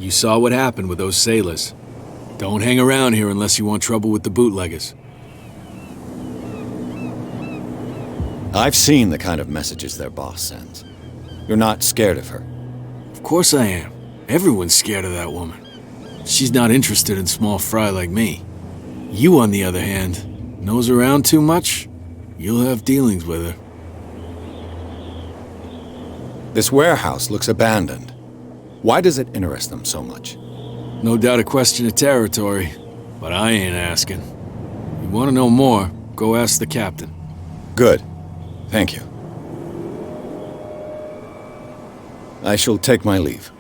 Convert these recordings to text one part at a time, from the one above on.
You saw what happened with those sailors. Don't hang around here unless you want trouble with the bootleggers. I've seen the kind of messages their boss sends. You're not scared of her? Of course I am. Everyone's scared of that woman. She's not interested in small fry like me. You, on the other hand, nose around too much, you'll have dealings with her. This warehouse looks abandoned. Why does it interest them so much? No doubt a question of territory, but I ain't asking. You want to know more, go ask the captain. Good. Thank you. I shall take my leave.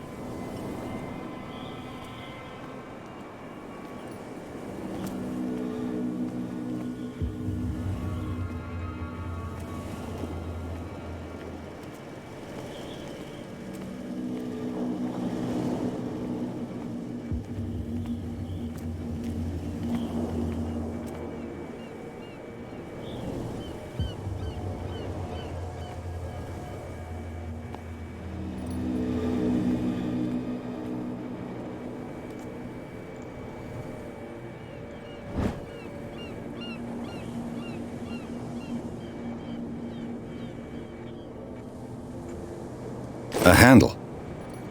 A handle.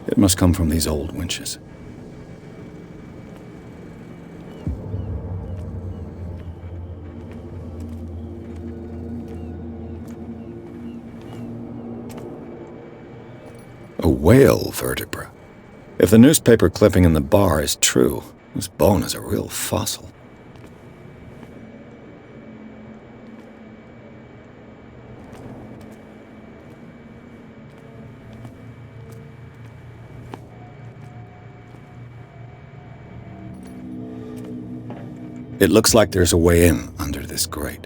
It must come from these old winches. A whale vertebra. If the newspaper clipping in the bar is true, this bone is a real fossil. It looks like there's a way in under this grate.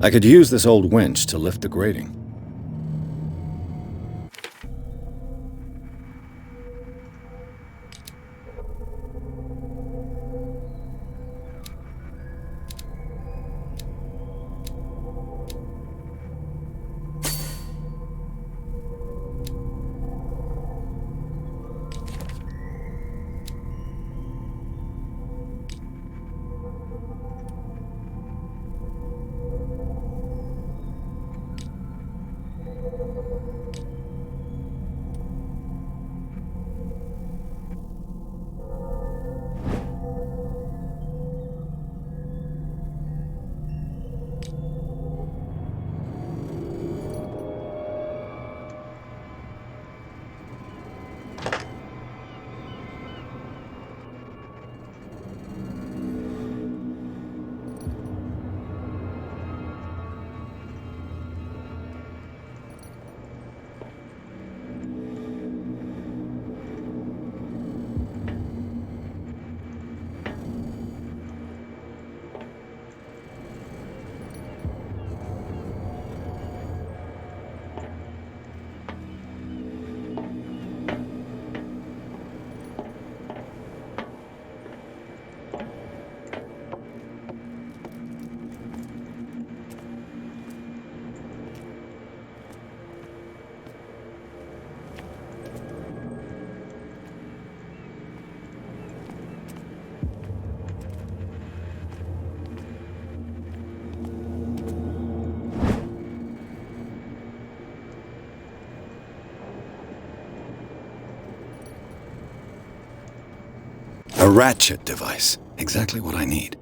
I could use this old winch to lift the grating. A ratchet device. Exactly what I need.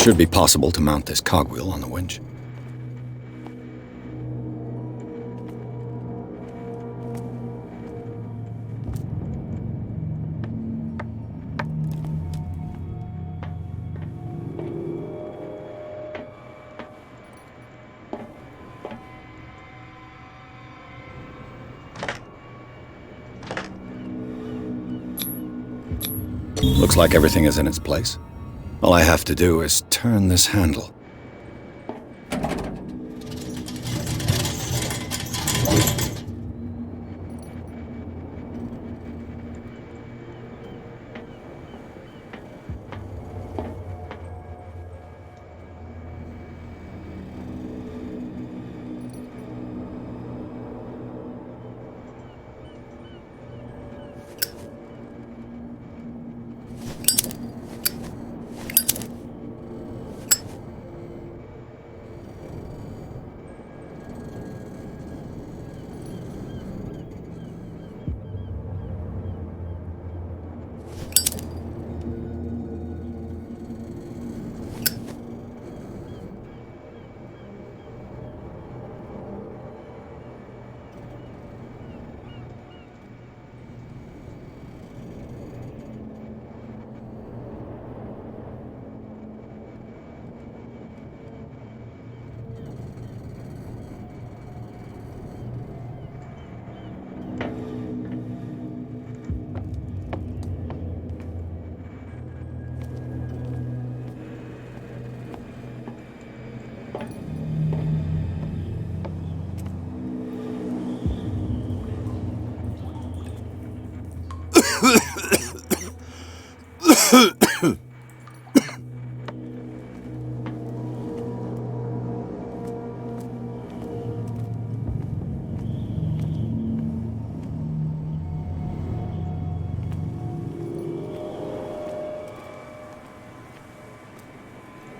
Should be possible to mount this cogwheel on the winch. Looks like everything is in its place. All I have to do is turn this handle.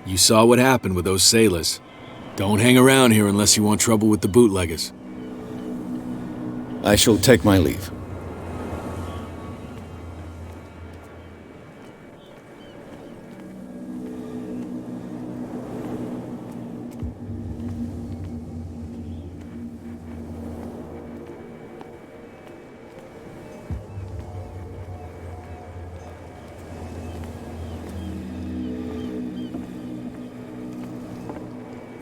You saw what happened with those sailors. Don't hang around here unless you want trouble with the bootleggers. I shall take my leave.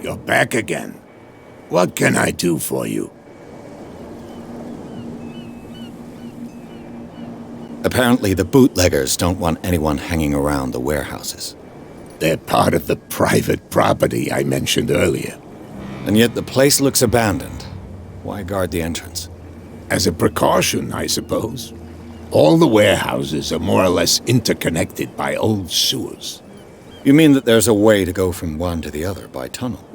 You're back again. What can I do for you? Apparently the bootleggers don't want anyone hanging around the warehouses. They're part of the private property I mentioned earlier. And yet the place looks abandoned. Why guard the entrance? As a precaution, I suppose. All the warehouses are more or less interconnected by old sewers. You mean that there's a way to go from one to the other by tunnel?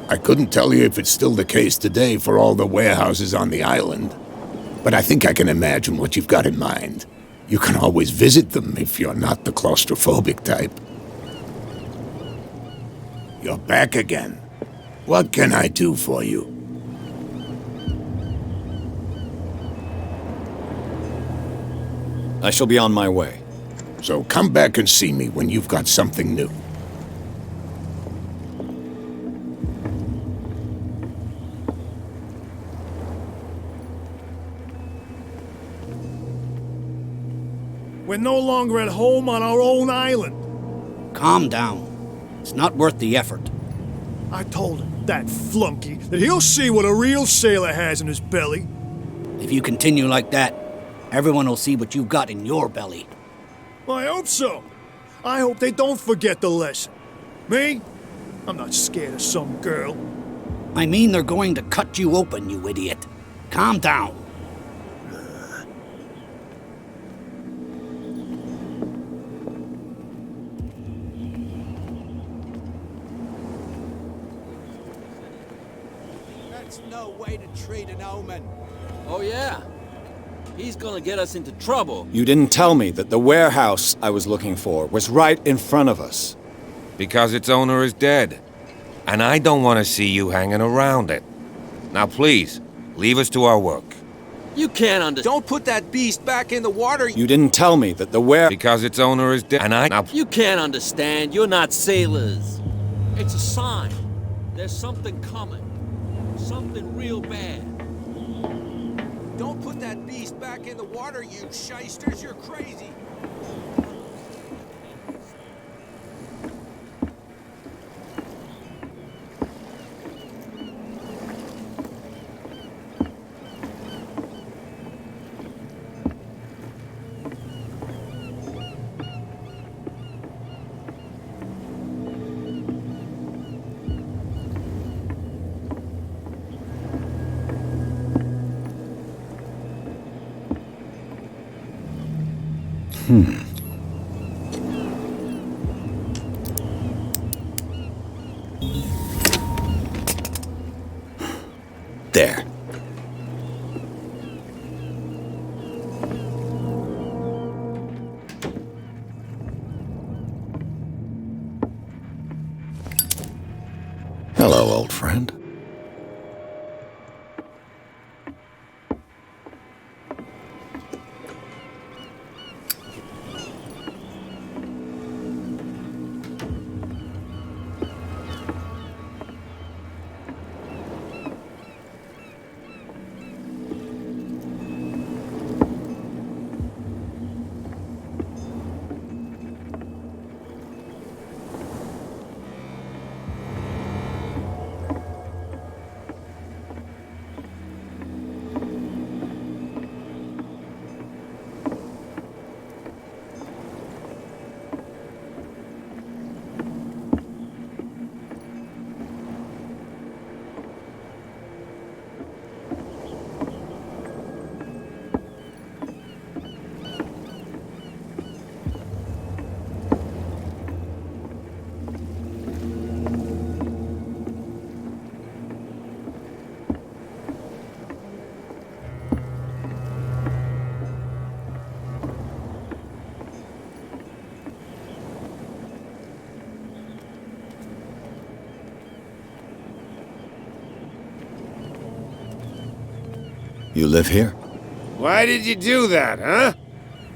I couldn't tell you if it's still the case today for all the warehouses on the island. But I think I can imagine what you've got in mind. You can always visit them if you're not the claustrophobic type. You're back again. What can I do for you? I shall be on my way. So come back and see me when you've got something new. We're no longer at home on our own island. Calm down. It's not worth the effort. I told him, that flunky, that he'll see what a real sailor has in his belly. If you continue like that, everyone will see what you've got in your belly. I hope so. I hope they don't forget the lesson. Me? I'm not scared of some girl. I mean they're going to cut you open, you idiot. Calm down. That's no way to treat an omen. Oh, yeah? He's gonna get us into trouble. You didn't tell me that the warehouse I was looking for was right in front of us. Because its owner is dead. And I don't want to see you hanging around it. Now please, leave us to our work. You can't understand. Don't put that beast back in the water. You didn't tell me that the where... Because its owner is dead. And I... Now, You can't understand. You're not sailors. It's a sign. There's something coming. Something real bad. Don't put that beast back in the water, you shysters. You're crazy. There. Hello, old friend. You live here? Why did you do that, huh?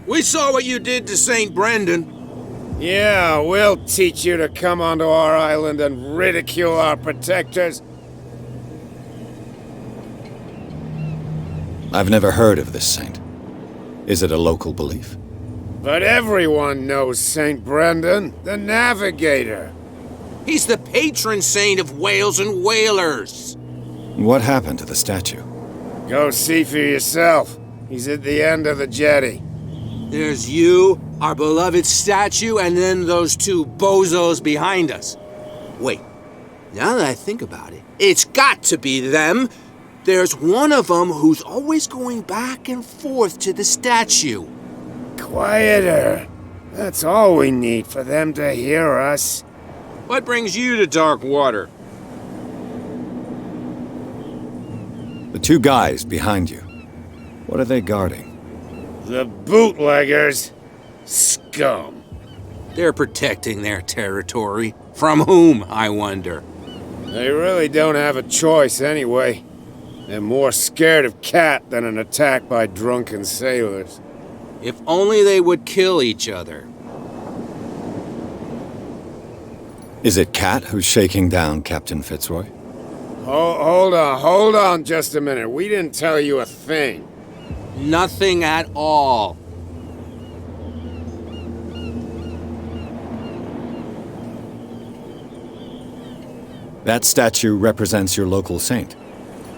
We saw what you did to St. Brendan. Yeah, we'll teach you to come onto our island and ridicule our protectors. I've never heard of this saint. Is it a local belief? But everyone knows St. Brendan, the navigator. He's the patron saint of whales and whalers. What happened to the statue? Go see for yourself. He's at the end of the jetty. There's you, our beloved statue, and then those two bozos behind us. Wait, now that I think about it, it's got to be them. There's one of them who's always going back and forth to the statue. Quieter. That's all we need for them to hear us. What brings you to dark water? The two guys behind you. What are they guarding? The bootleggers. Scum. They're protecting their territory. From whom, I wonder? They really don't have a choice anyway. They're more scared of Cat than an attack by drunken sailors. If only they would kill each other. Is it Cat who's shaking down Captain Fitzroy? Hold on just a minute. We didn't tell you a thing. Nothing at all. That statue represents your local saint.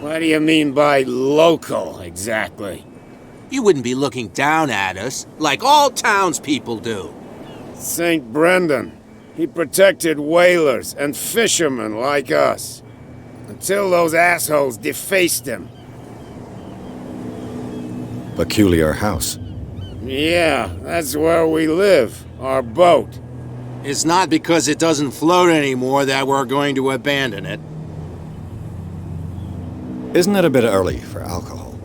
What do you mean by local, exactly? You wouldn't be looking down at us, like all townspeople do. St. Brendan. He protected whalers and fishermen like us. Until those assholes defaced him. Peculiar house. Yeah, that's where we live. Our boat. It's not because it doesn't float anymore that we're going to abandon it. Isn't it a bit early for alcohol?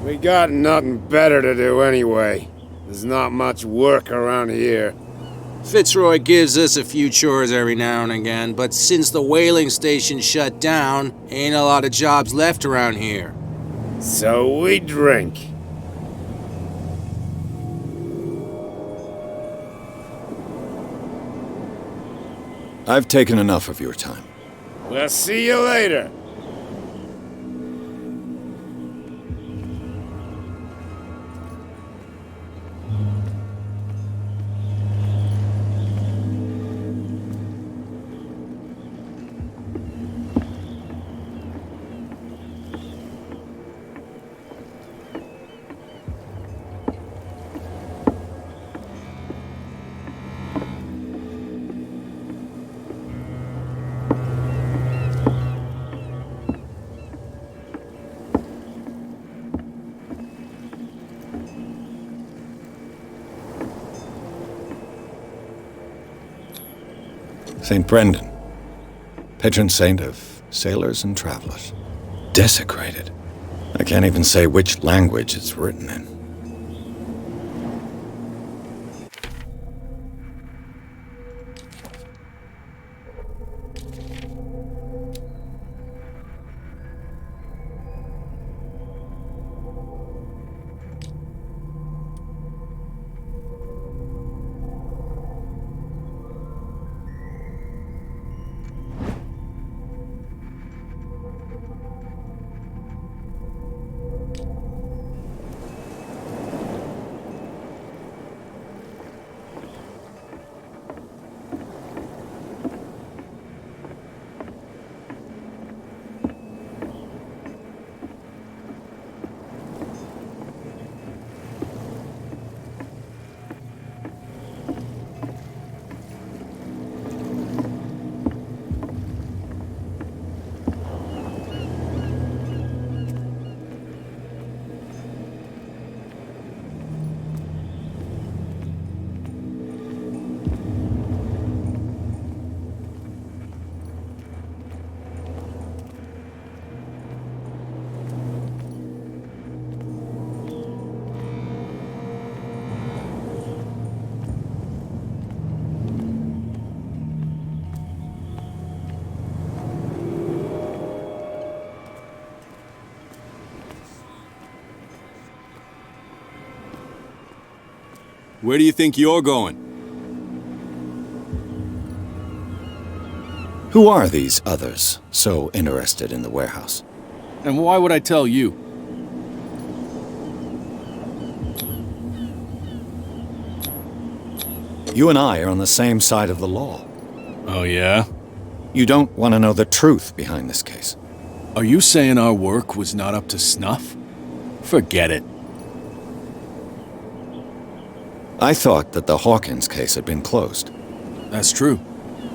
We got nothing better to do anyway. There's not much work around here. Fitzroy gives us a few chores every now and again, but since the whaling station shut down, ain't a lot of jobs left around here. So we drink. I've taken enough of your time. We'll see you later. St. Brendan, patron saint of sailors and travelers. Desecrated. I can't even say which language it's written in. Where do you think you're going? Who are these others so interested in the warehouse? And why would I tell you? You and I are on the same side of the law. Oh, yeah? You don't want to know the truth behind this case. Are you saying our work was not up to snuff? Forget it. I thought that the Hawkins case had been closed. That's true.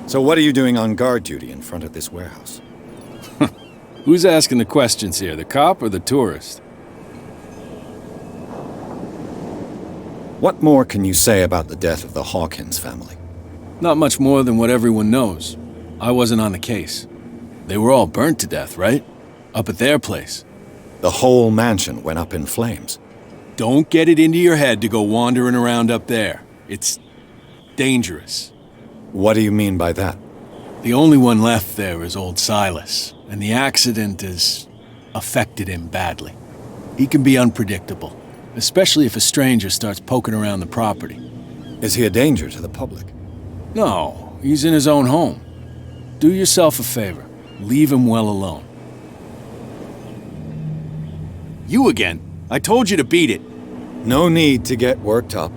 So what are you doing on guard duty in front of this warehouse? Who's asking the questions here, the cop or the tourist? What more can you say about the death of the Hawkins family? Not much more than what everyone knows. I wasn't on the case. They were all burnt to death, right? Up at their place. The whole mansion went up in flames. Don't get it into your head to go wandering around up there. It's dangerous. What do you mean by that? The only one left there is old Silas, and the accident has affected him badly. He can be unpredictable, especially if a stranger starts poking around the property. Is he a danger to the public? No, he's in his own home. Do yourself a favor. Leave him well alone. You again. I told you to beat it. No need to get worked up.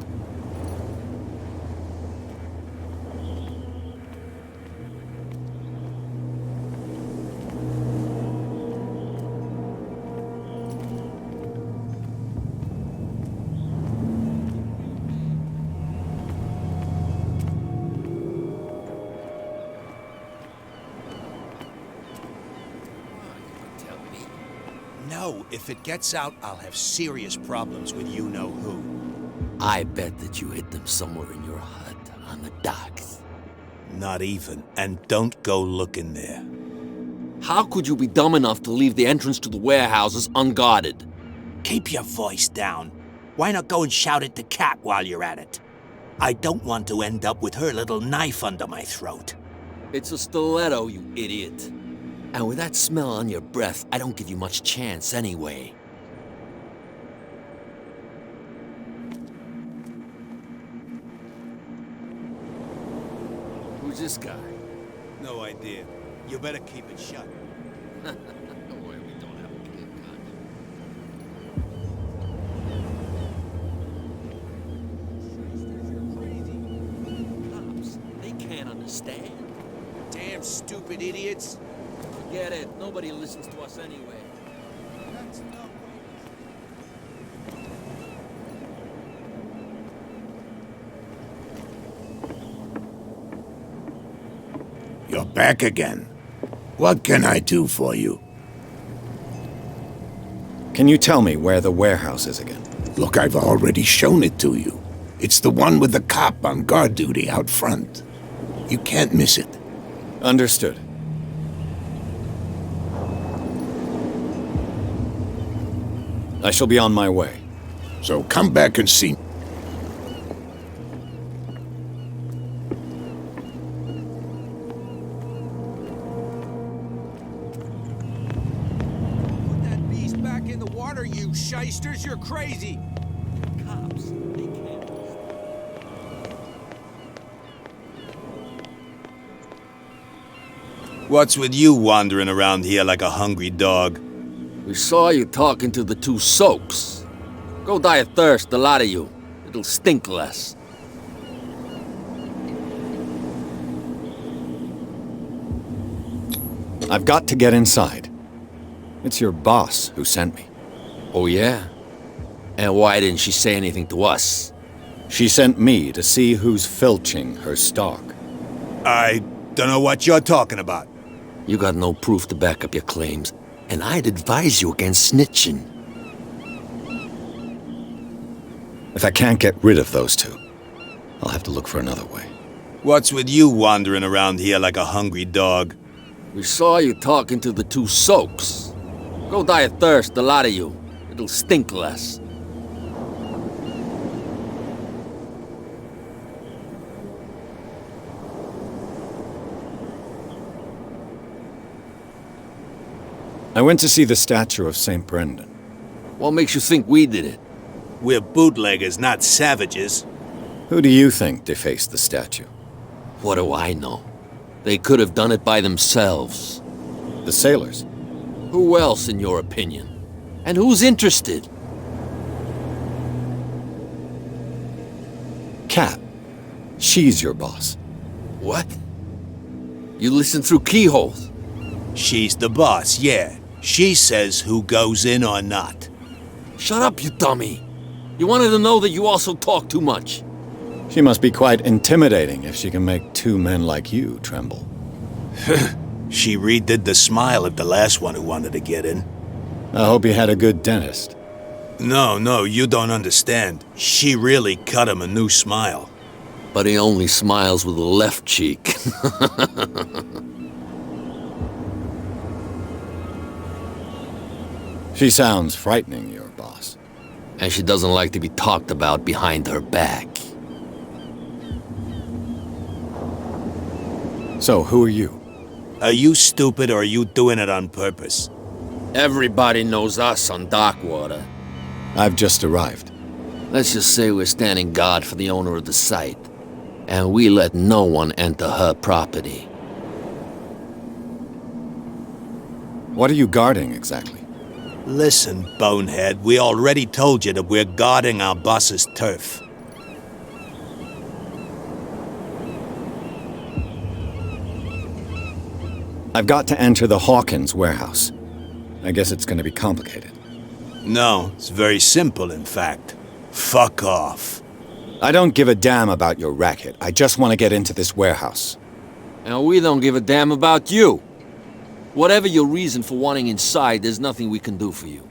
No, if it gets out, I'll have serious problems with you-know-who. I bet that you hid them somewhere in your hut on the docks. Not even, and don't go looking there. How could you be dumb enough to leave the entrance to the warehouses unguarded? Keep your voice down. Why not go and shout at the cat while you're at it? I don't want to end up with her little knife under my throat. It's a stiletto, you idiot. And with that smell on your breath, I don't give you much chance anyway. is this guy? No idea. You better keep it shut. Don't worry, we don't have a clear conscience. Cops, they can't understand. Damn stupid idiots. Forget it. Nobody listens to us anyway. You're back again. What can I do for you? Can you tell me where the warehouse is again? Look, I've already shown it to you. It's the one with the cop on guard duty out front. You can't miss it. Understood. I shall be on my way. So come back and see. Put that beast back in the water, you shysters. You're crazy. Cops, they can't. What's with you wandering around here like a hungry dog? We saw you talking to the two soaks. Go die of thirst, the lot of you. It'll stink less. I've got to get inside. It's your boss who sent me. Oh, yeah? And why didn't she say anything to us? She sent me to see who's filching her stock. I don't know what you're talking about. You got no proof to back up your claims, and I'd advise you against snitching. If I can't get rid of those two, I'll have to look for another way. What's with you wandering around here like a hungry dog? We saw you talking to the two soaks. Go die of thirst, the lot of you. It'll stink less. I went to see the statue of St. Brendan. What makes you think we did it? We're bootleggers, not savages. Who do you think defaced the statue? What do I know? They could have done it by themselves. The sailors? Who else, in your opinion? And who's interested? Cat. She's your boss. What? You listen through keyholes? She's the boss, yeah. She says who goes in or not. Shut up, you dummy. You wanted to know that you also talk too much. She must be quite intimidating if she can make two men like you tremble. She redid the smile of the last one who wanted to get in. I hope you had a good dentist. No, you don't understand. She really cut him a new smile. But he only smiles with the left cheek. She sounds frightening, your boss. And she doesn't like to be talked about behind her back. So, who are you? Are you stupid or are you doing it on purpose? Everybody knows us on Darkwater. I've just arrived. Let's just say we're standing guard for the owner of the site. And we let no one enter her property. What are you guarding, exactly? Listen, bonehead, we already told you that we're guarding our boss's turf. I've got to enter the Hawkins warehouse. I guess it's going to be complicated. No, it's very simple, in fact. Fuck off. I don't give a damn about your racket. I just want to get into this warehouse. And we don't give a damn about you. Whatever your reason for wanting inside, there's nothing we can do for you.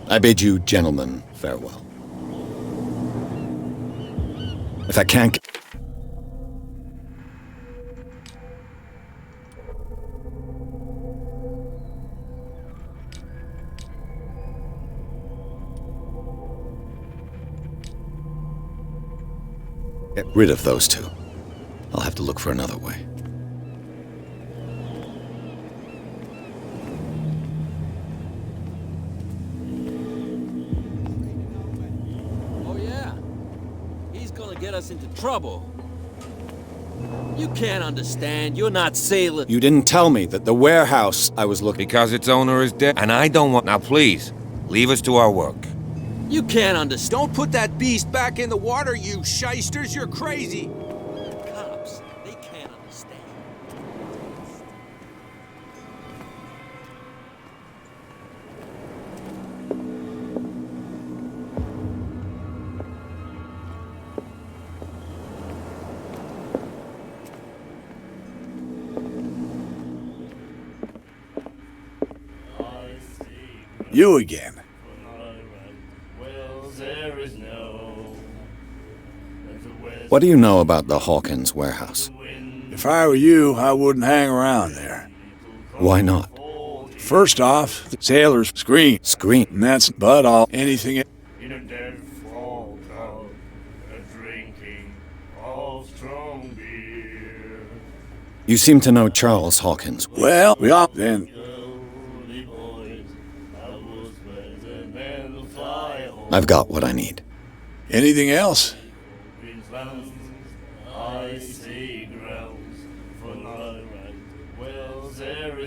I bid you gentlemen farewell. If I can't... get rid of those two, I'll have to look for another way. Oh yeah? get us into trouble. You can't understand. You're not sailors. You didn't tell me that the warehouse I was looking... Because its owner is dead, and I don't want... Now please, leave us to our work. You can't understand. Don't put that beast back in the water, you shysters! You're crazy! Cops, they can't understand. You again. What do you know about the Hawkins warehouse? If I were you, I wouldn't hang around there. Why not? First off, the sailors scream. Scream? And that's but all anything... In a dead fall crowd, drinking of strong beer. You seem to know Charles Hawkins. Well, we all then... I've got what I need. Anything else?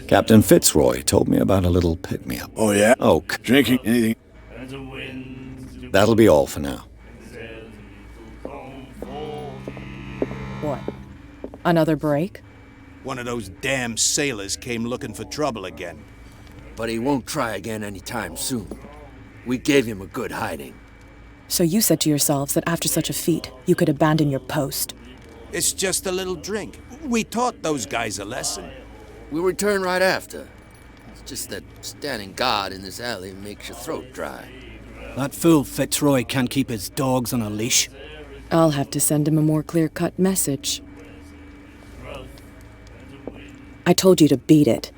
Captain Fitzroy told me about a little pick-me-up. Oh, yeah? Oak. Drinking, anything? That'll be all for now. What? Another break? One of those damn sailors came looking for trouble again. But he won't try again anytime soon. We gave him a good hiding. So you said to yourselves that after such a feat, you could abandon your post. It's just a little drink. We taught those guys a lesson. We'll return right after. It's just that standing guard in this alley makes your throat dry. That fool Fitzroy can't keep his dogs on a leash. I'll have to send him a more clear-cut message. I told you to beat it.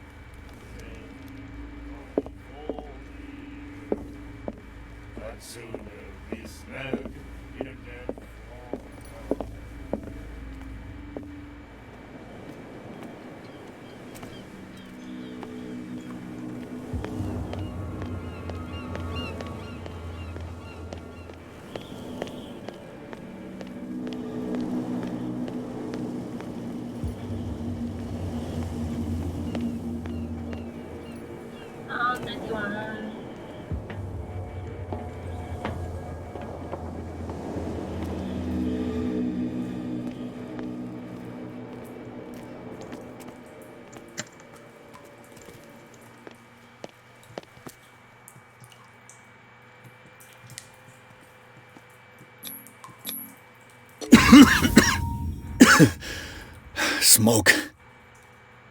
Smoke.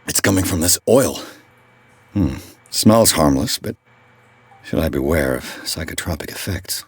It's coming from this oil. Smells harmless, but should I beware of psychotropic effects?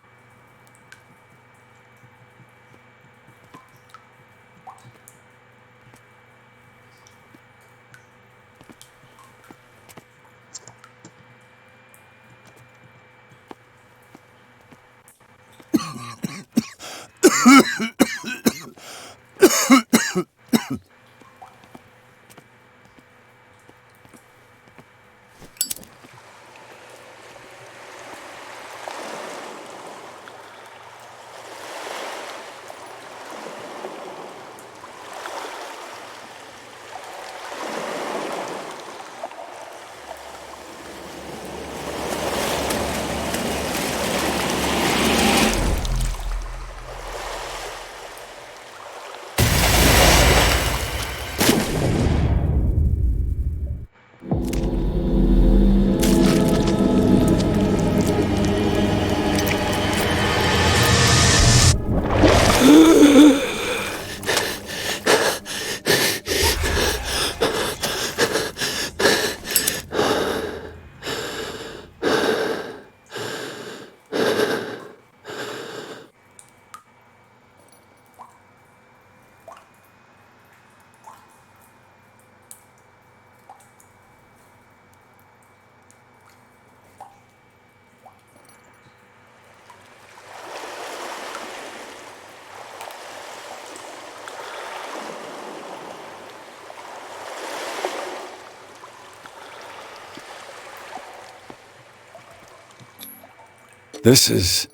This is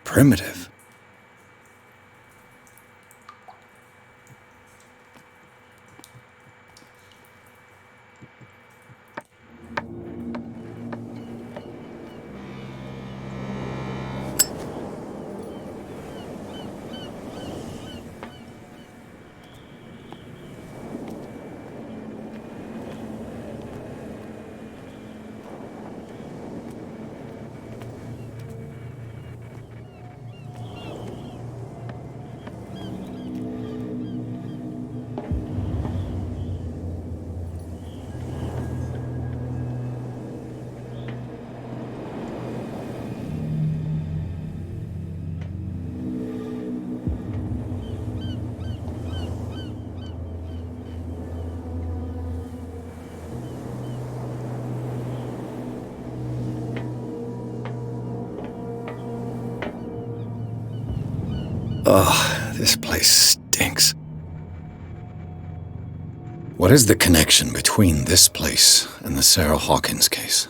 primitive. Ugh, this place stinks. What is the connection between this place and the Sarah Hawkins case?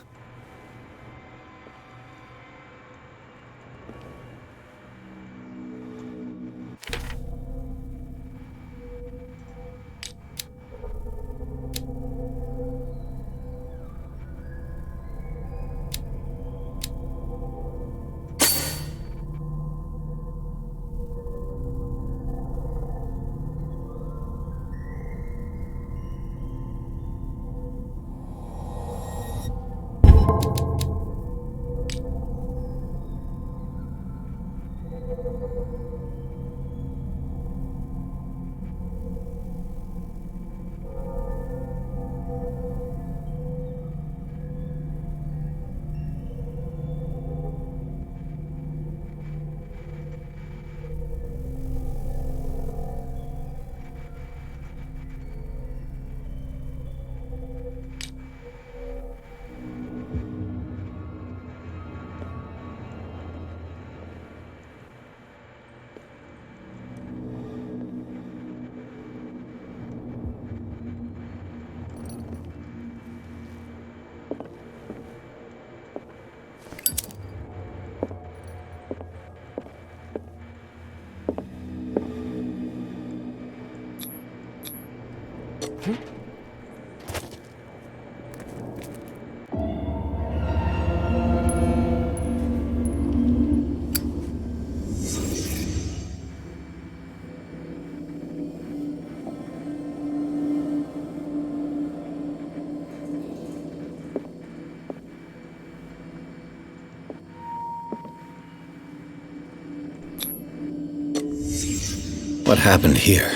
What happened here?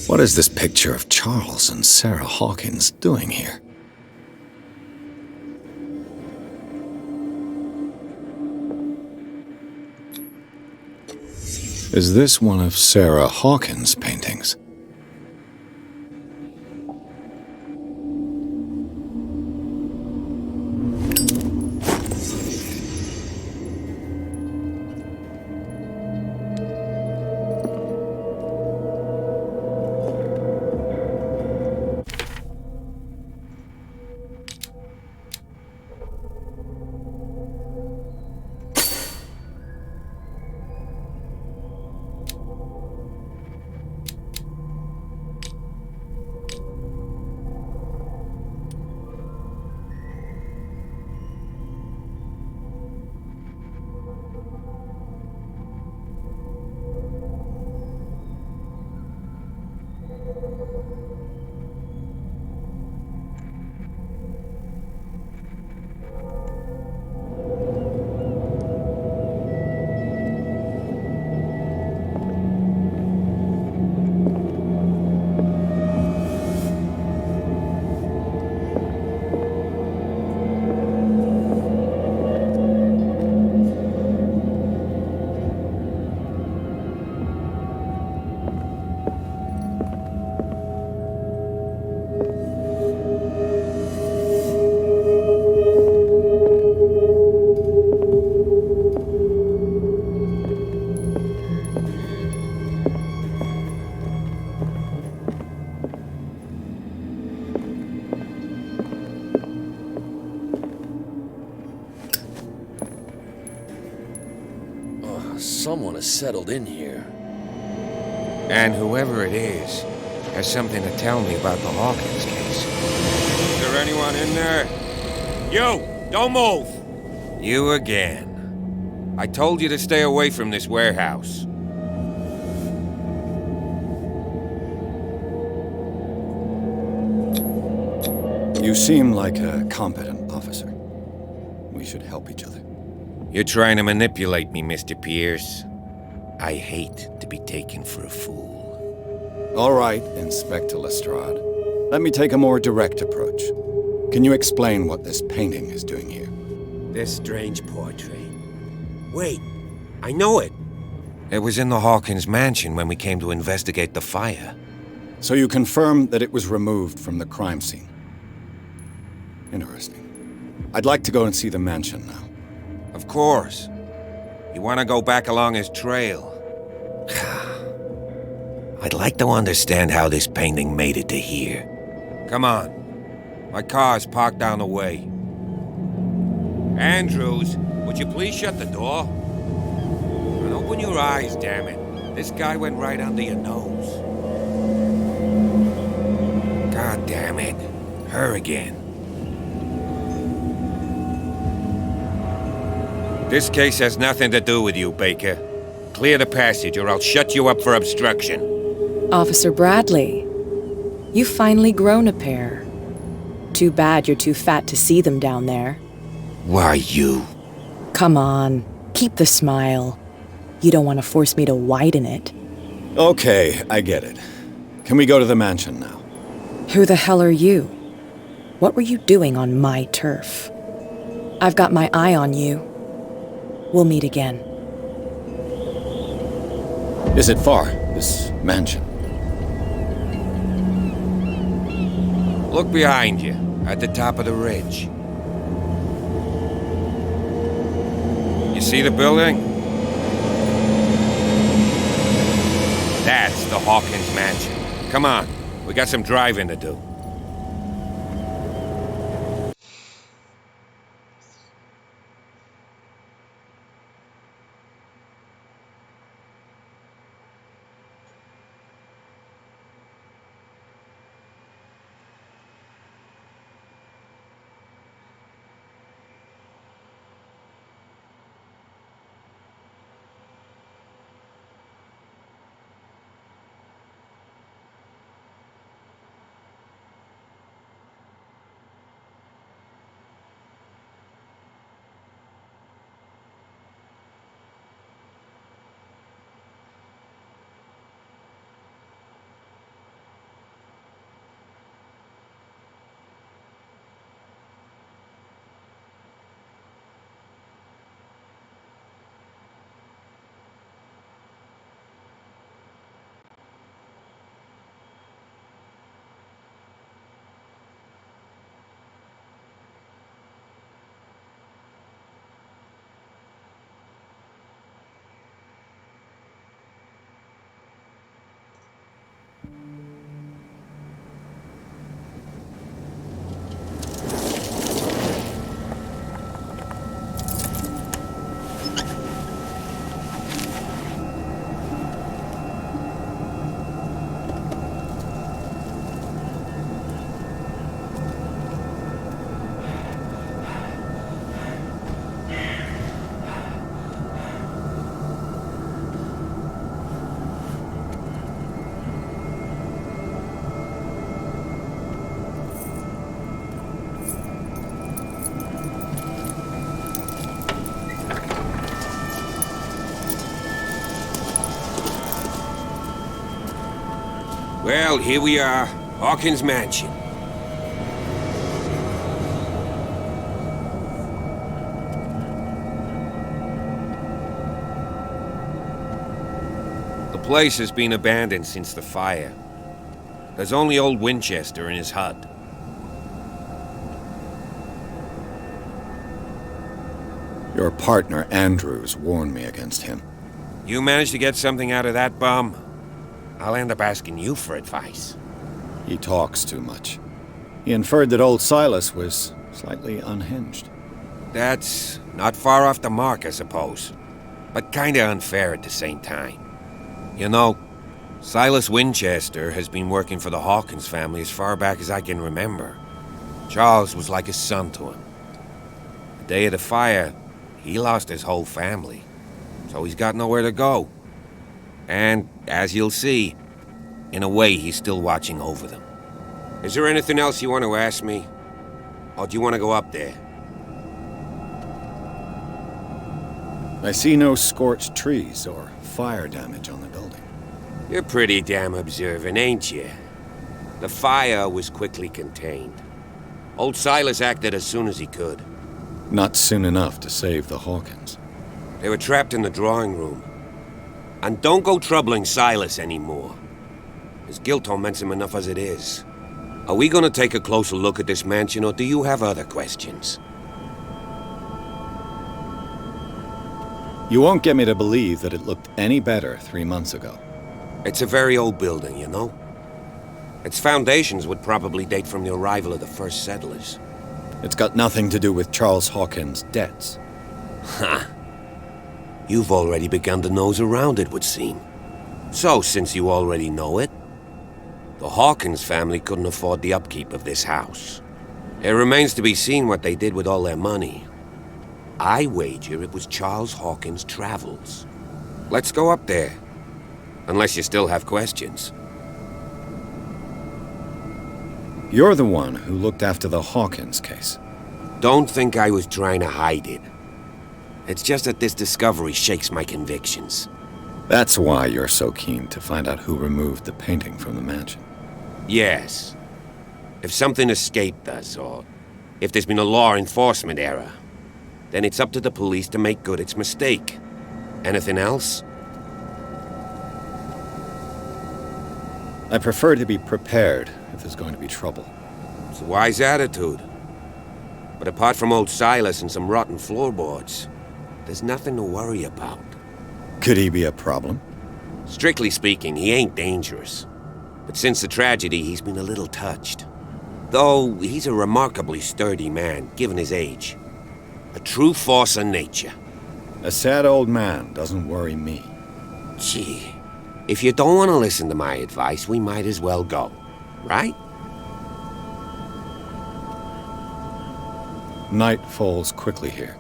What is this picture of Charles and Sarah Hawkins doing here? Is this one of Sarah Hawkins' paintings? Someone has settled in here. And whoever it is has something to tell me about the Hawkins case. Is there anyone in there? You! Don't move! You again. I told you to stay away from this warehouse. You seem like a competent officer. We should help each other. You're trying to manipulate me, Mr. Pierce. I hate to be taken for a fool. All right, Inspector Lestrade. Let me take a more direct approach. Can you explain what this painting is doing here? This strange portrait. Wait, I know it. It was in the Hawkins mansion when we came to investigate the fire. So you confirm that it was removed from the crime scene? Interesting. I'd like to go and see the mansion now. Of course. You want to go back along his trail? I'd like to understand how this painting made it to here. Come on. My car's parked down the way. Andrews, would you please shut the door? And open your eyes, damn it. This guy went right under your nose. God damn it. Her again. This case has nothing to do with you, Baker. Clear the passage or I'll shut you up for obstruction. Officer Bradley, you've finally grown a pair. Too bad you're too fat to see them down there. Why, you? Come on, keep the smile. You don't want to force me to widen it. Okay, I get it. Can we go to the mansion now? Who the hell are you? What were you doing on my turf? I've got my eye on you. We'll meet again. Is it far, this mansion? Look behind you, at the top of the ridge. You see the building? That's the Hawkins mansion. Come on, we got some driving to do. Well, here we are, Hawkins Mansion. The place has been abandoned since the fire. There's only old Winchester in his hut. Your partner, Andrews, warned me against him. You managed to get something out of that bum? I'll end up asking you for advice. He talks too much. He inferred that old Silas was slightly unhinged. That's not far off the mark, I suppose. But kinda unfair at the same time. You know, Silas Winchester has been working for the Hawkins family as far back as I can remember. Charles was like a son to him. The day of the fire, he lost his whole family. So he's got nowhere to go. And, as you'll see, in a way, he's still watching over them. Is there anything else you want to ask me? Or do you want to go up there? I see no scorched trees or fire damage on the building. You're pretty damn observant, ain't you? The fire was quickly contained. Old Silas acted as soon as he could. Not soon enough to save the Hawkins. They were trapped in the drawing room. And don't go troubling Silas anymore. His guilt torments him enough as it is. Are we gonna take a closer look at this mansion, or do you have other questions? You won't get me to believe that it looked any better 3 months ago. It's a very old building, you know? Its foundations would probably date from the arrival of the first settlers. It's got nothing to do with Charles Hawkins' debts. Ha! You've already begun to nose around, it would seem. So, since you already know it, the Hawkins family couldn't afford the upkeep of this house. It remains to be seen what they did with all their money. I wager it was Charles Hawkins' travels. Let's go up there. Unless you still have questions. You're the one who looked after the Hawkins case. Don't think I was trying to hide it. It's just that this discovery shakes my convictions. That's why you're so keen to find out who removed the painting from the mansion. Yes. If something escaped us, or if there's been a law enforcement error, then it's up to the police to make good its mistake. Anything else? I prefer to be prepared if there's going to be trouble. It's a wise attitude. But apart from old Silas and some rotten floorboards, there's nothing to worry about. Could he be a problem? Strictly speaking, he ain't dangerous. But since the tragedy, he's been a little touched. Though he's a remarkably sturdy man, given his age. A true force of nature. A sad old man doesn't worry me. Gee, if you don't want to listen to my advice, we might as well go. Right? Night falls quickly here,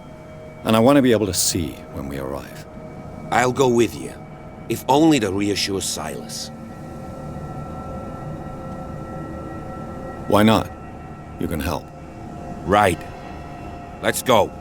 and I want to be able to see when we arrive. I'll go with you, if only to reassure Silas. Why not? You can help. Right. Let's go.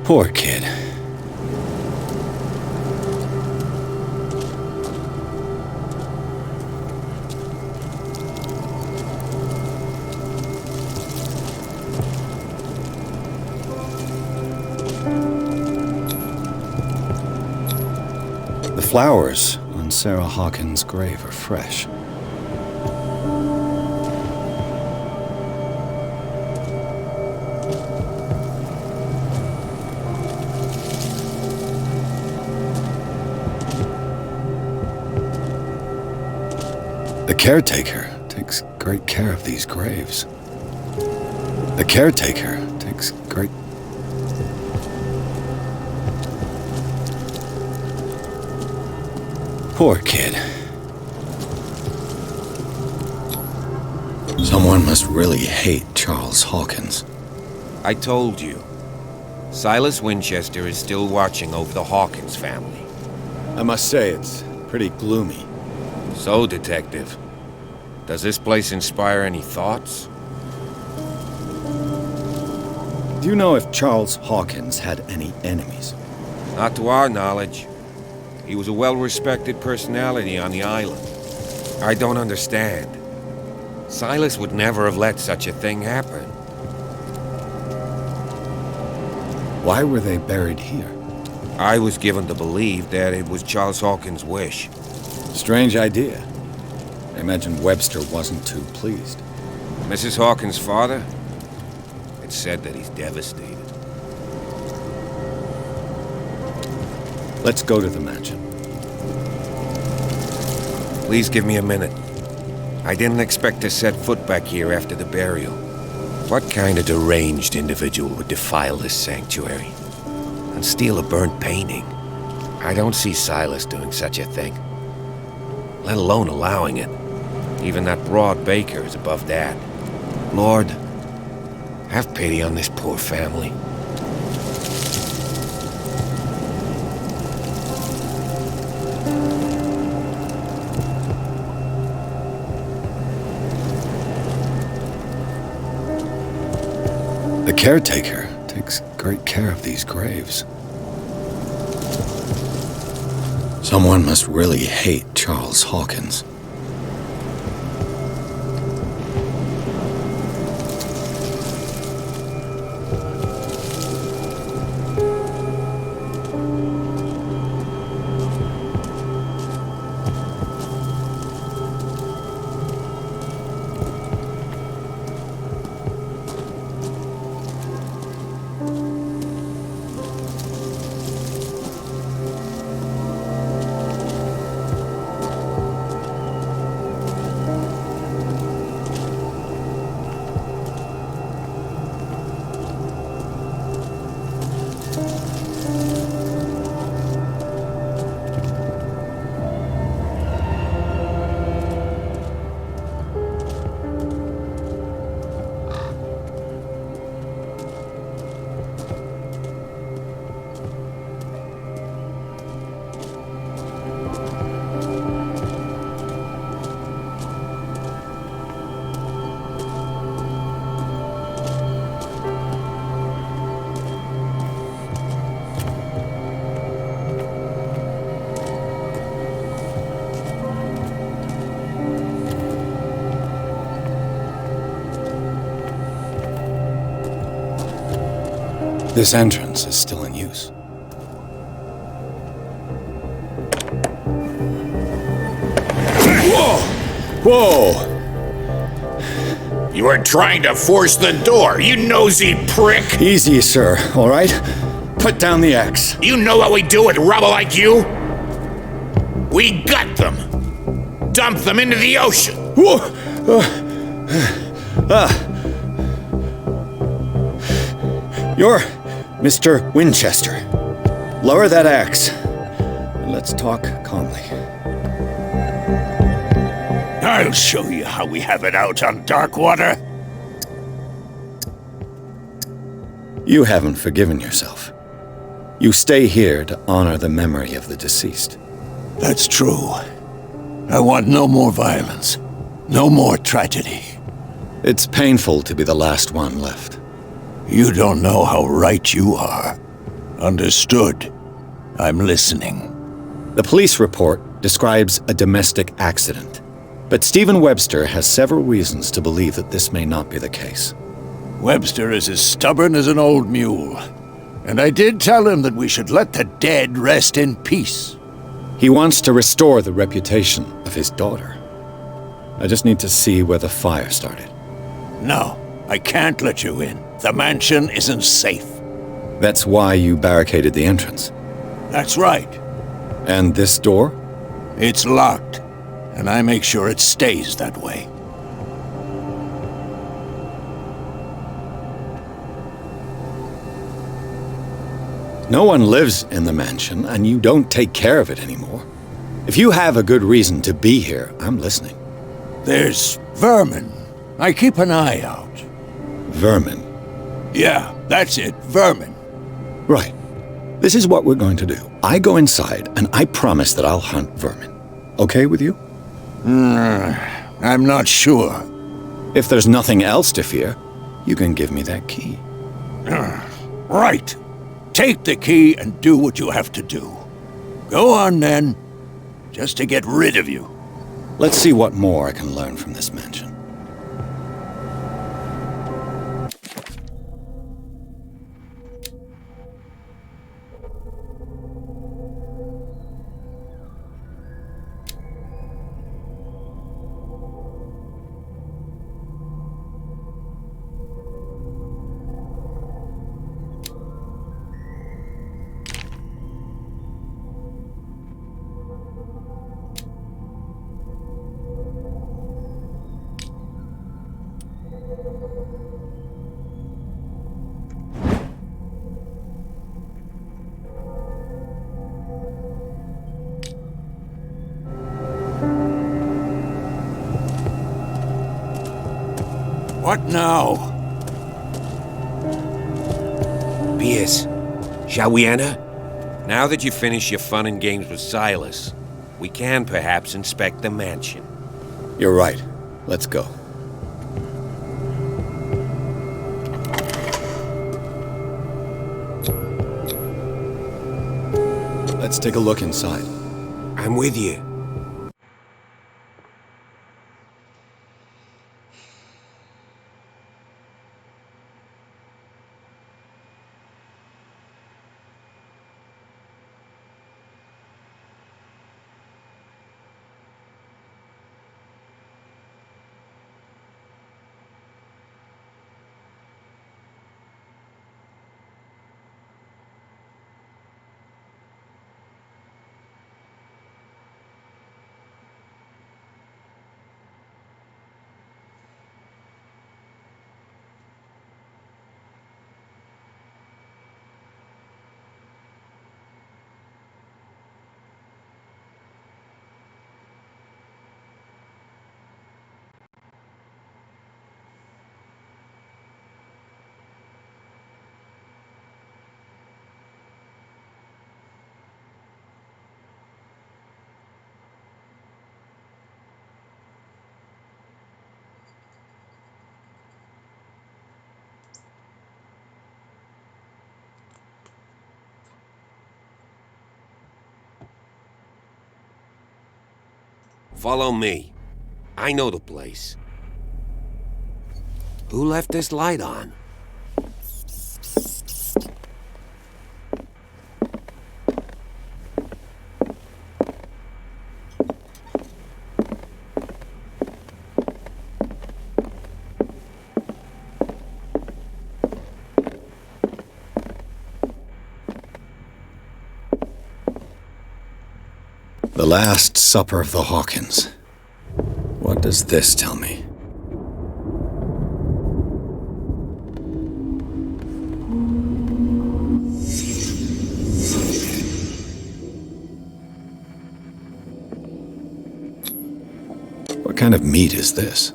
Poor kid. The flowers on Sarah Hawkins' grave are fresh. The caretaker takes great care of these graves. The caretaker takes great... Poor kid. Someone must really hate Charles Hawkins. I told you. Silas Winchester is still watching over the Hawkins family. I must say, it's pretty gloomy. So, Detective, does this place inspire any thoughts? Do you know if Charles Hawkins had any enemies? Not to our knowledge. He was a well-respected personality on the island. I don't understand. Silas would never have let such a thing happen. Why were they buried here? I was given to believe that it was Charles Hawkins' wish. Strange idea. I imagine Webster wasn't too pleased. Mrs. Hawkins' father? It's said that he's devastated. Let's go to the mansion. Please give me a minute. I didn't expect to set foot back here after the burial. What kind of deranged individual would defile this sanctuary? And steal a burnt painting? I don't see Silas doing such a thing. Let alone allowing it. Even that broad baker is above that. Lord, have pity on this poor family. The caretaker takes great care of these graves. Someone must really hate Charles Hawkins. This entrance is still in use. Whoa! Whoa! You were trying to force the door, you nosy prick! Easy, sir, all right? Put down the axe. You know what we do with rubble like you? We gut them! Dump them into the ocean! Whoa! You're Mr. Winchester. Lower that axe. Let's talk calmly. I'll show you how we have it out on Darkwater. You haven't forgiven yourself. You stay here to honor the memory of the deceased. That's true. I want no more violence. No more tragedy. It's painful to be the last one left. You don't know how right you are. Understood. I'm listening. The police report describes a domestic accident, but Stephen Webster has several reasons to believe that this may not be the case. Webster is as stubborn as an old mule, and I did tell him that we should let the dead rest in peace. He wants to restore the reputation of his daughter. I just need to see where the fire started. No, I can't let you in. The mansion isn't safe. That's why you barricaded the entrance. That's right. And this door? It's locked, and I make sure it stays that way. No one lives in the mansion, and you don't take care of it anymore. If you have a good reason to be here, I'm listening. There's vermin. I keep an eye out. Vermin? Yeah, that's it, vermin. Right. This is what we're going to do. I go inside, and I promise that I'll hunt vermin. Okay with you? I'm not sure. If there's nothing else to fear, you can give me that key. Right. Take the key and do what you have to do. Go on, then. Just to get rid of you. Let's see what more I can learn from this mansion. What now? Pierce, shall we enter? Now that you finish your fun and games with Silas, we can perhaps inspect the mansion. You're right. Let's go. Let's take a look inside. I'm with you. Follow me. I know the place. Who left this light on? The Last Supper of the Hawkins. What does this tell me? What kind of meat is this?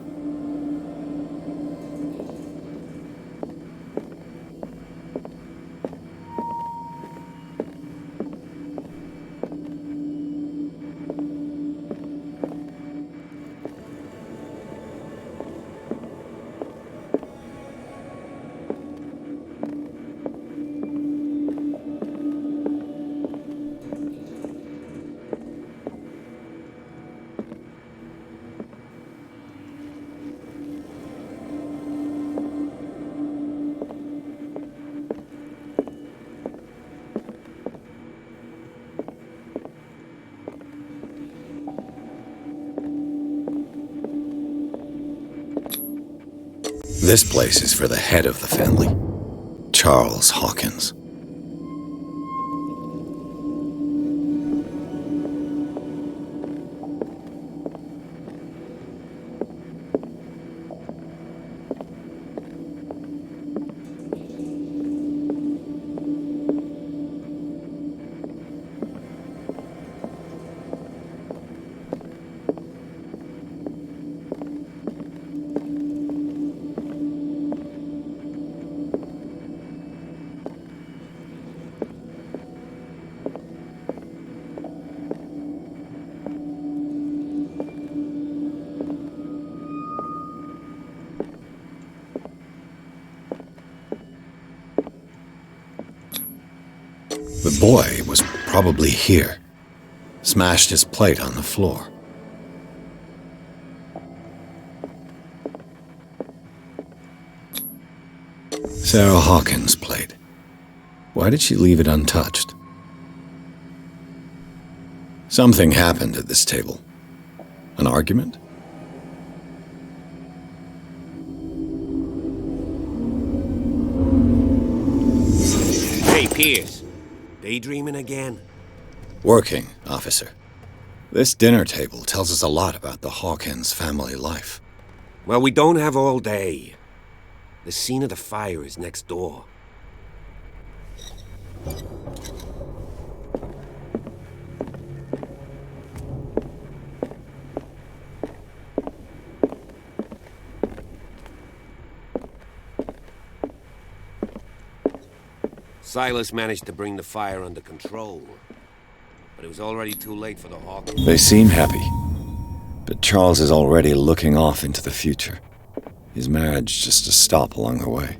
This place is for the head of the family, Charles Hawkins. The boy was probably here. Smashed his plate on the floor. Sarah Hawkins' plate. Why did she leave it untouched? Something happened at this table. An argument? Hey, Pierce. Daydreaming again? Working, officer. This dinner table tells us a lot about the Hawkins family life. Well, we don't have all day. The scene of the fire is next door. Silas managed to bring the fire under control. But it was already too late for the Hawkins. They seem happy. But Charles is already looking off into the future. His marriage just a stop along the way.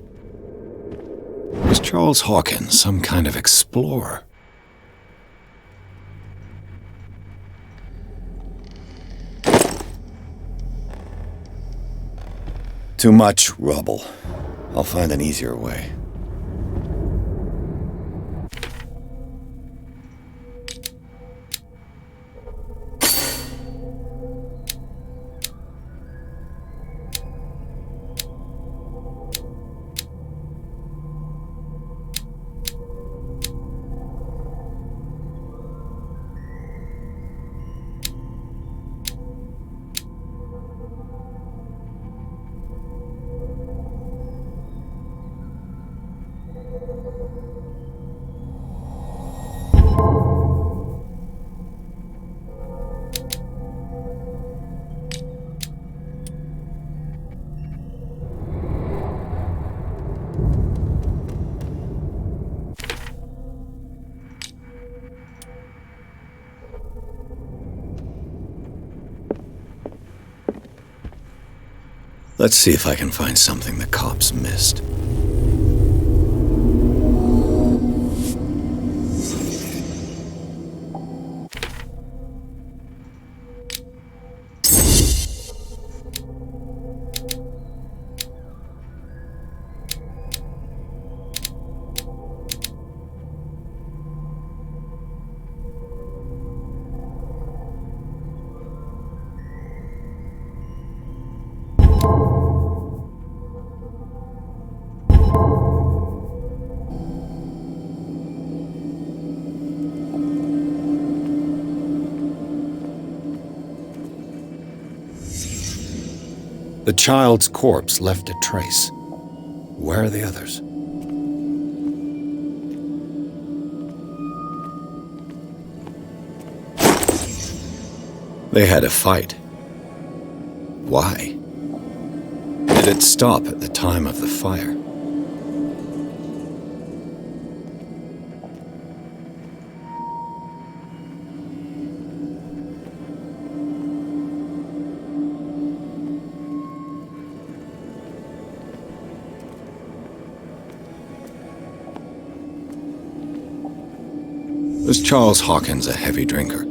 Was Charles Hawkins some kind of explorer? Too much rubble. I'll find an easier way. Let's see if I can find something the cops missed. The child's corpse left a trace. Where are the others? They had a fight. Why? Did it stop at the time of the fire? Was Charles Hawkins a heavy drinker?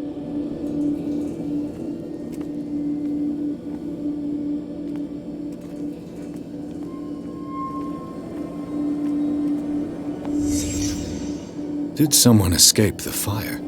Did someone escape the fire?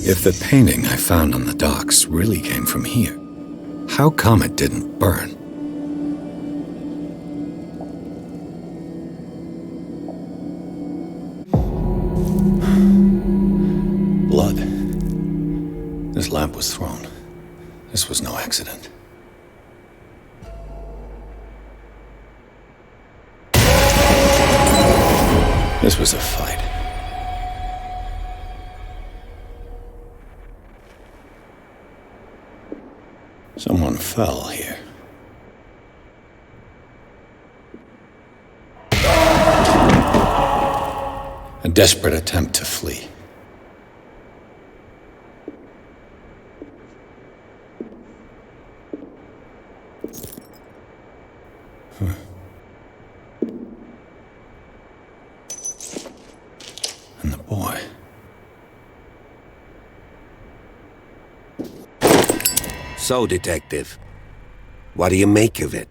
If the painting I found on the docks really came from here, how come it didn't burn? Blood. This lamp was thrown. This was no accident. This was a fight. Someone fell here. A desperate attempt to flee. And the boy. So, Detective, what do you make of it?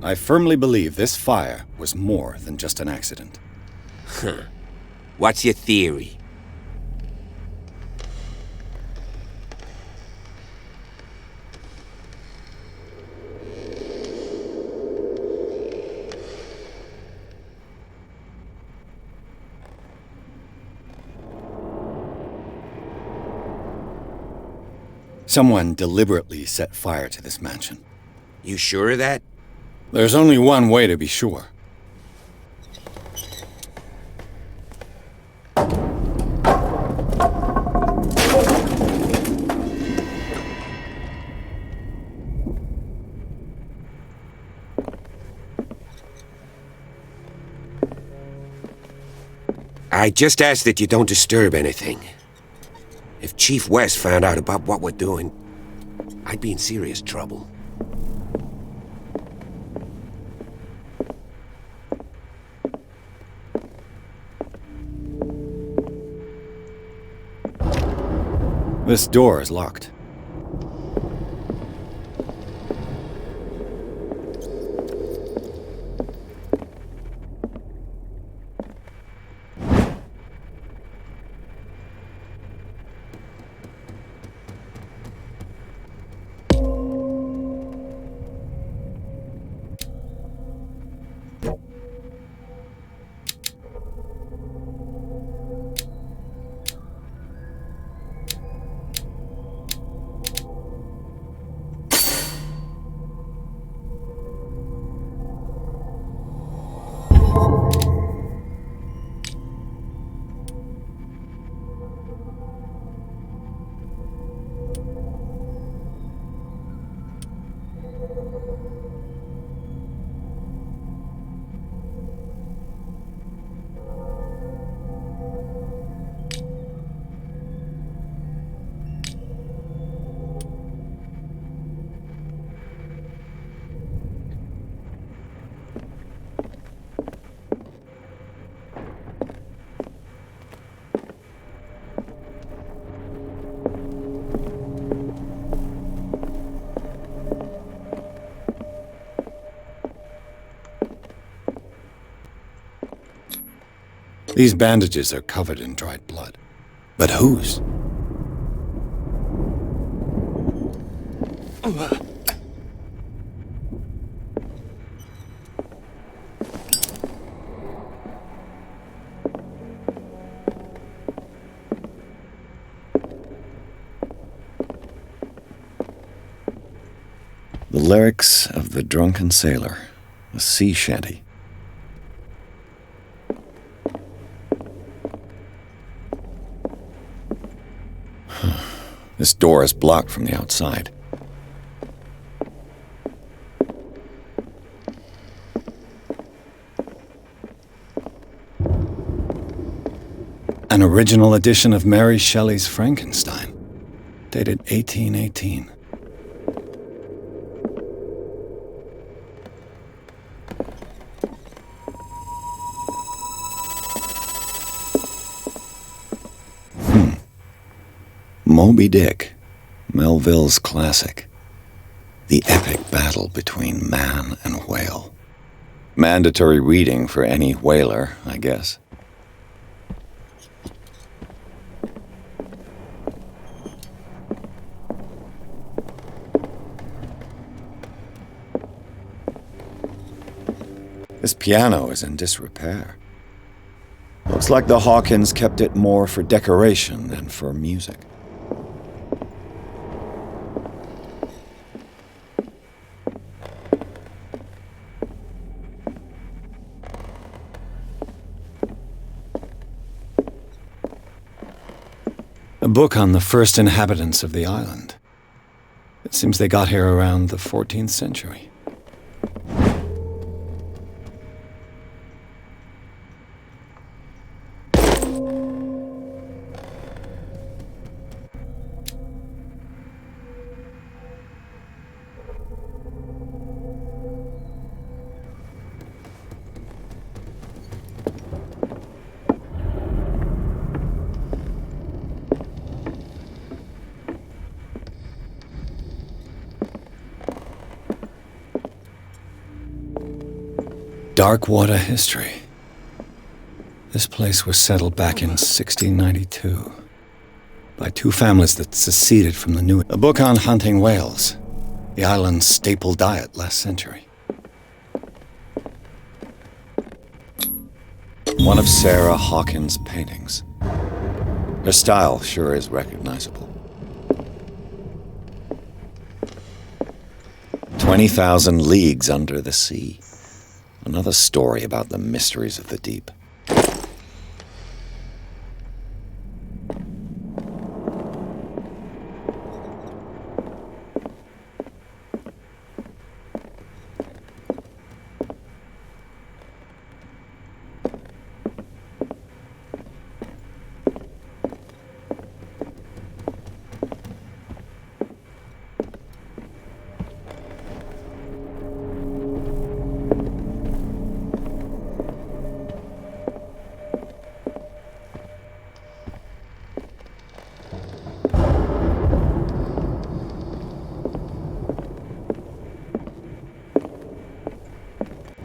I firmly believe this fire was more than just an accident. What's your theory? Someone deliberately set fire to this mansion. You sure of that? There's only one way to be sure. I just ask that you don't disturb anything. If Chief West found out about what we're doing, I'd be in serious trouble. This door is locked. These bandages are covered in dried blood. But whose? The lyrics of the drunken sailor, a sea shanty. This door is blocked from the outside. An original edition of Mary Shelley's Frankenstein, dated 1818. Moby Dick, Melville's classic. The epic battle between man and whale. Mandatory reading for any whaler, I guess. This piano is in disrepair. Looks like the Hawkins kept it more for decoration than for music. A book on the first inhabitants of the island. It seems they got here around the 14th century. Dark water history. This place was settled back in 1692 by two families that seceded from the new... A book on hunting whales, the island's staple diet last century. One of Sarah Hawkins' paintings. Her style sure is recognizable. 20,000 leagues under the sea. Another story about the mysteries of the deep.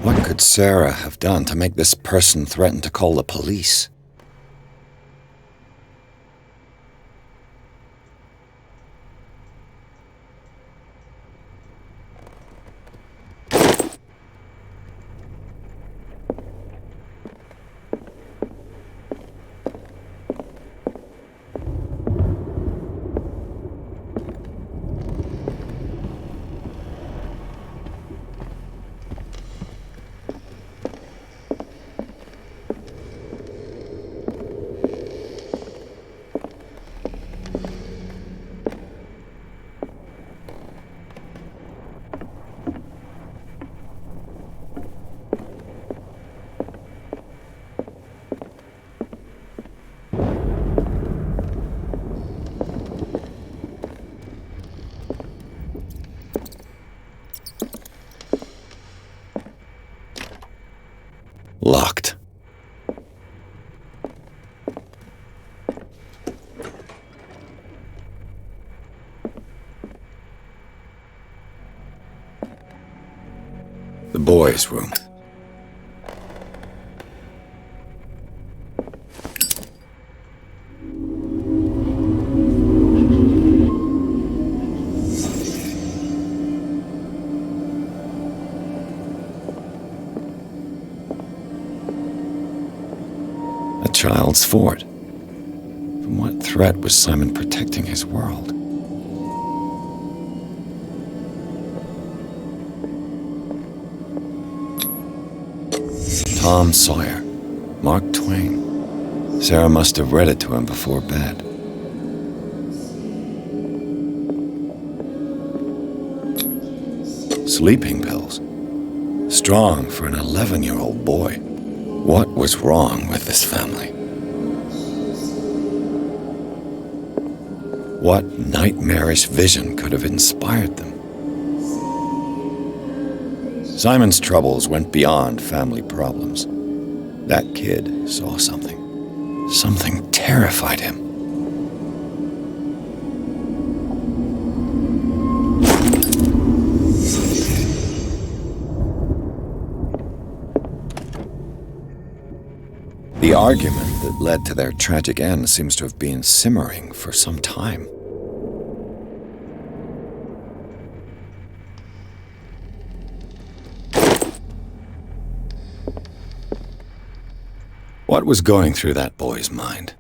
What could Sarah have done to make this person threaten to call the police? Locked. The boys' room. A child's fort. From what threat was Simon protecting his world? Tom Sawyer, Mark Twain. Sarah must have read it to him before bed. Sleeping pills. Strong for an 11-year-old boy. What was wrong with this family? What nightmarish vision could have inspired them? Simon's troubles went beyond family problems. That kid saw something. Something terrified him. The argument that led to their tragic end seems to have been simmering for some time. What was going through that boy's mind?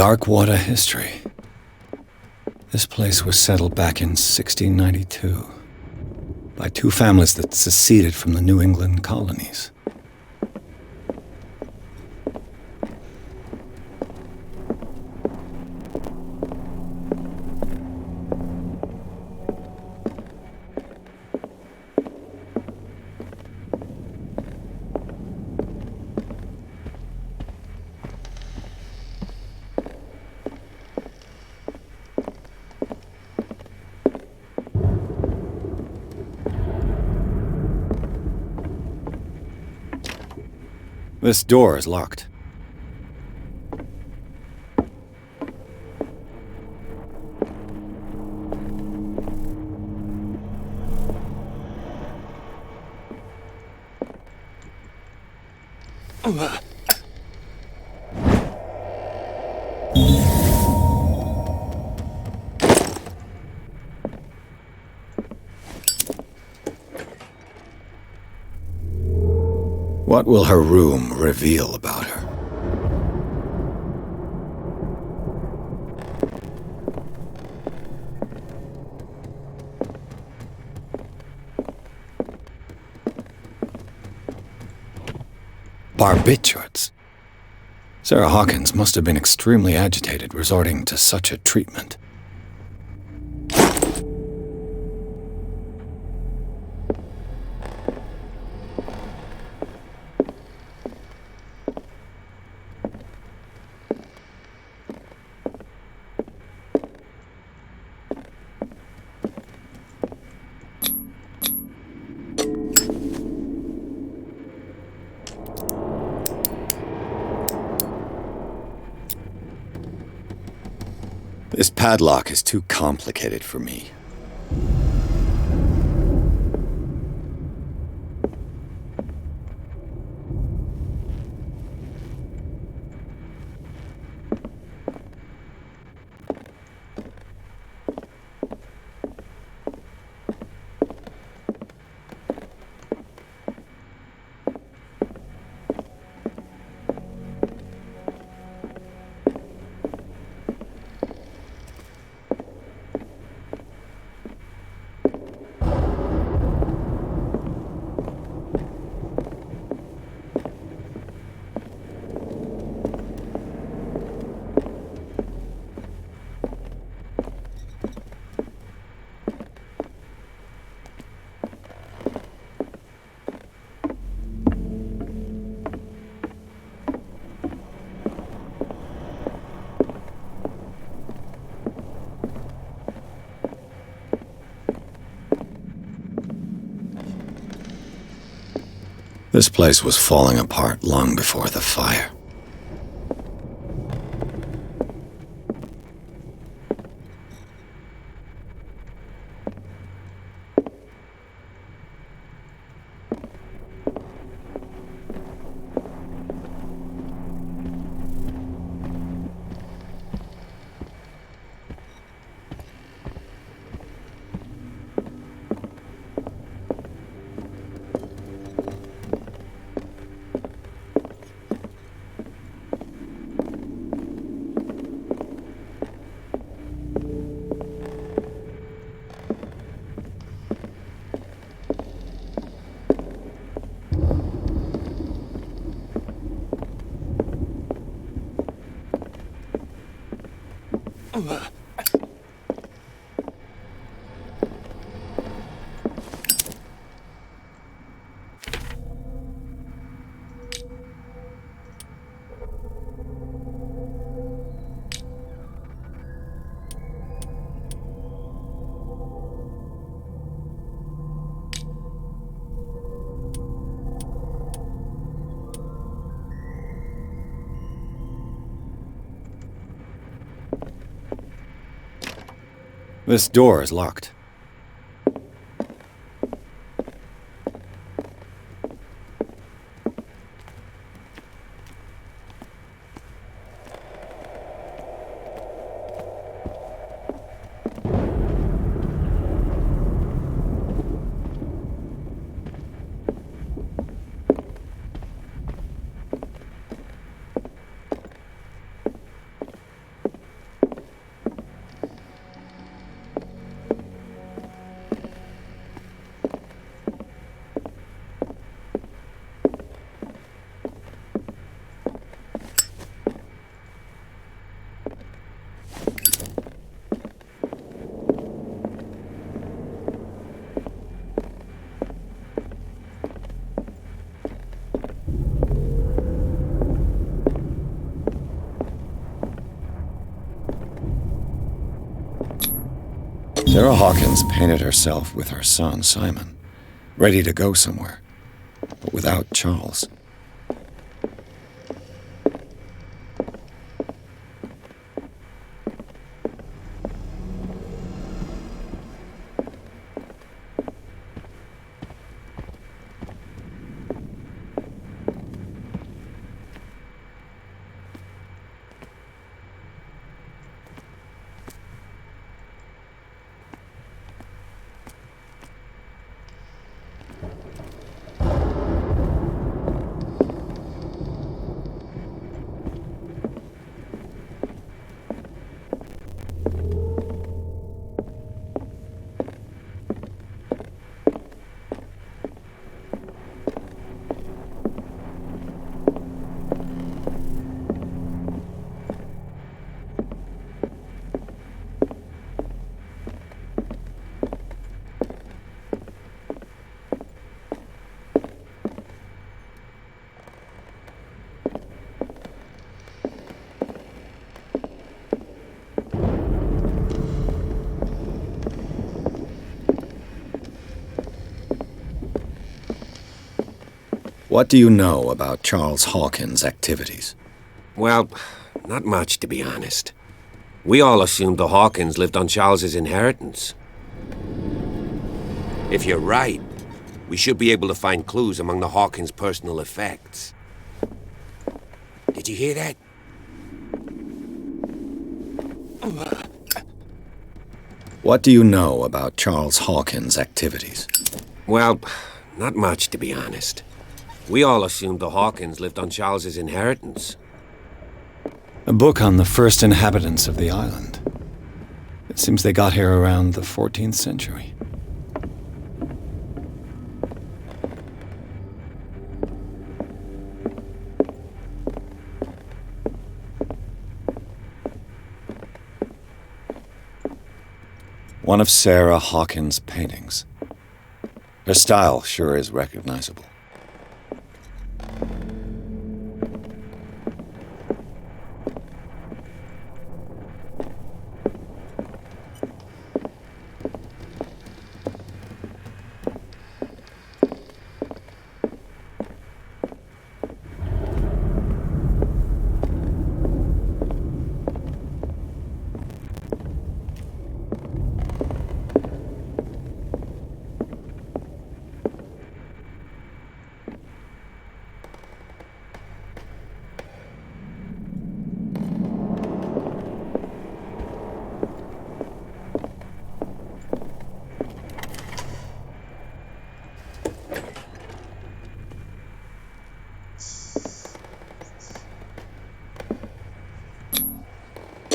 dark water history. This place was settled back in 1692 by two families that seceded from the New England colonies. This door is locked. What will her room reveal about her? Barbiturates. Sarah Hawkins must have been extremely agitated resorting to such a treatment. This padlock is too complicated for me. This place was falling apart long before the fire. This door is locked. Sarah Hawkins painted herself with her son, Simon, ready to go somewhere, but without Charles. What do you know about Charles Hawkins' activities? Well, not much, to be honest. We all assumed the Hawkins lived on Charles's inheritance. If you're right, we should be able to find clues among the Hawkins' personal effects. Did you hear that? What do you know about Charles Hawkins' activities? Well, not much, to be honest. We all assumed the Hawkins lived on Charles's inheritance. A book on the first inhabitants of the island. It seems they got here around the 14th century. One of Sarah Hawkins' paintings. Her style sure is recognizable.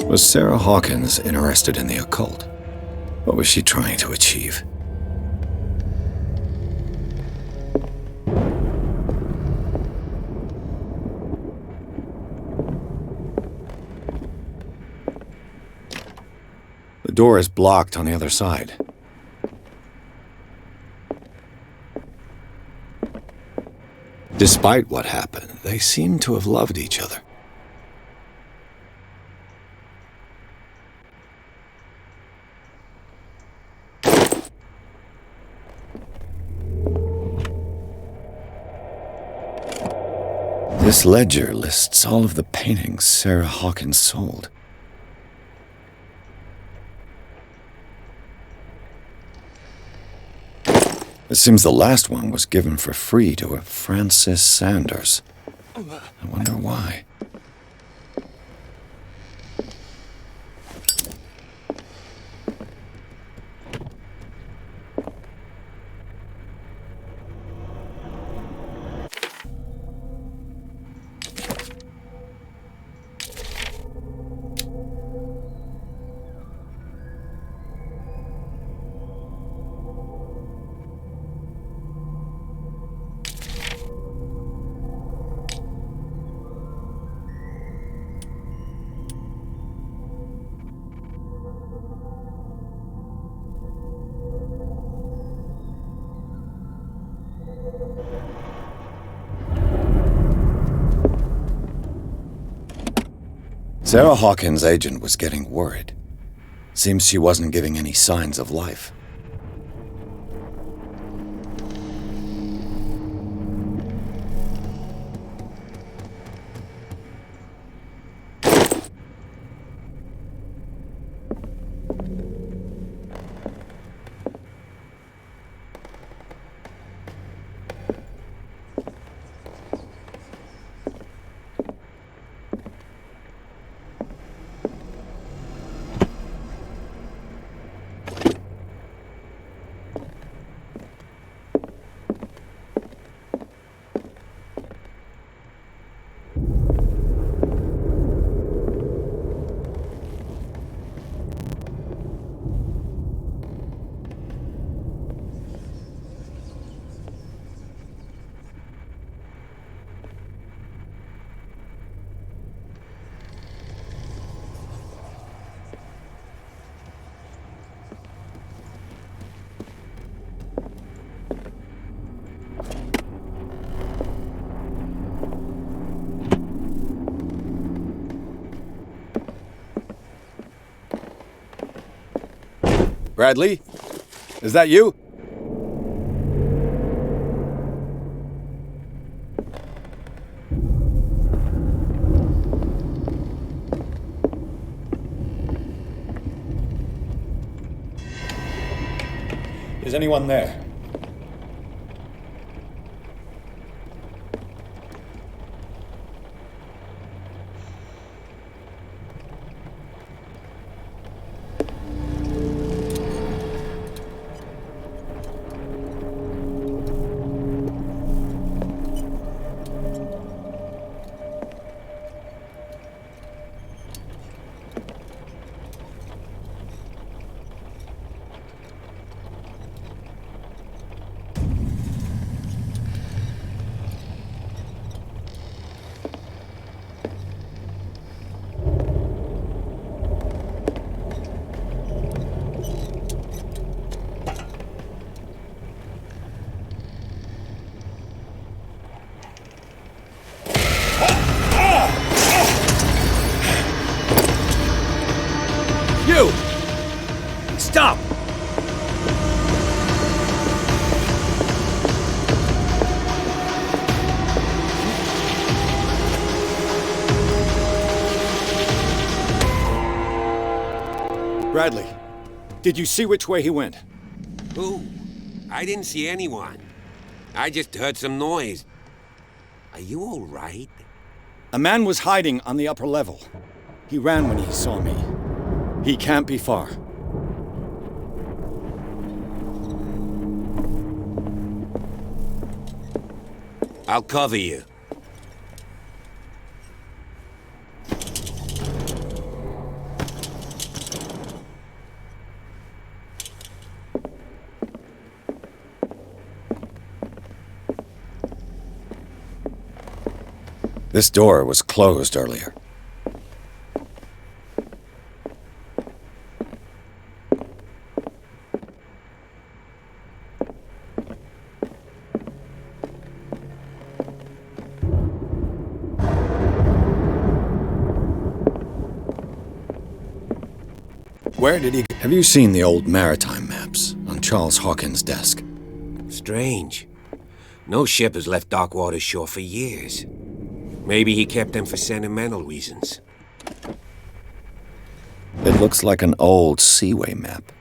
Was Sarah Hawkins interested in the occult? What was she trying to achieve? The door is blocked on the other side. Despite what happened, they seem to have loved each other. This ledger lists all of the paintings Sarah Hawkins sold. It seems the last one was given for free to a Francis Sanders. I wonder why. Sarah Hawkins' agent was getting worried. Seems she wasn't giving any signs of life. Bradley? Is that you? Is anyone there? You! Stop! Bradley, did you see which way he went? Who? I didn't see anyone. I just heard some noise. Are you all right? A man was hiding on the upper level. He ran when he saw me. He can't be far. I'll cover you. This door was closed earlier. Where did he... Have you seen the old maritime maps on Charles Hawkins' desk? Strange. No ship has left Darkwater's shore for years. Maybe he kept them for sentimental reasons. It looks like an old Seaway map.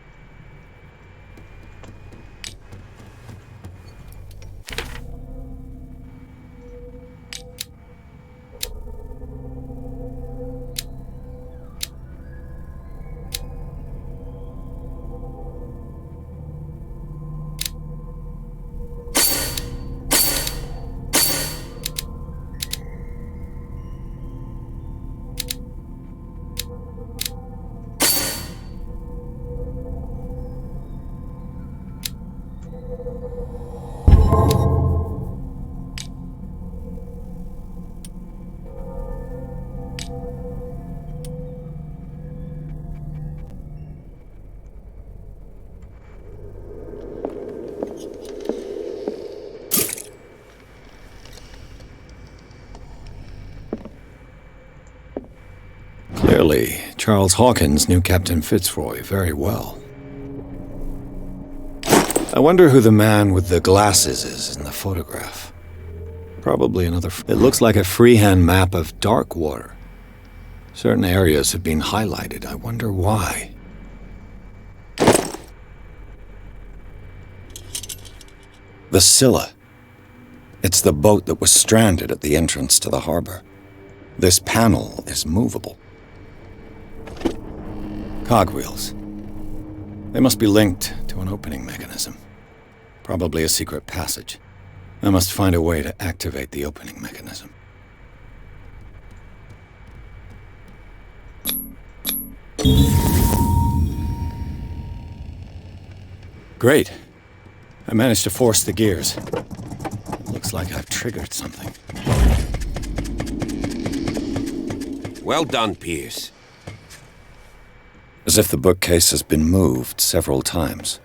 Clearly, Charles Hawkins knew Captain Fitzroy very well. I wonder who the man with the glasses is in the photograph. Probably another... It looks like a freehand map of dark water. Certain areas have been highlighted. I wonder why. The Scylla. It's the boat that was stranded at the entrance to the harbor. This panel is movable. Cogwheels. They must be linked to an opening mechanism. Probably a secret passage. I must find a way to activate the opening mechanism. Great. I managed to force the gears. Looks like I've triggered something. Well done, Pierce. As if the bookcase has been moved several times.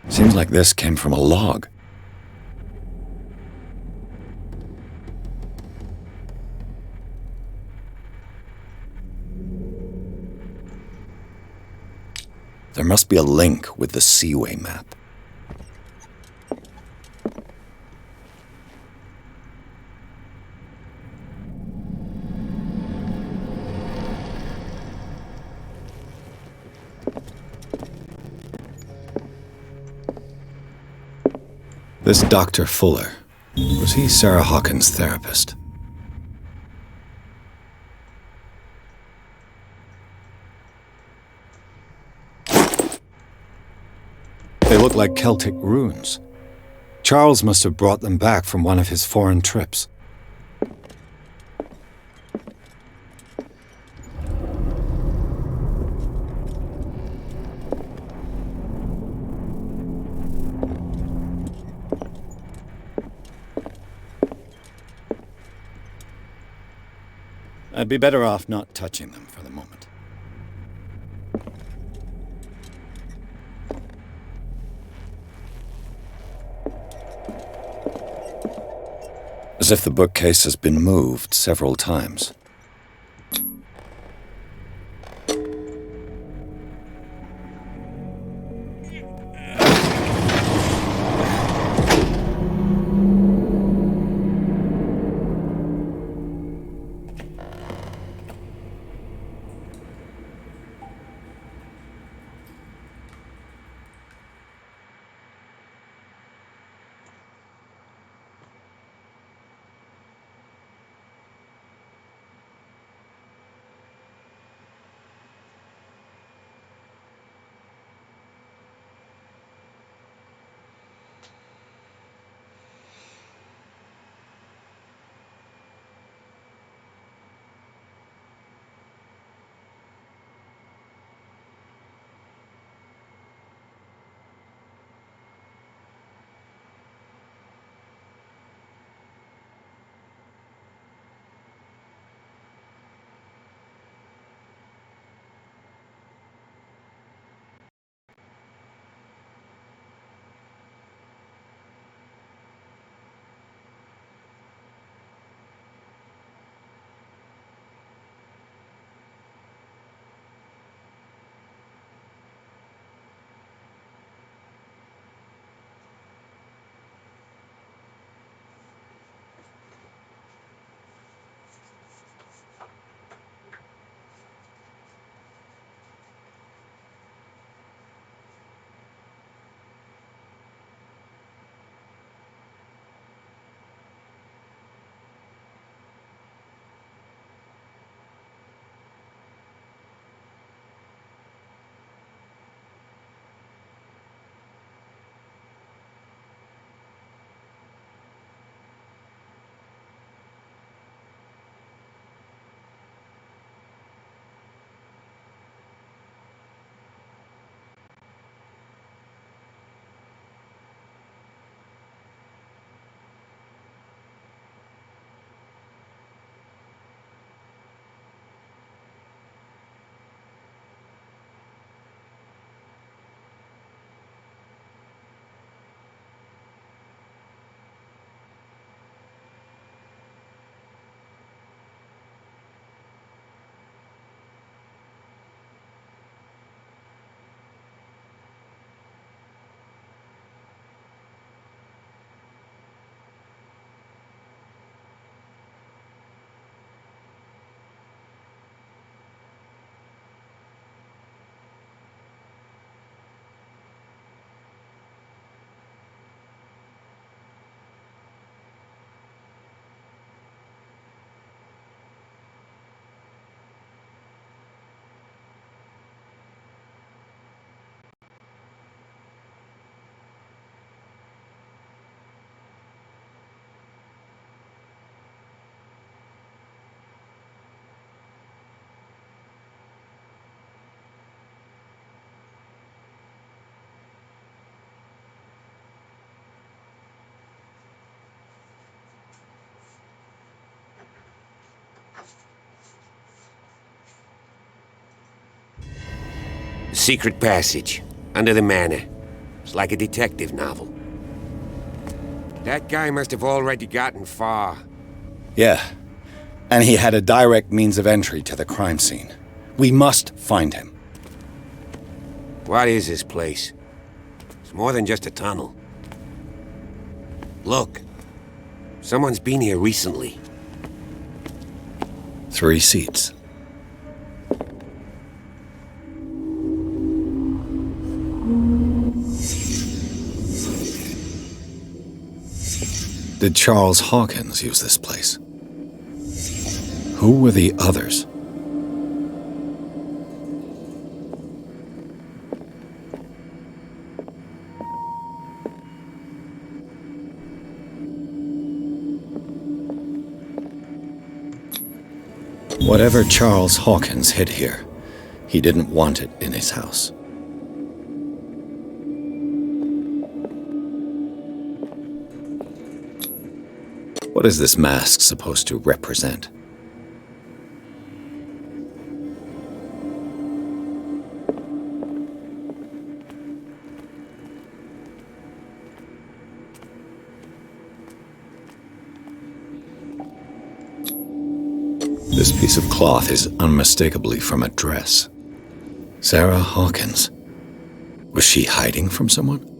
Seems like this came from a log. There must be a link with the Seaway map. This Dr. Fuller, was he Sarah Hawkins' therapist? They look like Celtic runes. Charles must have brought them back from one of his foreign trips. I'd be better off not touching them for the moment. As if the bookcase has been moved several times. secret passage, under the manor. It's like a detective novel. That guy must have already gotten far. Yeah, and he had a direct means of entry to the crime scene. We must find him. What is this place? It's more than just a tunnel. Look. Someone's been here recently. 3 seats. Did Charles Hawkins use this place? Who were the others? Whatever Charles Hawkins hid here, he didn't want it in his house. What is this mask supposed to represent? This piece of cloth is unmistakably from a dress. Sarah Hawkins. Was she hiding from someone?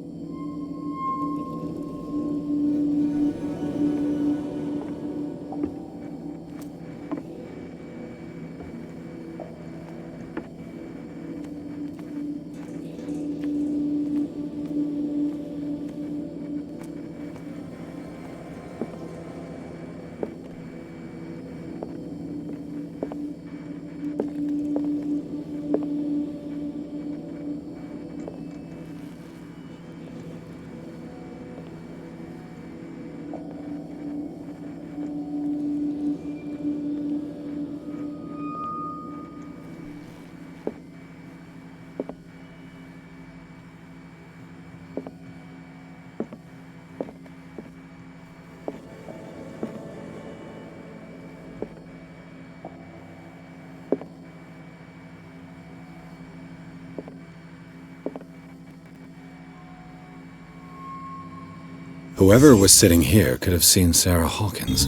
Whoever was sitting here could have seen Sarah Hawkins.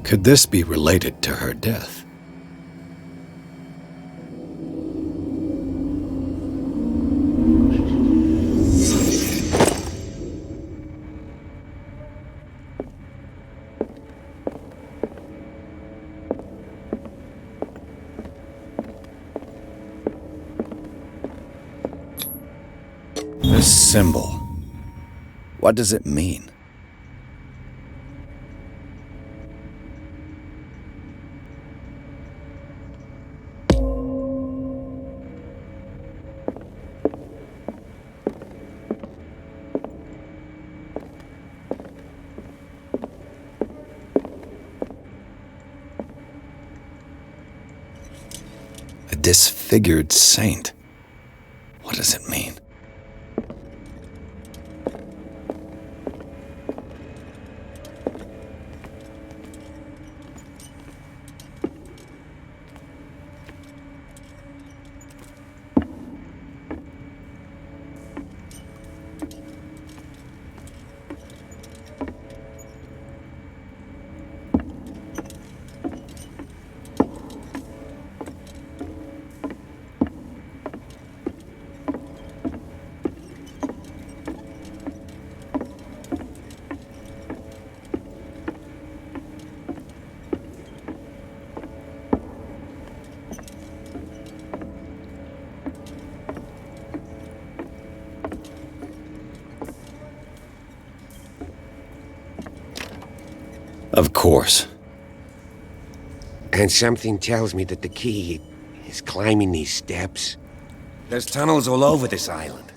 Could this be related to her death? This symbol. What does it mean? A disfigured saint. What does it mean? Of course. And something tells me that the key is climbing these steps. There's tunnels all over this island.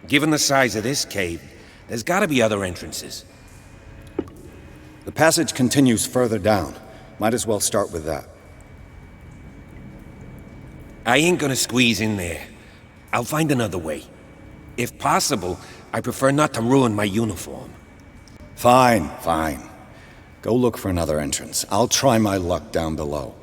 Given the size of this cave, there's gotta be other entrances. The passage continues further down. Might as well start with that. I ain't gonna squeeze in there. I'll find another way. If possible, I prefer not to ruin my uniform. Fine, fine. Go look for another entrance. I'll try my luck down below.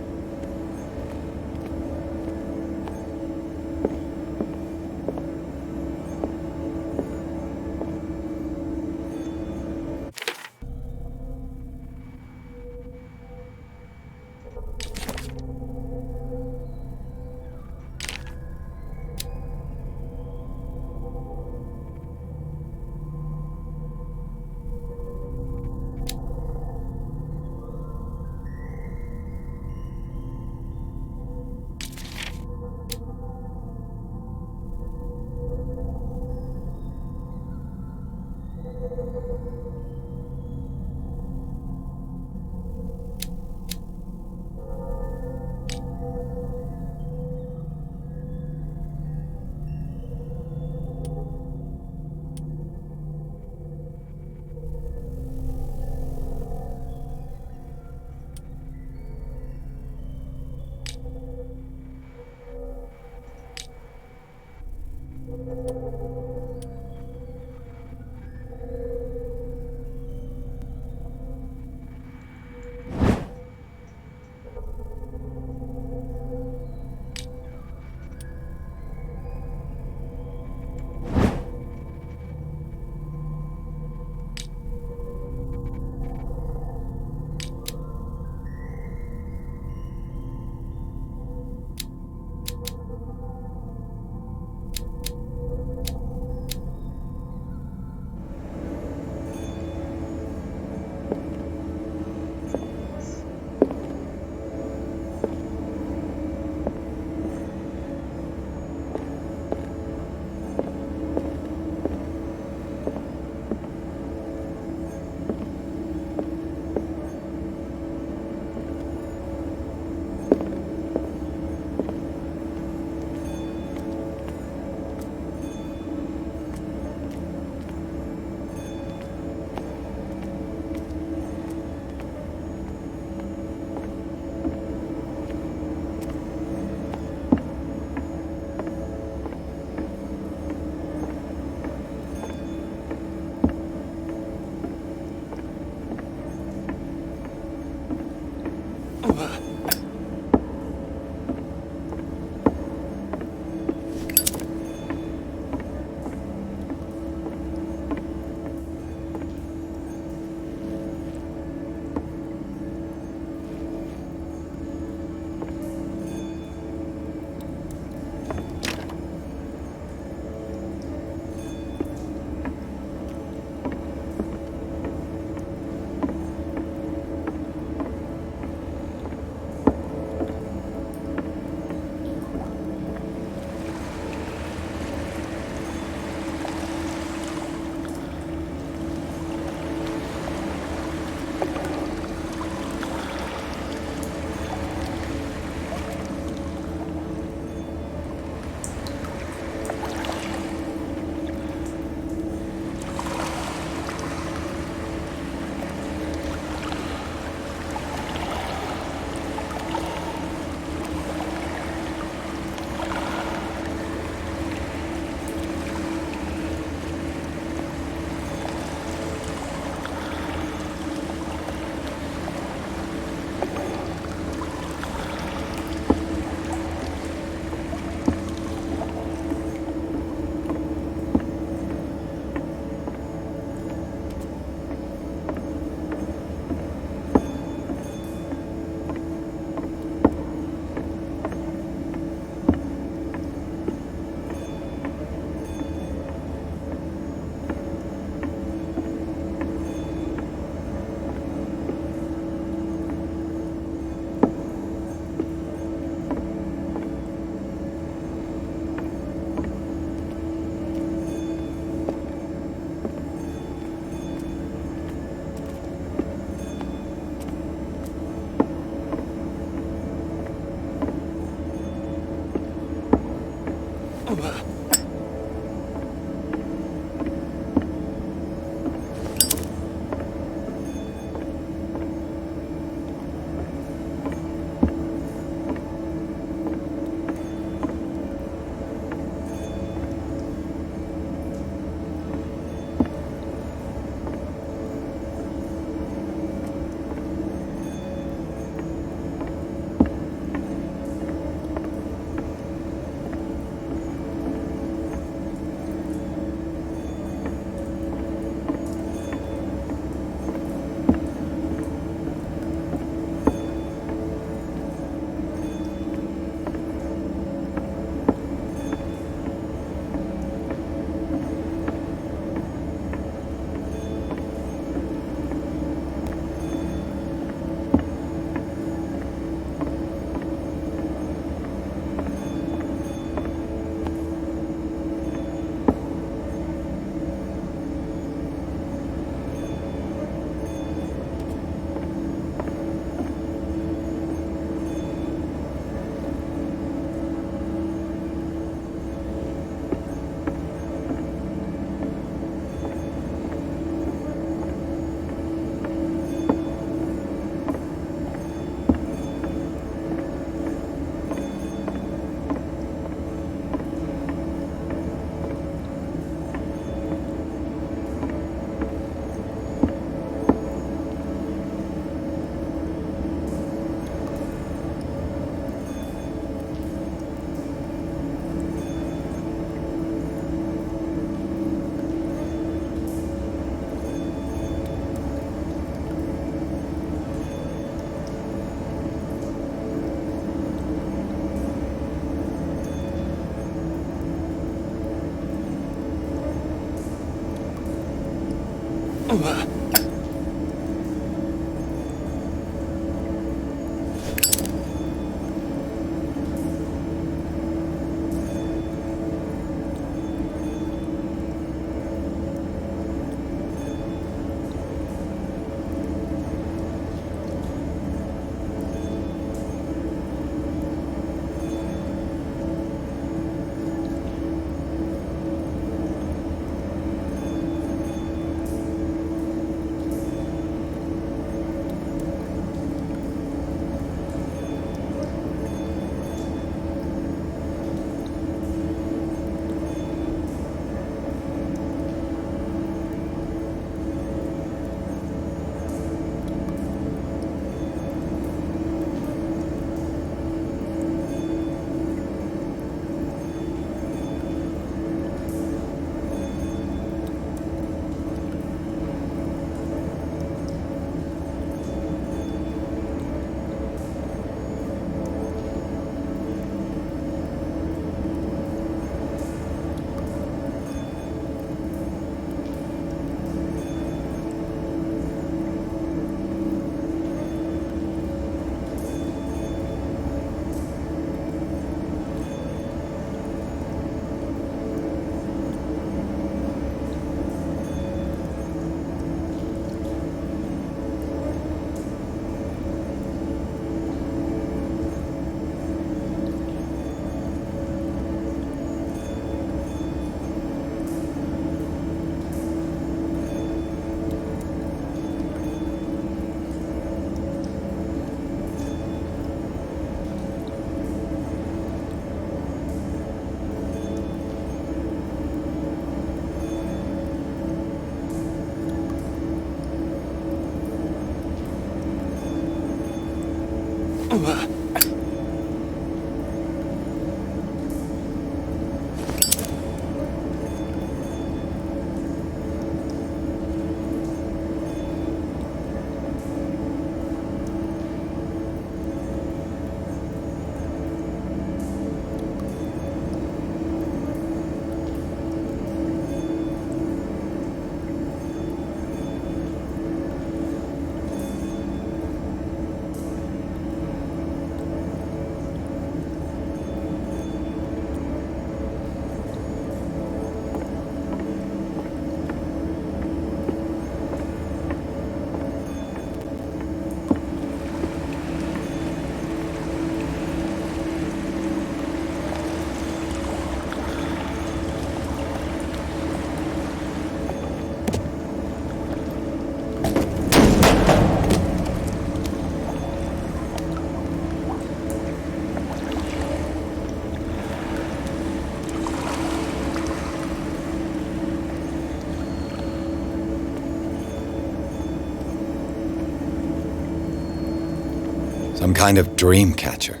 Some kind of dream catcher.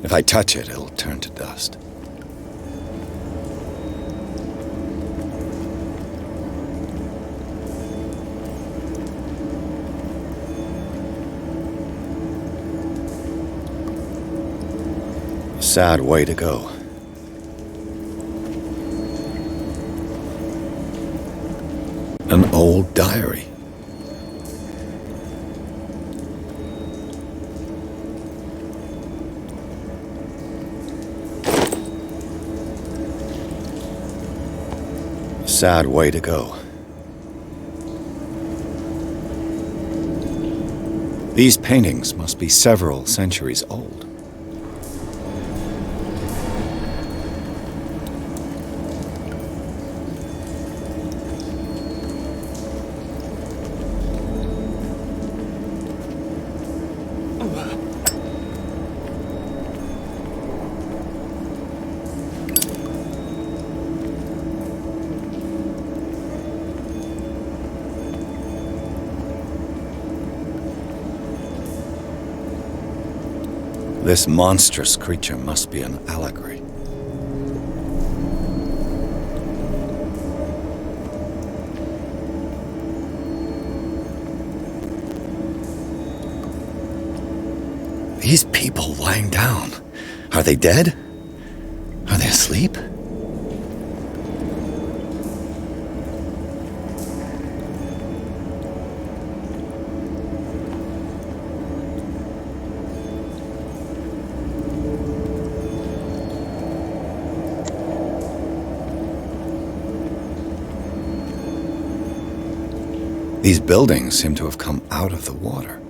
If I touch it, it'll turn to dust. A sad way to go. An old diary. Sad way to go. These paintings must be several centuries old. This monstrous creature must be an allegory. These people lying down, are they dead? Are they asleep? These buildings seem to have come out of the water.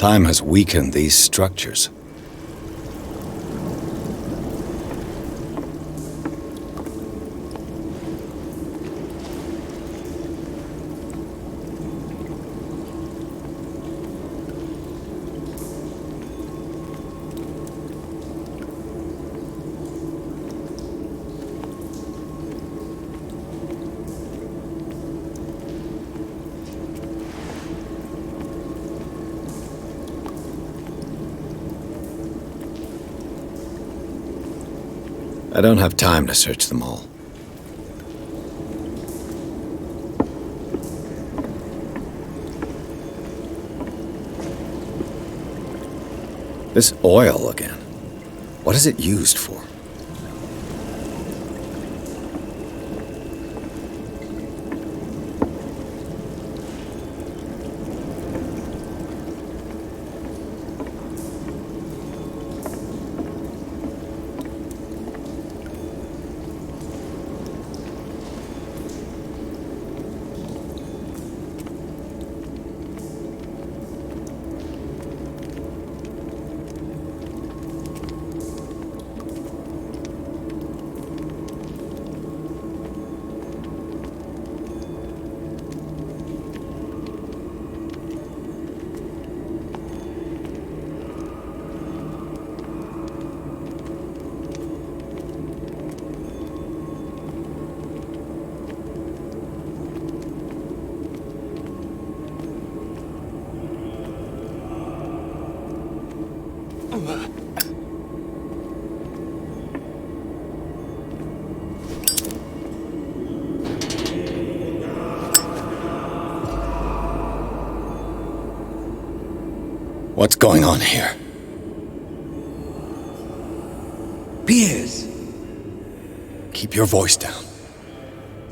Time has weakened these structures. I don't have time to search them all. This oil again. What is it used for? What's going on here? Piers! Keep your voice down.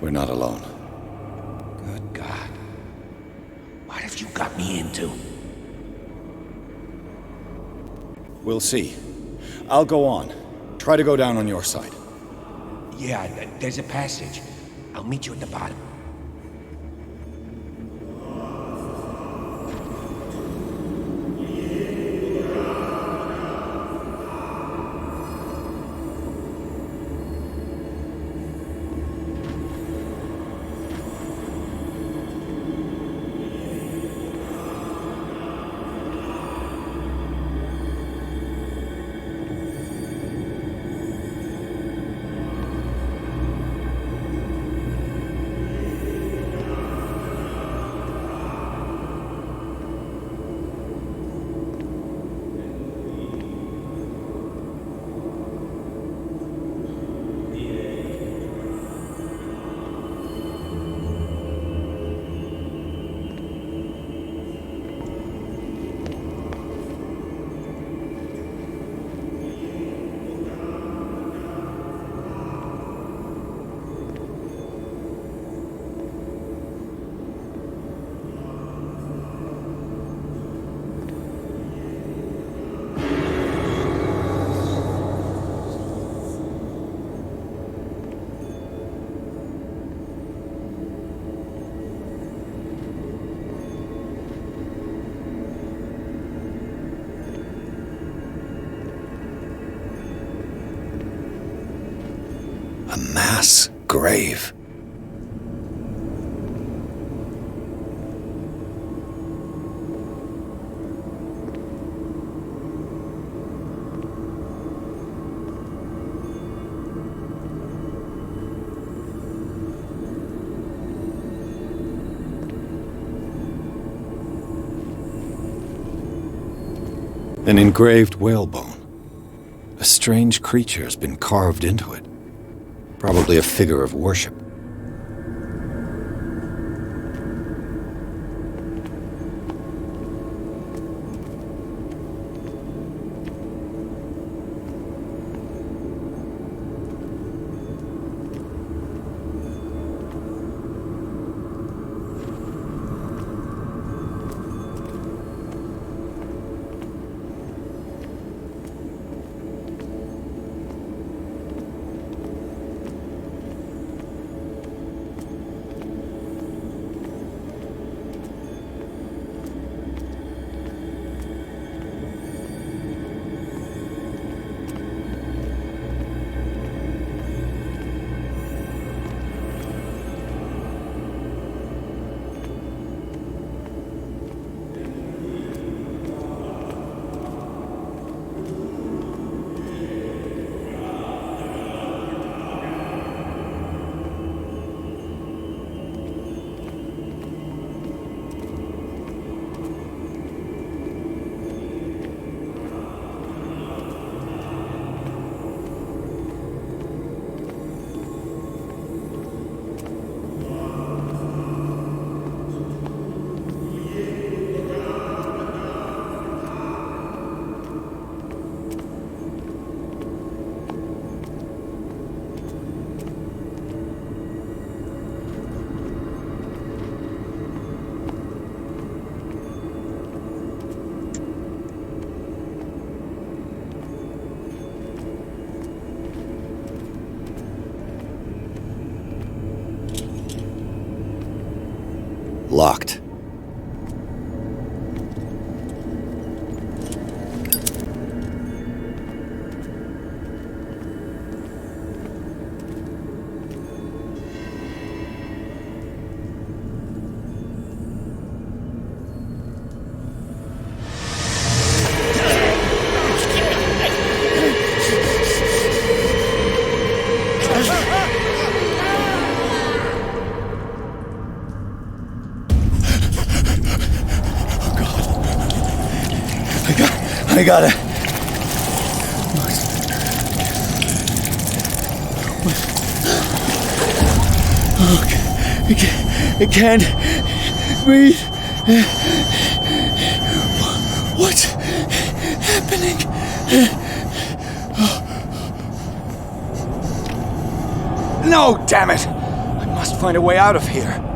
We're not alone. Good God. What have you got me into? We'll see. I'll go on. Try to go down on your side. Yeah, there's a passage. I'll meet you at the bottom. mass grave. An engraved whalebone. A strange creature has been carved into it. Probably a figure of worship. Locked. I got it. I can't breathe. What's happening? No, damn it! I must find a way out of here.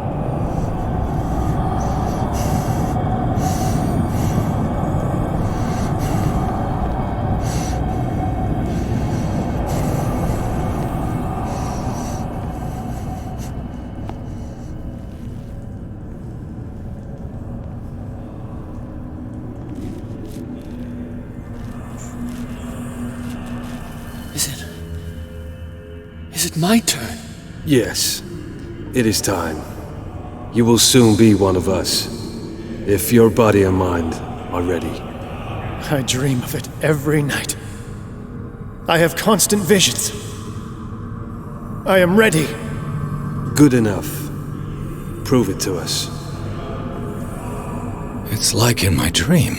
Is it my turn? Yes, it is time. You will soon be one of us, if your body and mind are ready. I dream of it every night. I have constant visions. I am ready. Good enough. Prove it to us. It's like in my dream.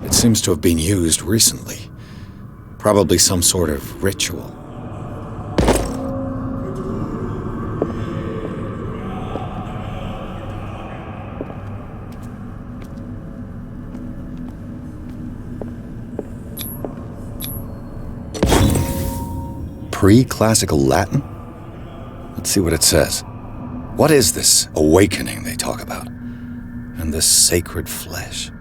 It seems to have been used recently. Probably some sort of ritual. Pre-classical Latin? Let's see what it says. What is this awakening they talk about? And this sacred flesh?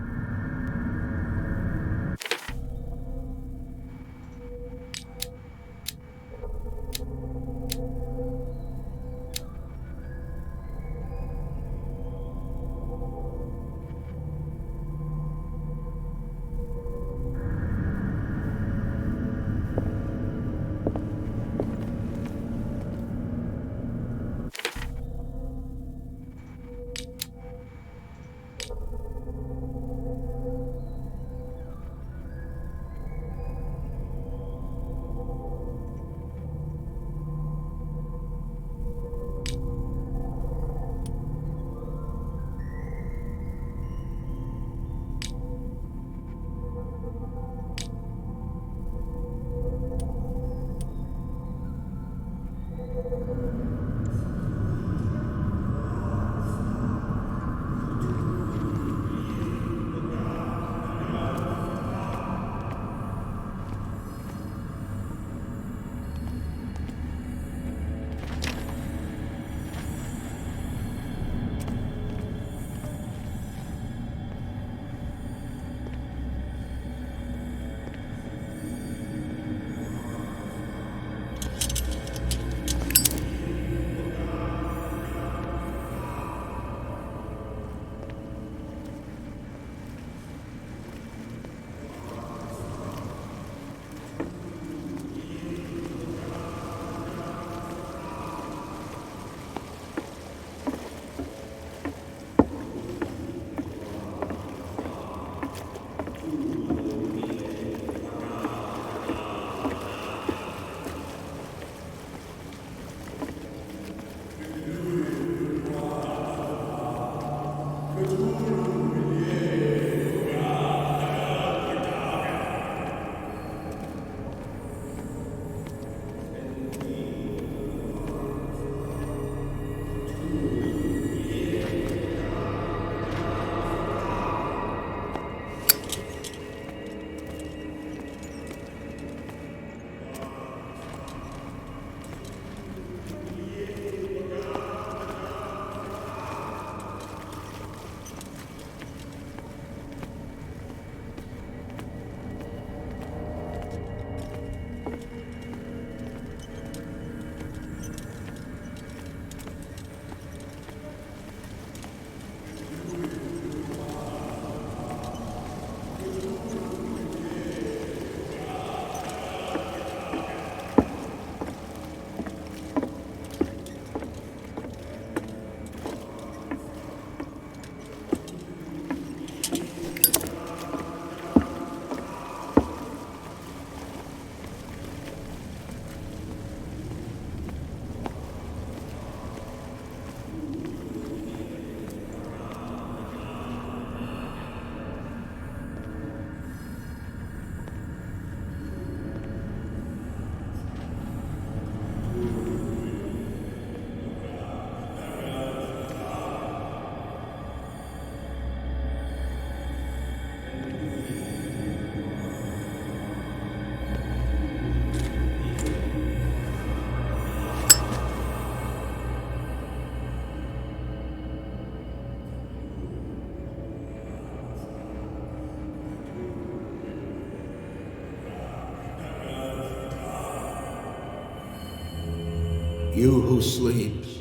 You who sleeps,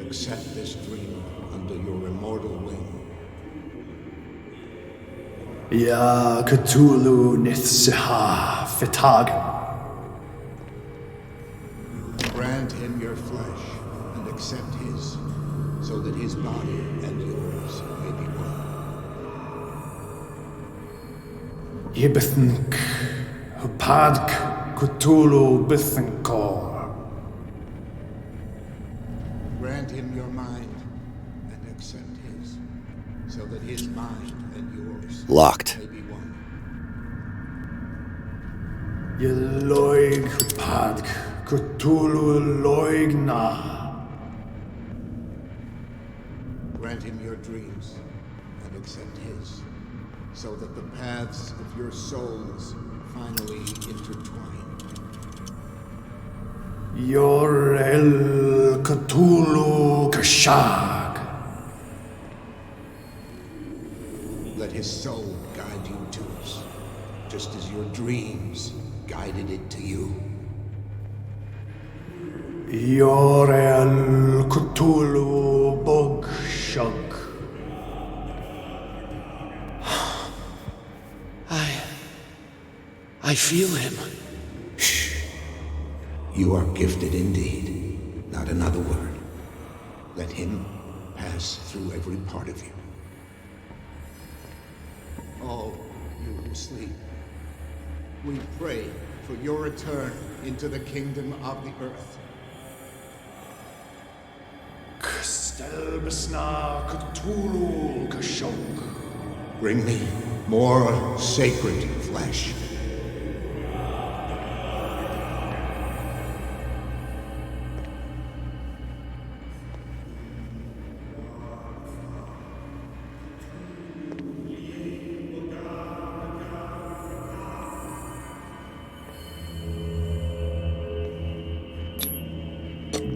accept this dreamer under your immortal wing. Ya Cthulhu Nithsiha Fitag. Grant him your flesh and accept his, so that his body and yours may be one. Ibithink Hupadk Cthulhu Bithinkor. Grant him your mind and accept his, so that his mind and yours Locked. may be one. Yeloig Hupadk Cthulhu Loigna. Grant him your dreams and accept his, so that the paths of your souls finally intertwine. Yor El Cthulhu Kashag. Let his soul guide you to us, just as your dreams guided it to you. Yor El Cthulhu Bogshug. I feel him. You are gifted indeed, not another word. Let him pass through every part of you. All you who sleep, we pray for your return into the kingdom of the earth. Stelbsna Cthulhu Kashog. Bring me more sacred flesh.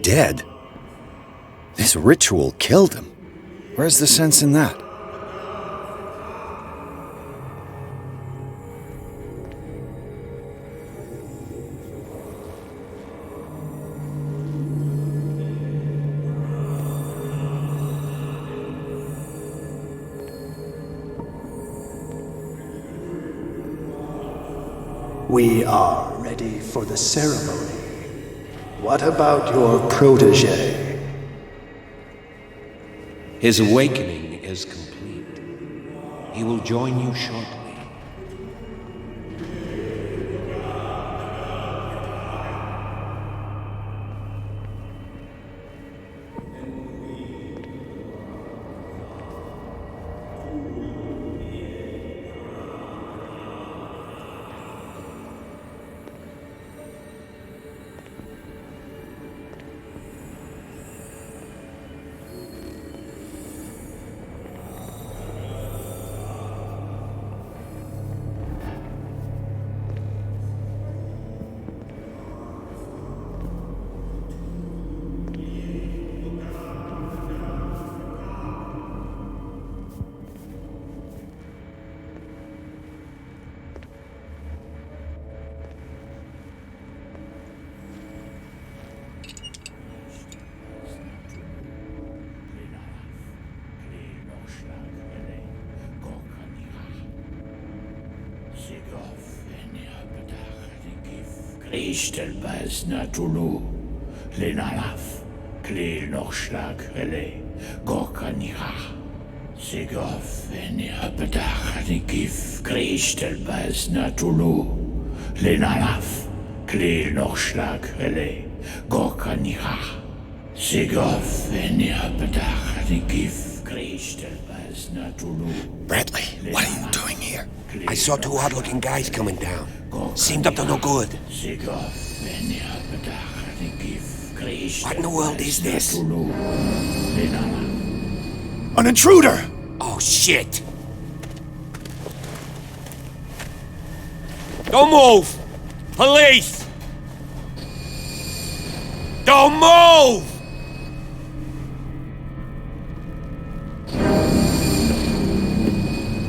Dead? This ritual killed him. Where's the sense in that? We are ready for the ceremony. What about your protege? His awakening is complete. He will join you shortly. Ishtelbaz Natulu, Lenalaf, Klil Nochschlag Rele, Gorkanira, Sigov, Enirapedach, Nikif, Krishtelbaz Natulu, Lenalaf, Klil Nochschlag Rele, Gorkanira, Sigov, Enirapedach, Nikif, Krishtelbaz Natulu. Bradley, what are you doing here? I saw two odd-looking guys coming down. Seemed up to no good. What in the world is this? An intruder! Oh, shit! Don't move! Police! Don't move!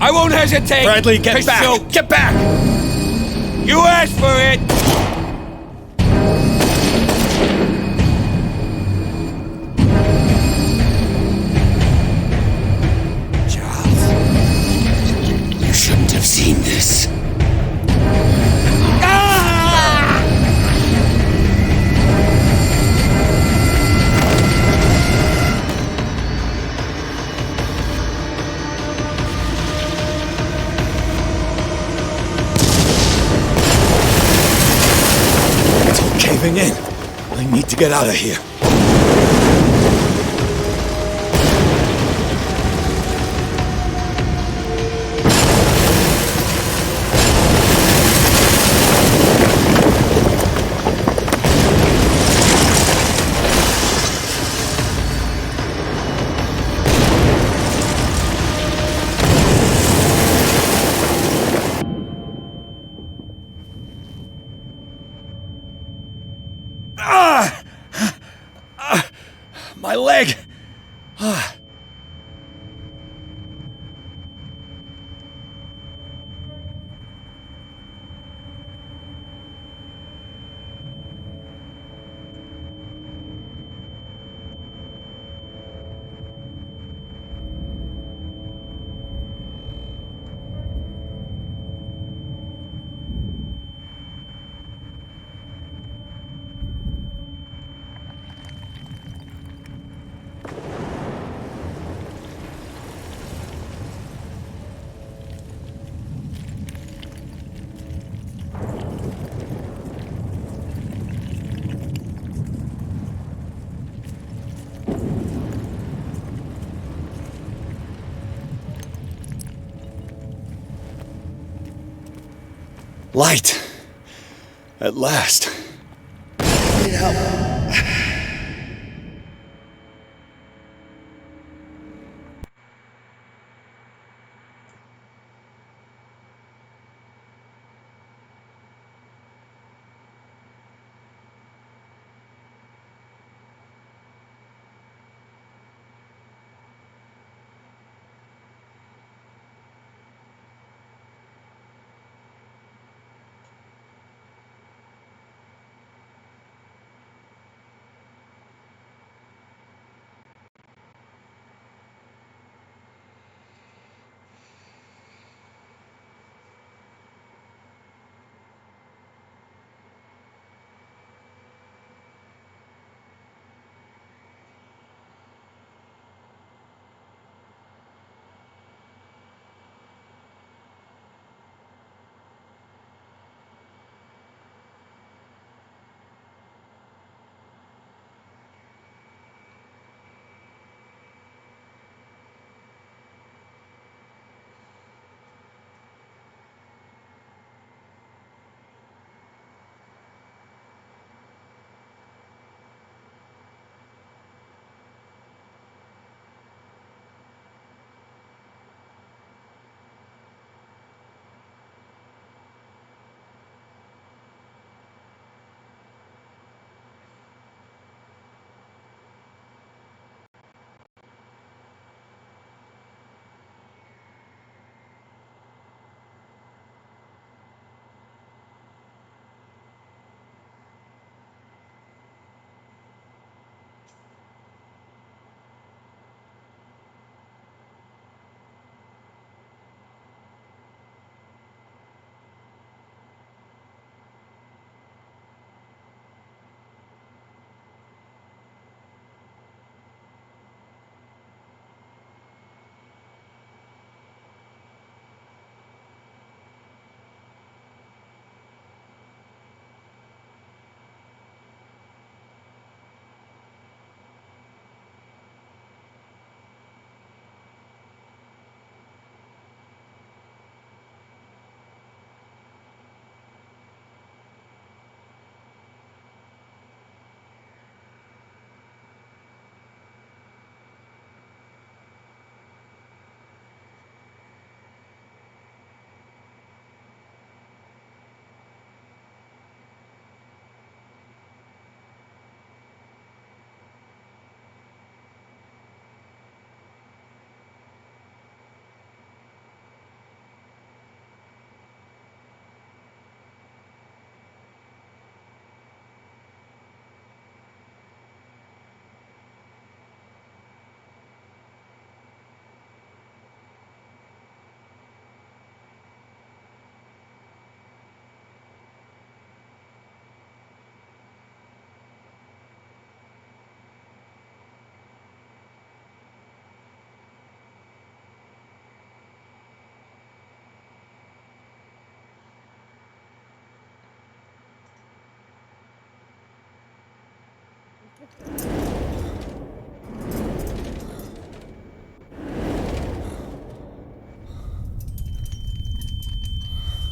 I won't hesitate! Bradley, get to back! shoot. Get back! You asked for it! closing in. I need to get out of here. My leg! Light! At last. I need help.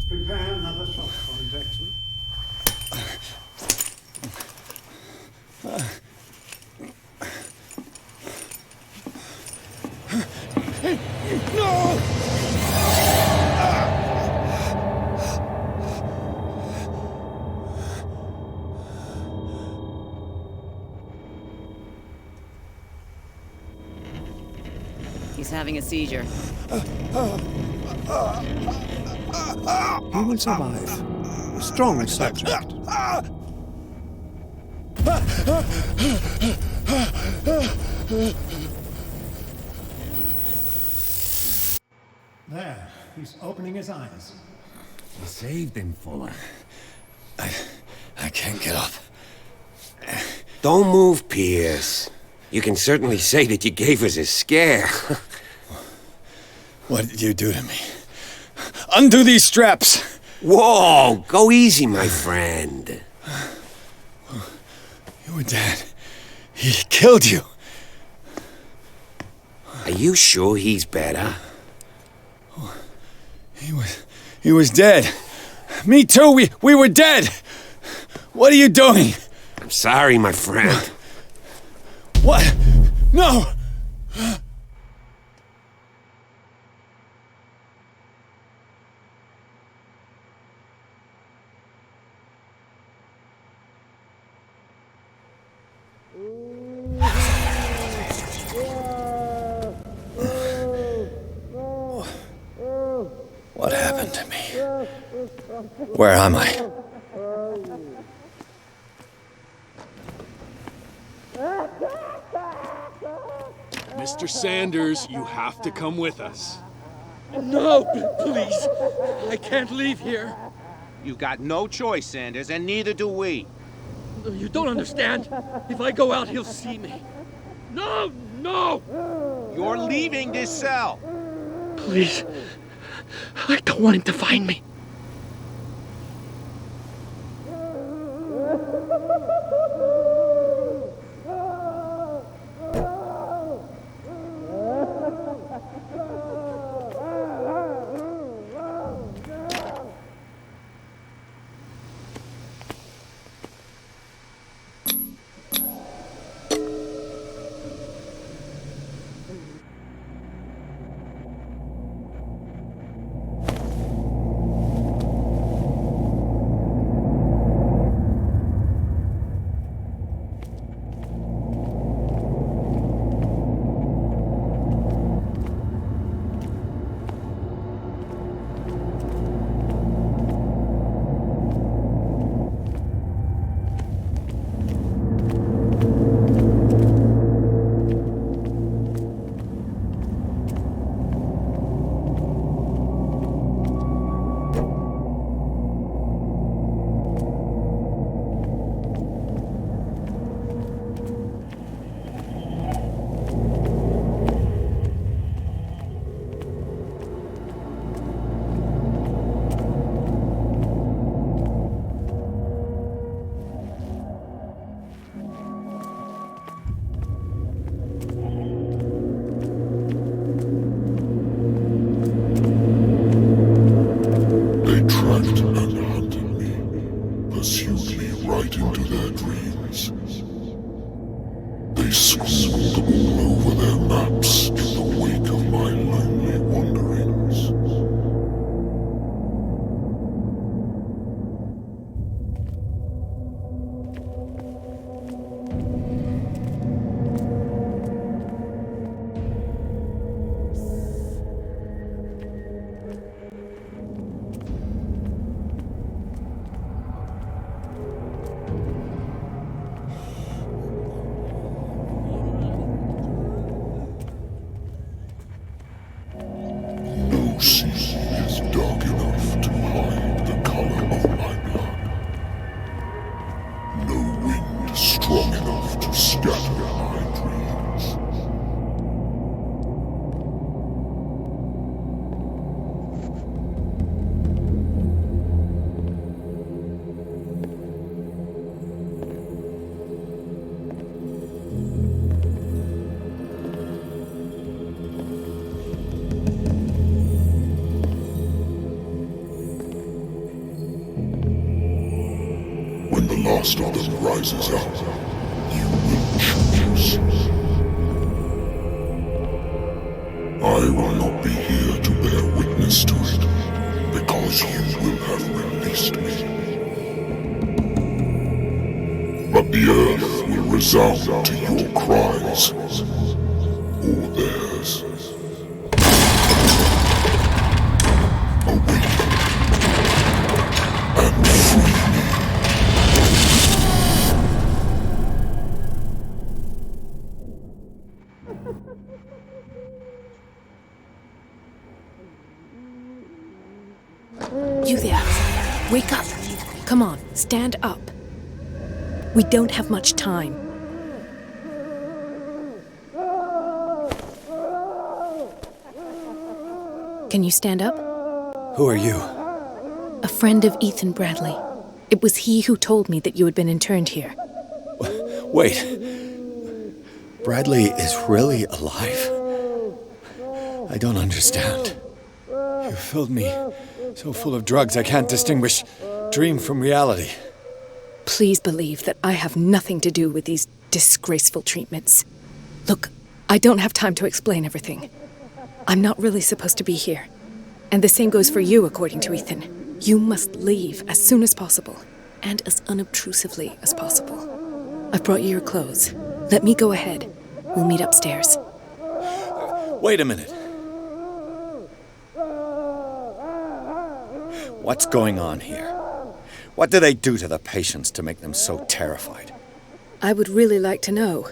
Prepare another shot for injection. No! He's having a seizure. He will survive. A strong subject. There, he's opening his eyes. You saved him, Fuller. I can't get up. Don't move, Pierce. You can certainly say that you gave us a scare. What did you do to me? Undo these straps! Whoa! Go easy, my friend. You were dead. He killed you. Are you sure he's better? He was dead. Me too, we were dead. What are you doing? I'm sorry, my friend. What? No! What happened to me? Where am I? Mr. Sanders, you have to come with us. No, please. I can't leave here. You got no choice, Sanders, and neither do we. You don't understand. If I go out, he'll see me. No, no! You're leaving this cell. Please. I don't want him to find me. last of them rises up, you will choose. I will not be here to bear witness to it, because you will have released me. But the earth will resound to your cries, or theirs. Awaken and free me. You there. Wake up. Come on, stand up. We don't have much time. Can you stand up? Who are you? A friend of Ethan Bradley. It was he who told me that you had been interned here. Wait. Bradley is really alive? I don't understand. You filled me so full of drugs I can't distinguish dream from reality. Please believe that I have nothing to do with these disgraceful treatments. Look, I don't have time to explain everything. I'm not really supposed to be here. And the same goes for you, according to Ethan. You must leave as soon as possible, and as unobtrusively as possible. I've brought you your clothes. Let me go ahead. We'll meet upstairs. Wait a minute. What's going on here? What do they do to the patients to make them so terrified? I would really like to know.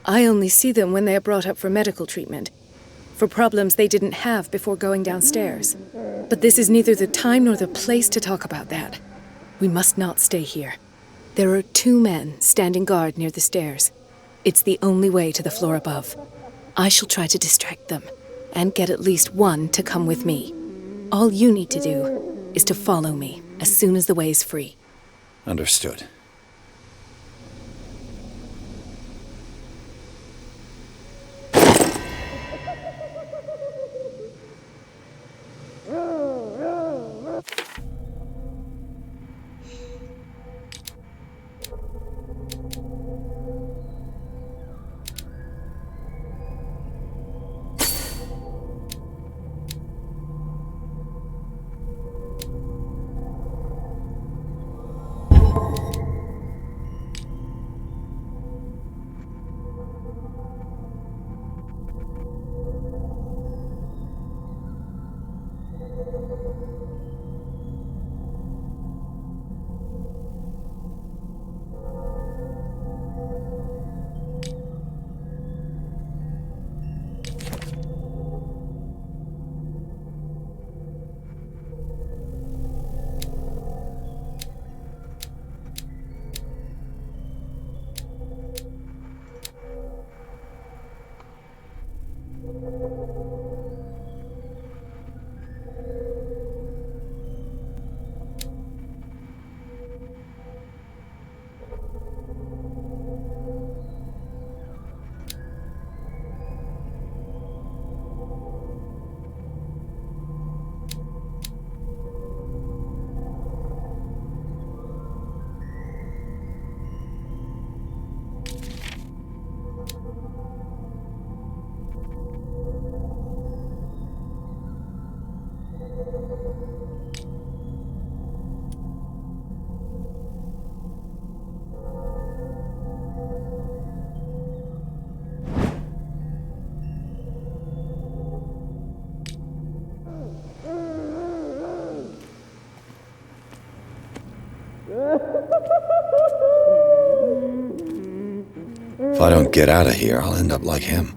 I only see them when they are brought up for medical treatment, for problems they didn't have before going downstairs. But this is neither the time nor the place to talk about that. We must not stay here. There are 2 men standing guard near the stairs. It's the only way to the floor above. I shall try to distract them, and get at least one to come with me. All you need to do is to follow me as soon as the way is free. Understood. If I don't get out of here, I'll end up like him.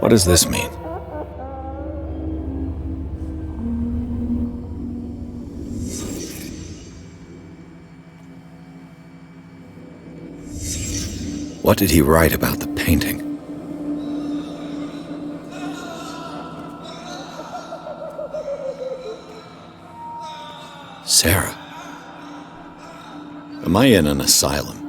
What does this mean? What did he write about the painting? Sarah. Am I in an asylum?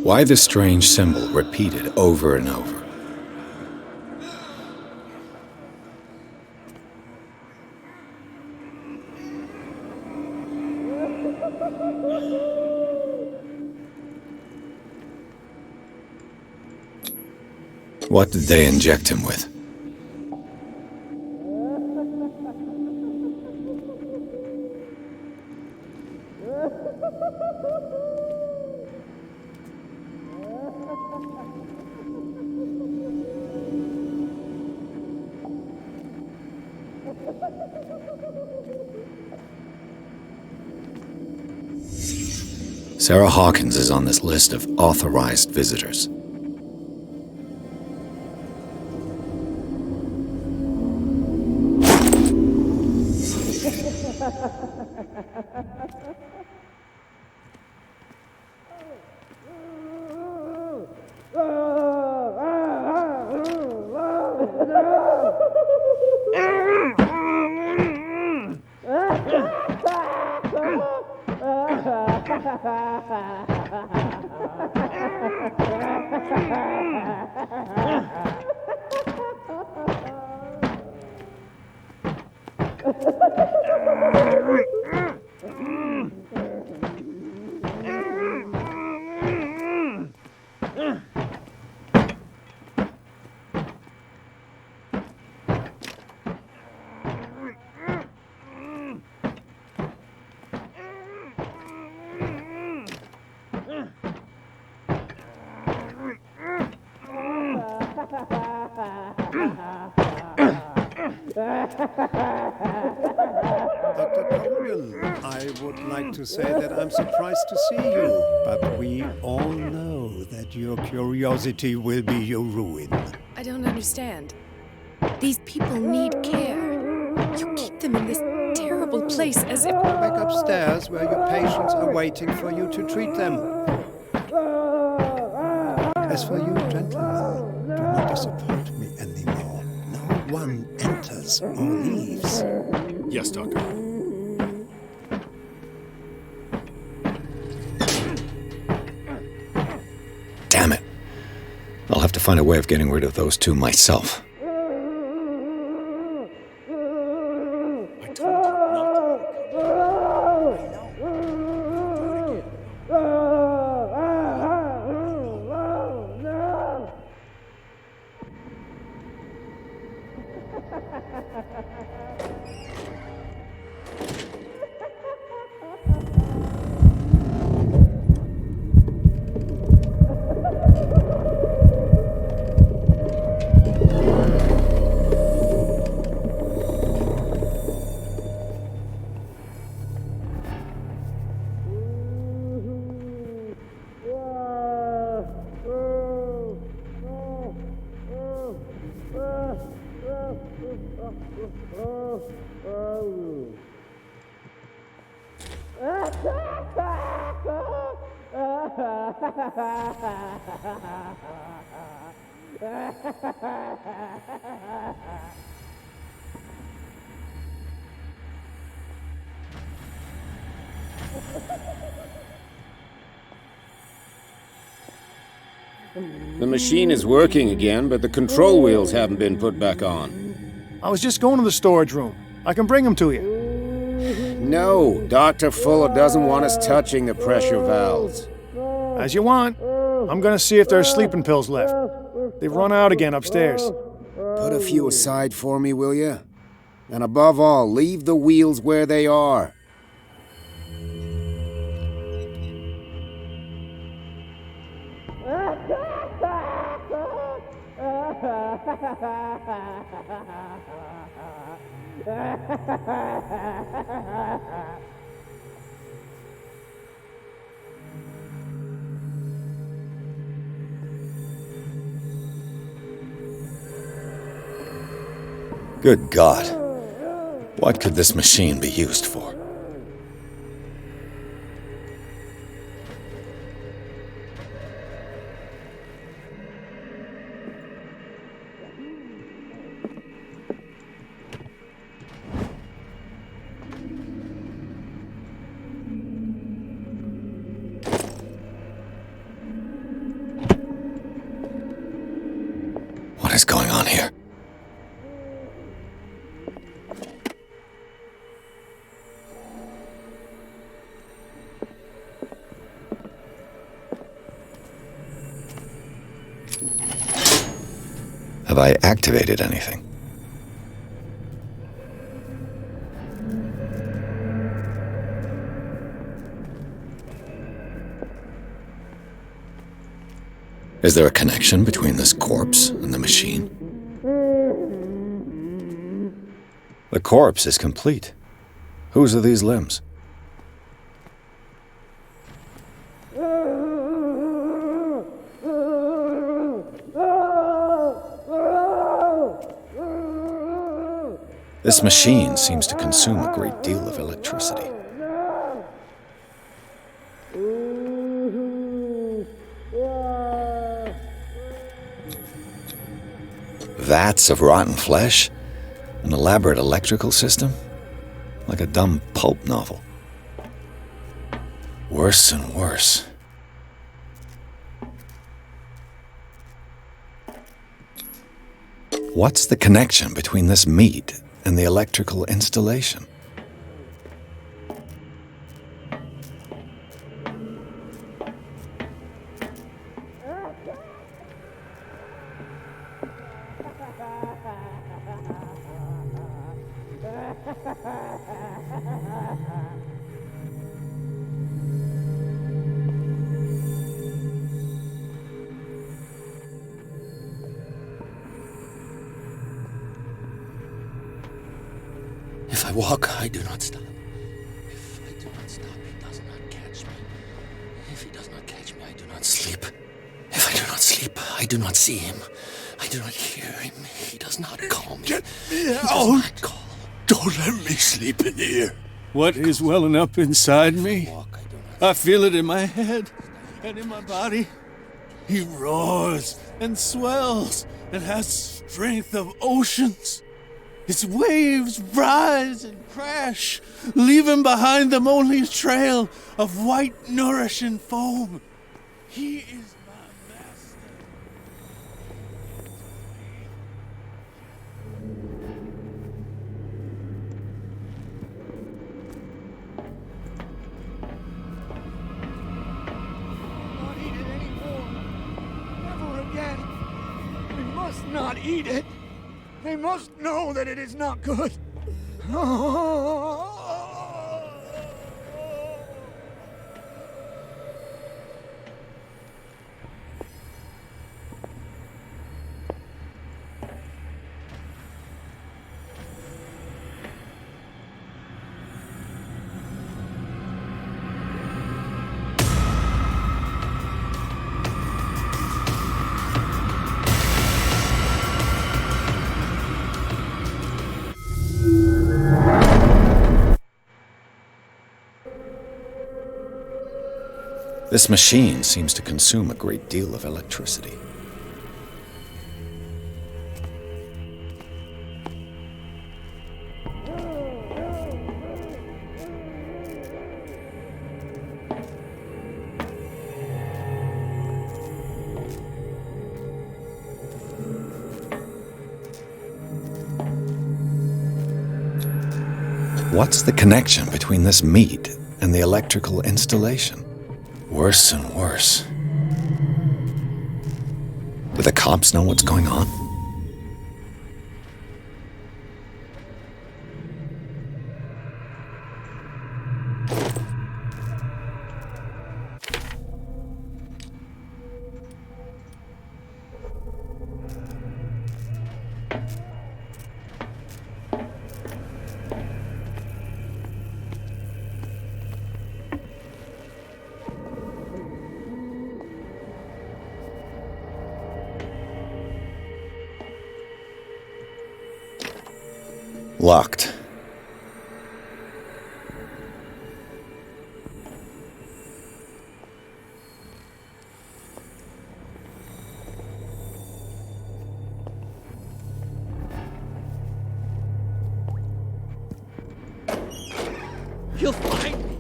Why the strange symbol repeated over and over? What did they inject him with? Sarah Hawkins is on this list of authorized visitors. Dr. Colgan, I would like to say that I'm surprised to see you, but we all know that your curiosity will be your ruin. I don't understand. These people need care. You keep them in this terrible place as if... Go back upstairs where your patients are waiting for you to treat them. As for you, gentlemen, do not disappoint me anymore. No one enters or leaves. Yes, Doctor. Damn it. I'll have to find a way of getting rid of those two myself. The machine is working again, but the control wheels haven't been put back on. I was just going to the storage room. I can bring them to you. No, Dr. Fuller doesn't want us touching the pressure valves. As you want. I'm gonna see if there's sleeping pills left. They've run out again upstairs. Put a few aside for me, will you? And above all, leave the wheels where they are. Good God. What could this machine be used for? going on here. Have I activated anything? Is there a connection between this corpse and the machine? The corpse is complete. Whose are these limbs? This machine seems to consume a great deal of electricity. Vats of rotten flesh? An elaborate electrical system? Like a dumb pulp novel. Worse and worse. What's the connection between this meat and the electrical installation? If I walk, I do not stop. If I do not stop, he does not catch me. If he does not catch me, I do not sleep. If I do not sleep, I do not see him. I do not hear him. He does not call me. Get me He does out! not call. Don't let me sleep in here. What is welling up inside me? I feel it in my head and in my body. He roars and swells and has strength of oceans. Its waves rise and crash, leaving behind them only a trail of white, nourishing foam. He is my master. Not eat it anymore. Never again. We must not eat it. They must know that it is not good. This machine seems to consume a great deal of electricity. What's the connection between this meat and the electrical installation? Worse and worse. Do the cops know what's going on? Locked. He'll find me.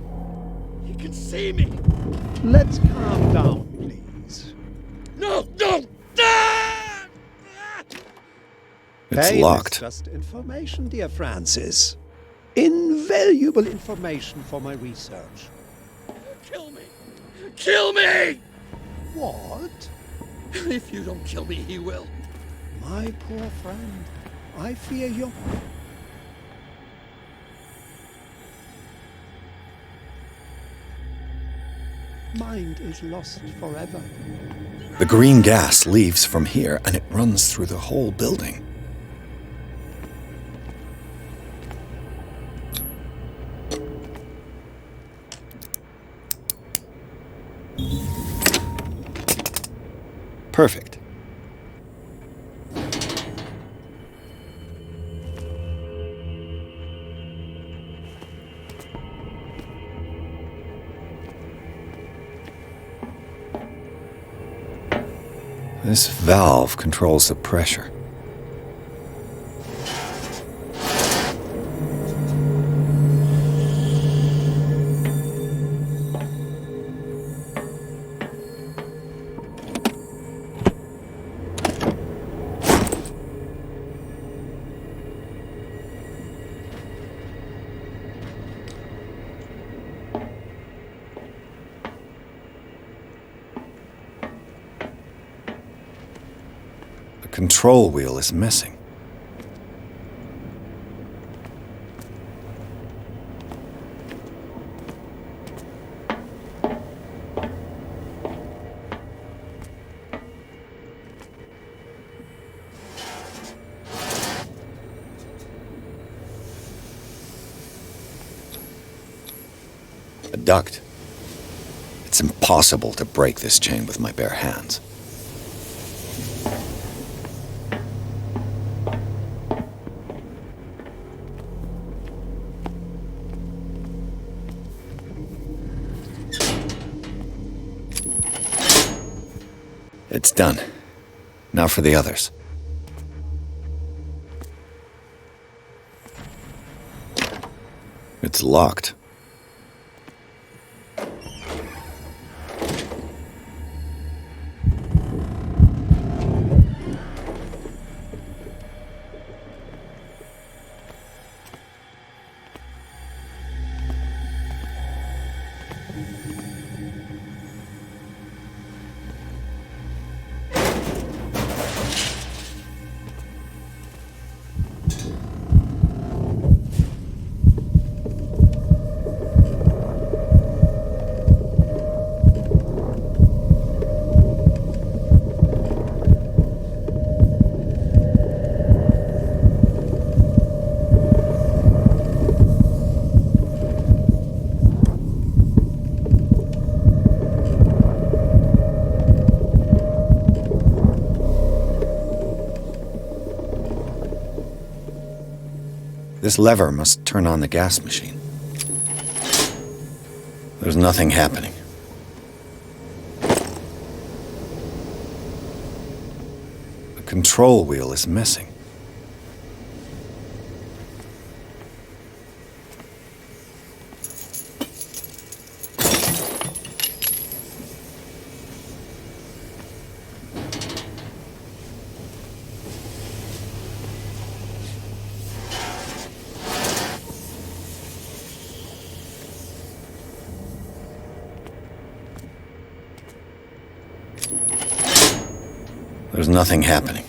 He can see me. Let's calm down, please. No, no! Ah! It's Pain locked. is just information, dear Francis. Invaluable information for my research. Kill me! Kill me! What? If you don't kill me, he will. My poor friend, I fear you. Mind is lost forever. The green gas leaves from here and it runs through the whole building. Perfect. This valve controls the pressure. The control wheel is missing. A duct. It's impossible to break this chain with my bare hands. It's done. Now for the others. It's locked. This lever must turn on the gas machine. There's nothing happening. The control wheel is missing. There's nothing happening.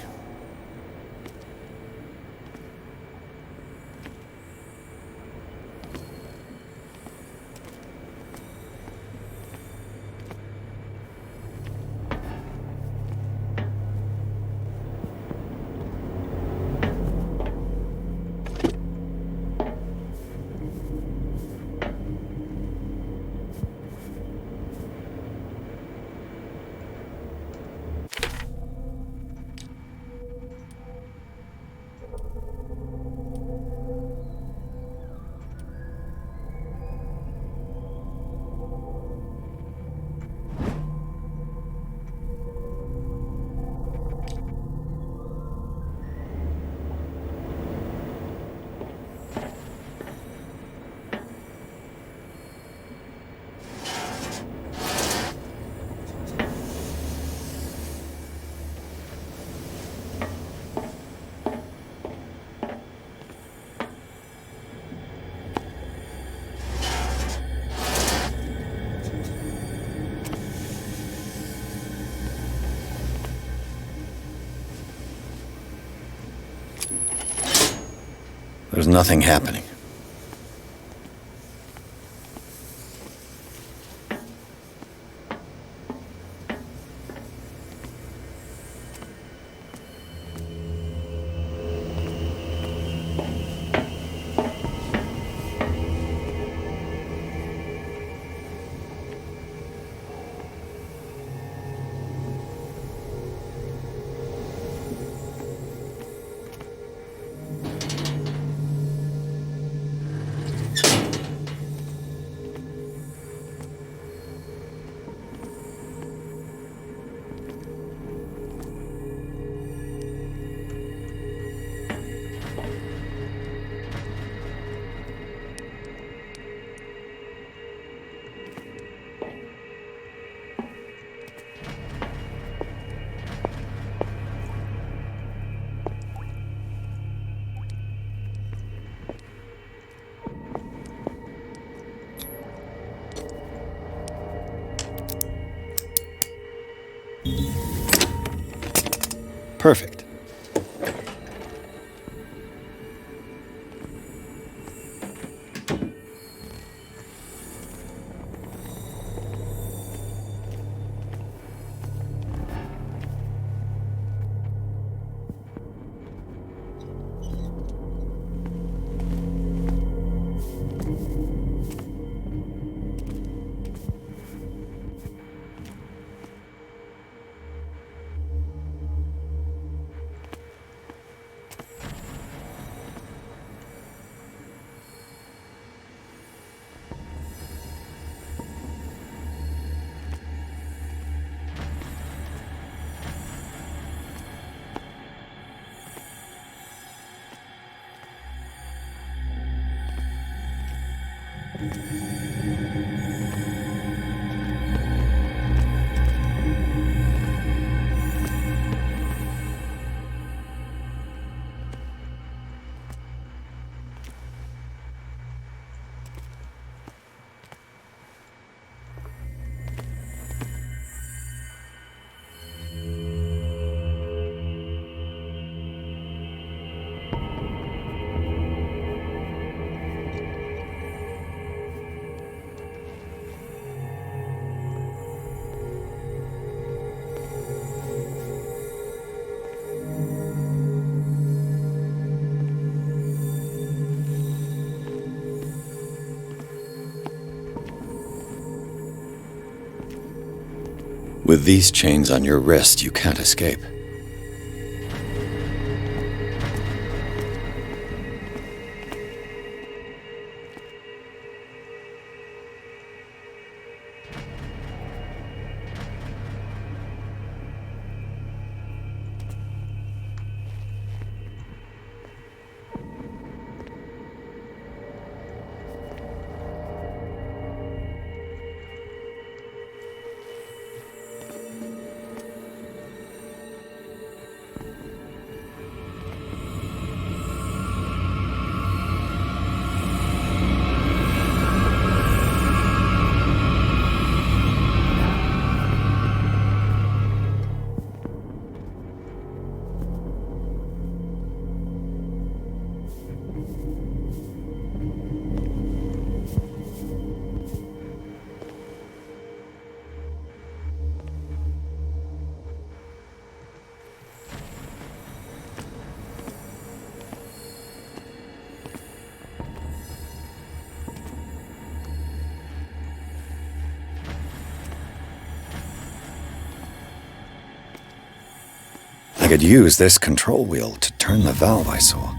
There's nothing happening. Perfect. With these chains on your wrist, you can't escape. I could use this control wheel to turn the valve I saw.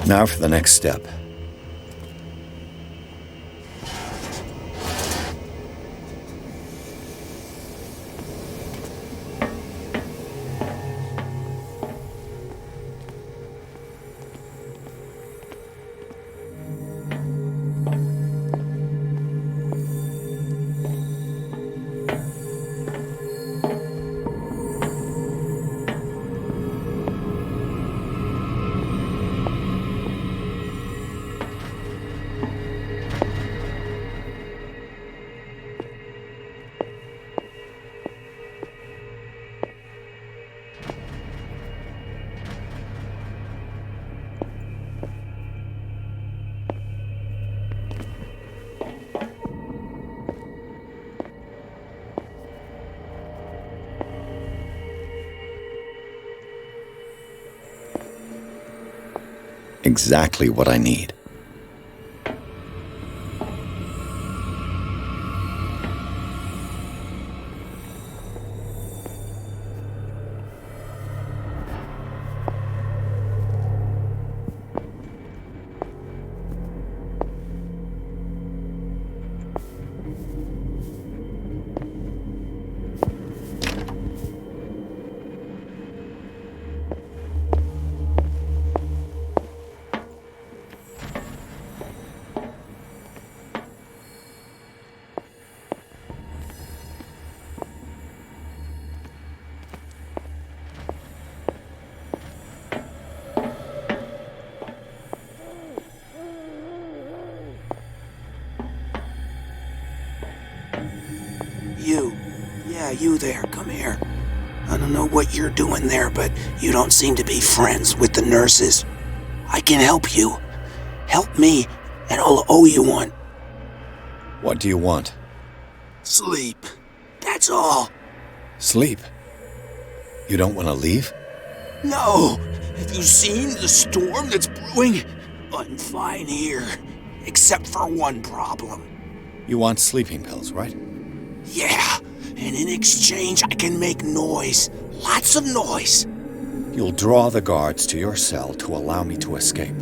Now for the next step. Exactly what I need. You there, come here. I don't know what you're doing there, but you don't seem to be friends with the nurses. I can help you. Help me, and I'll owe you one. What do you want? Sleep. That's all. Sleep? You don't want to leave? No. Have you seen the storm that's brewing? I'm fine here, except for one problem. You want sleeping pills, right? Yeah. And in exchange, I can make noise. Lots of noise. You'll draw the guards to your cell to allow me to escape.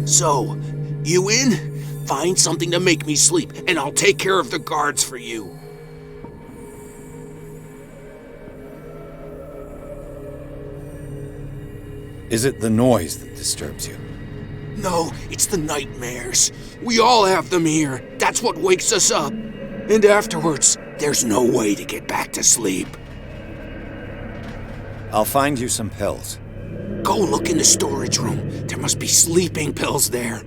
So, you in? Find something to make me sleep, and I'll take care of the guards for you. Is it the noise that disturbs you? No, it's the nightmares. We all have them here. That's what wakes us up. And afterwards, there's no way to get back to sleep. I'll find you some pills. Go look in the storage room. There must be sleeping pills there.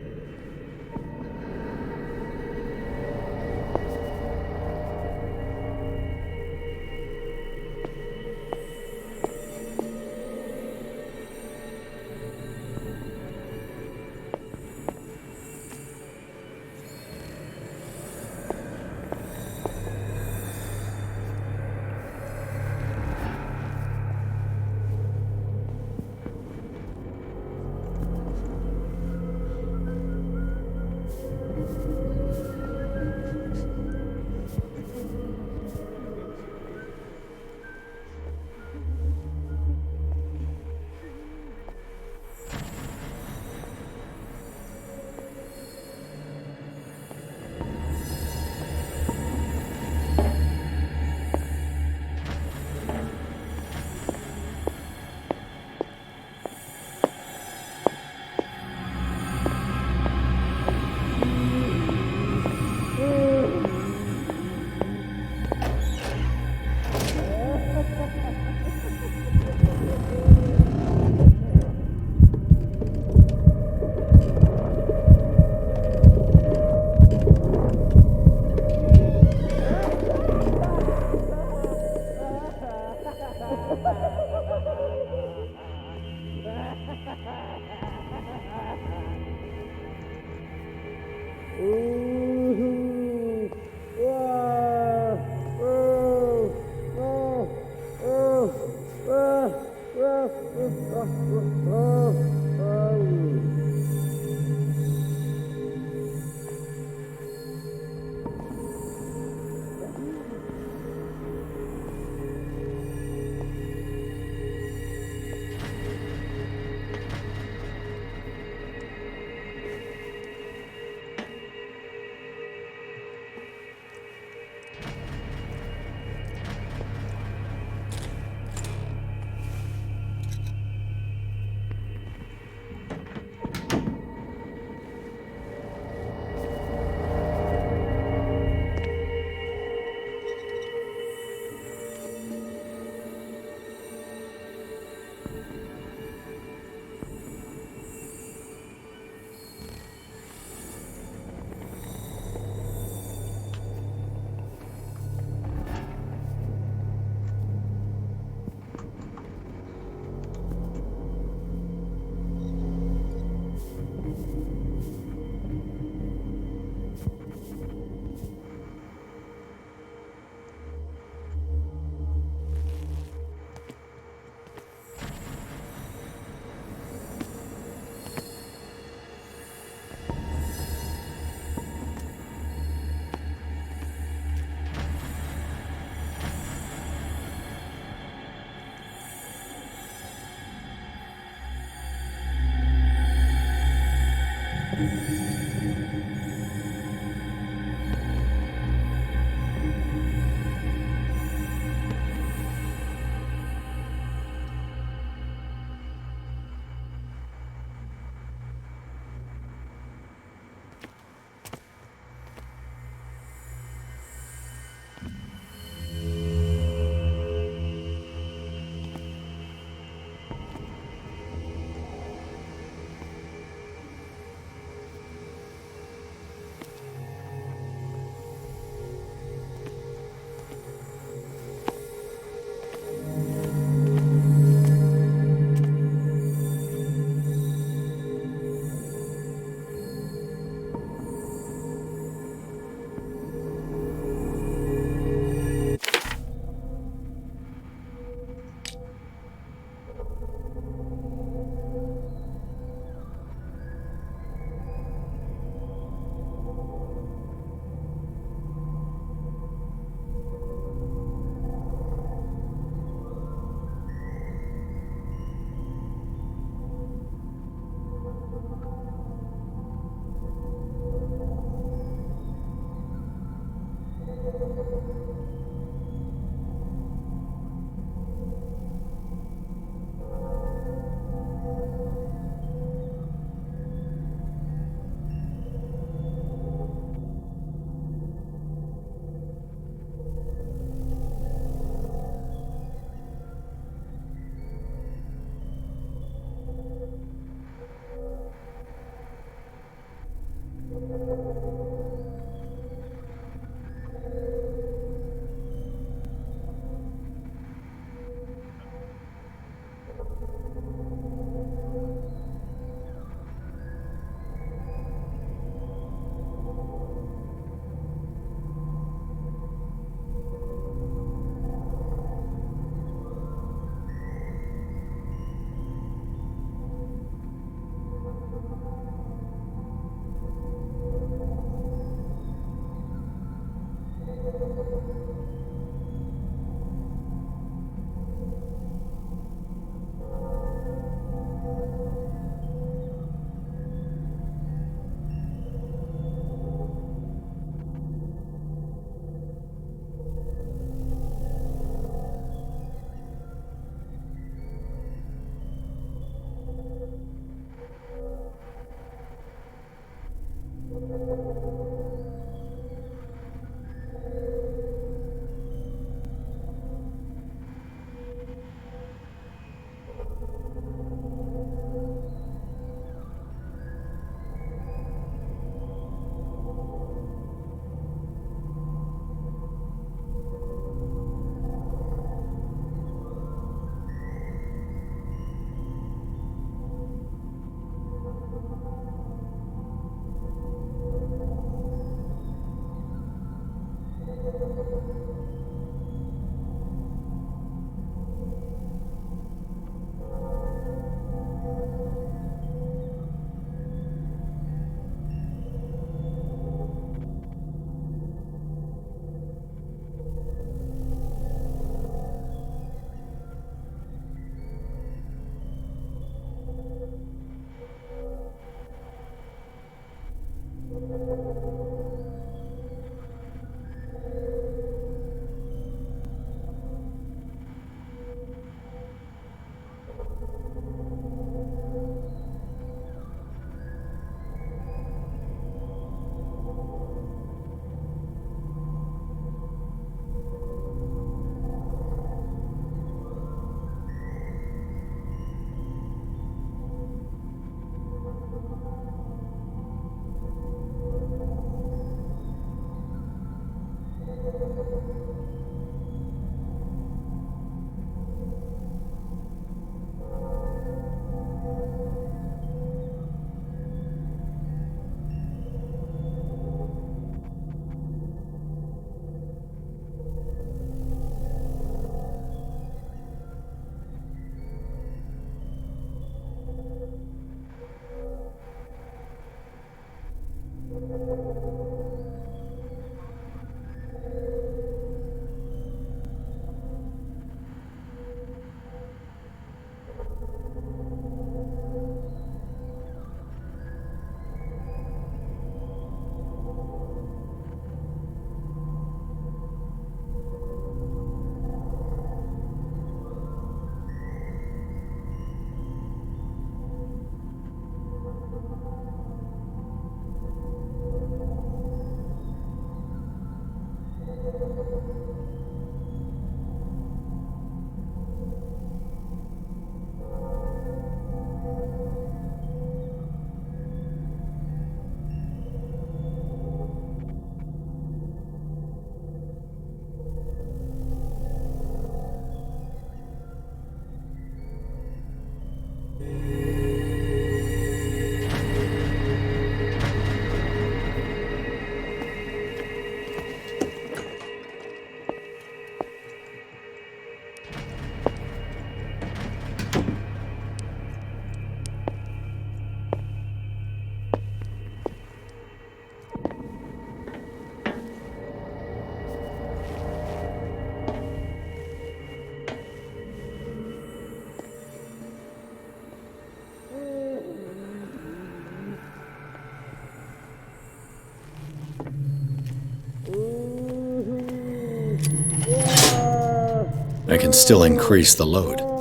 I can still increase the load.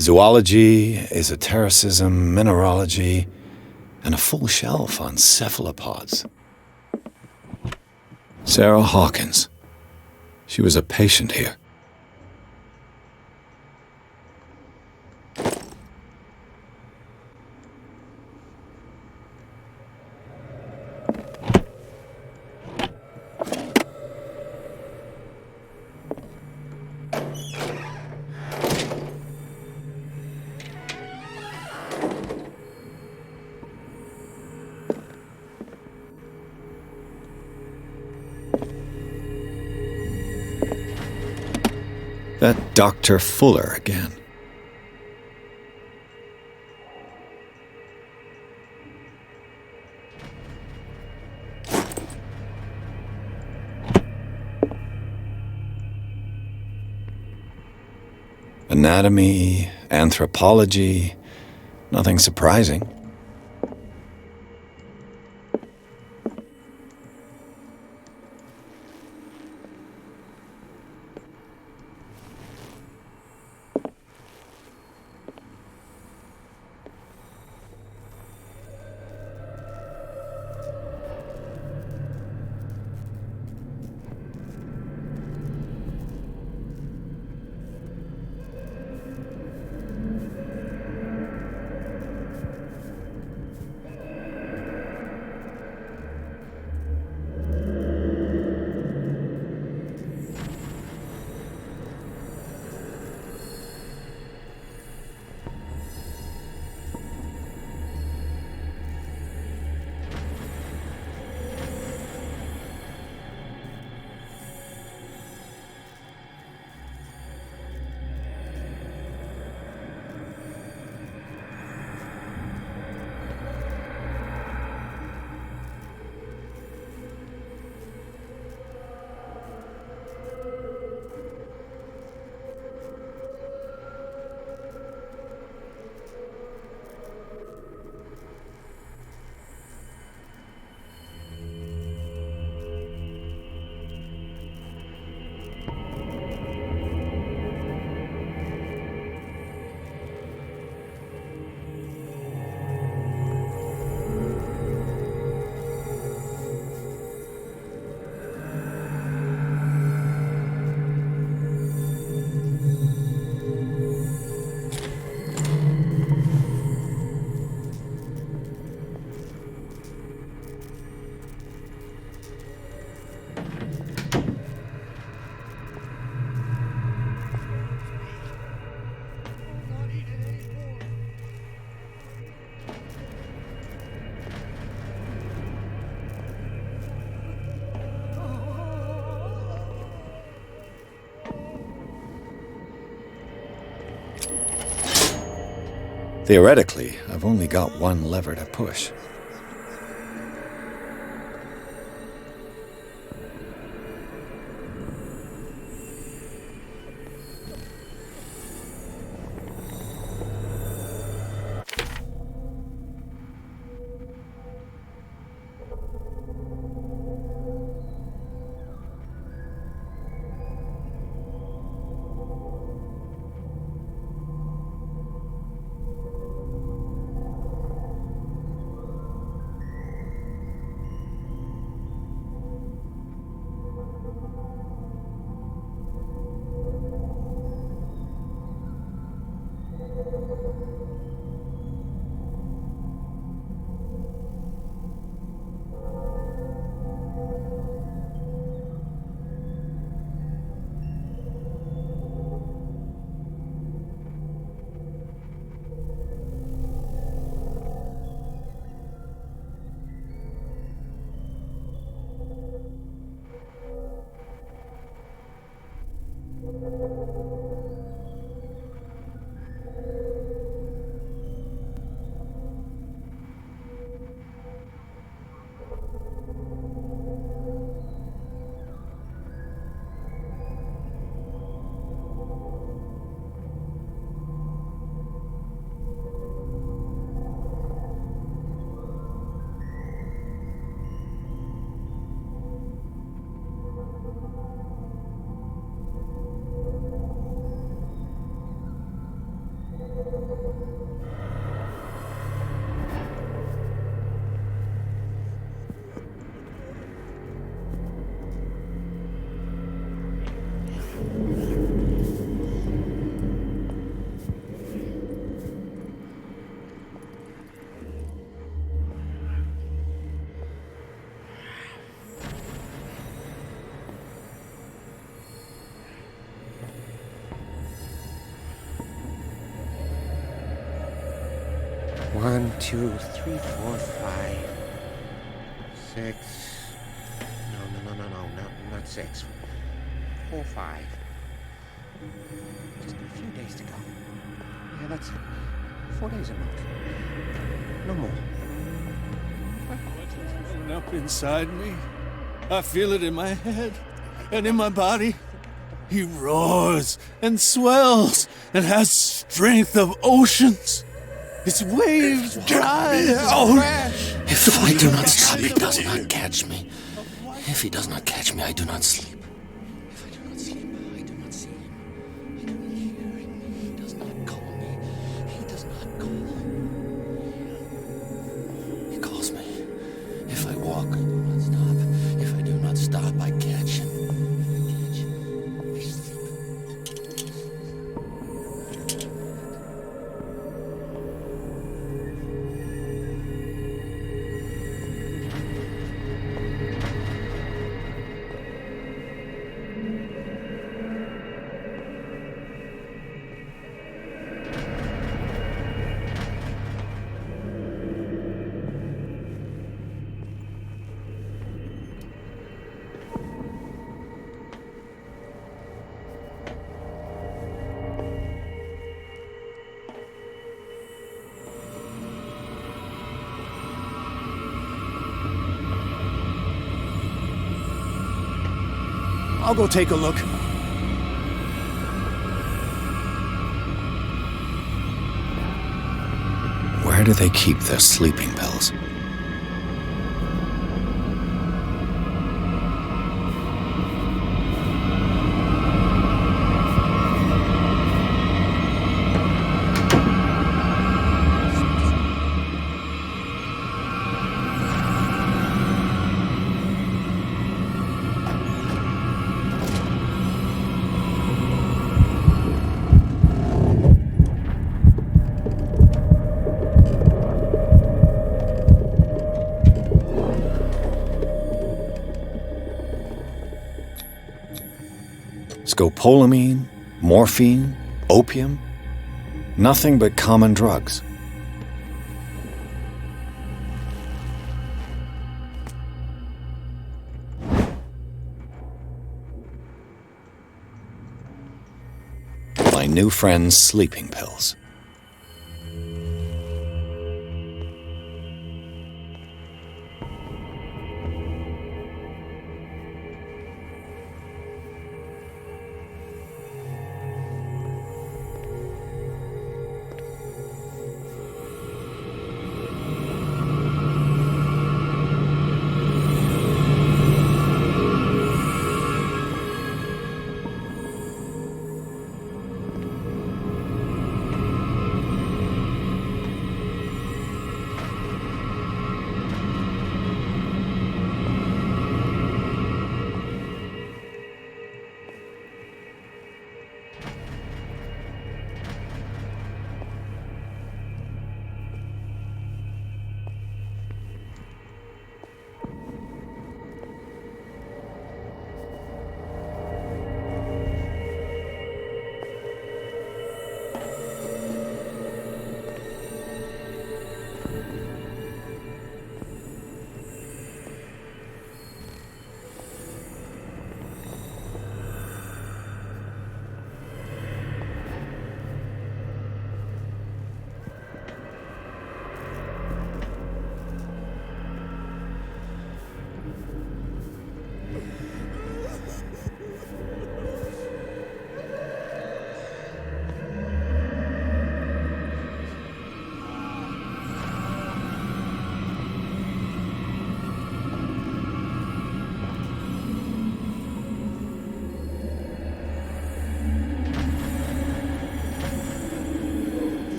Zoology, esotericism, mineralogy, and a full shelf on cephalopods. Sarah Hawkins. She was a patient here. That Dr. Fuller again. Anatomy, anthropology, nothing surprising. Theoretically, I've only got one lever to push. 1, 2, 3, 4, 5, 6. No, not 6. 4, 5. Just a few days to go. Yeah, that's it. 4 days a month. No more. It's welling up inside me. I feel it in my head and in my body. He roars and swells and has strength of oceans. His waves drive. If I do not stop, he does not catch me. If he does not catch me, I do not sleep. If I do not sleep, I do not see him. I do not hear him. He does not call me. He does not call. He calls me. If I walk, I do not stop. If I do not stop, I catch him. If I catch him, I sleep. I'll go take a look. Where do they keep their sleeping pills? Scopolamine, morphine, opium, nothing but common drugs. My new friend's sleeping pills.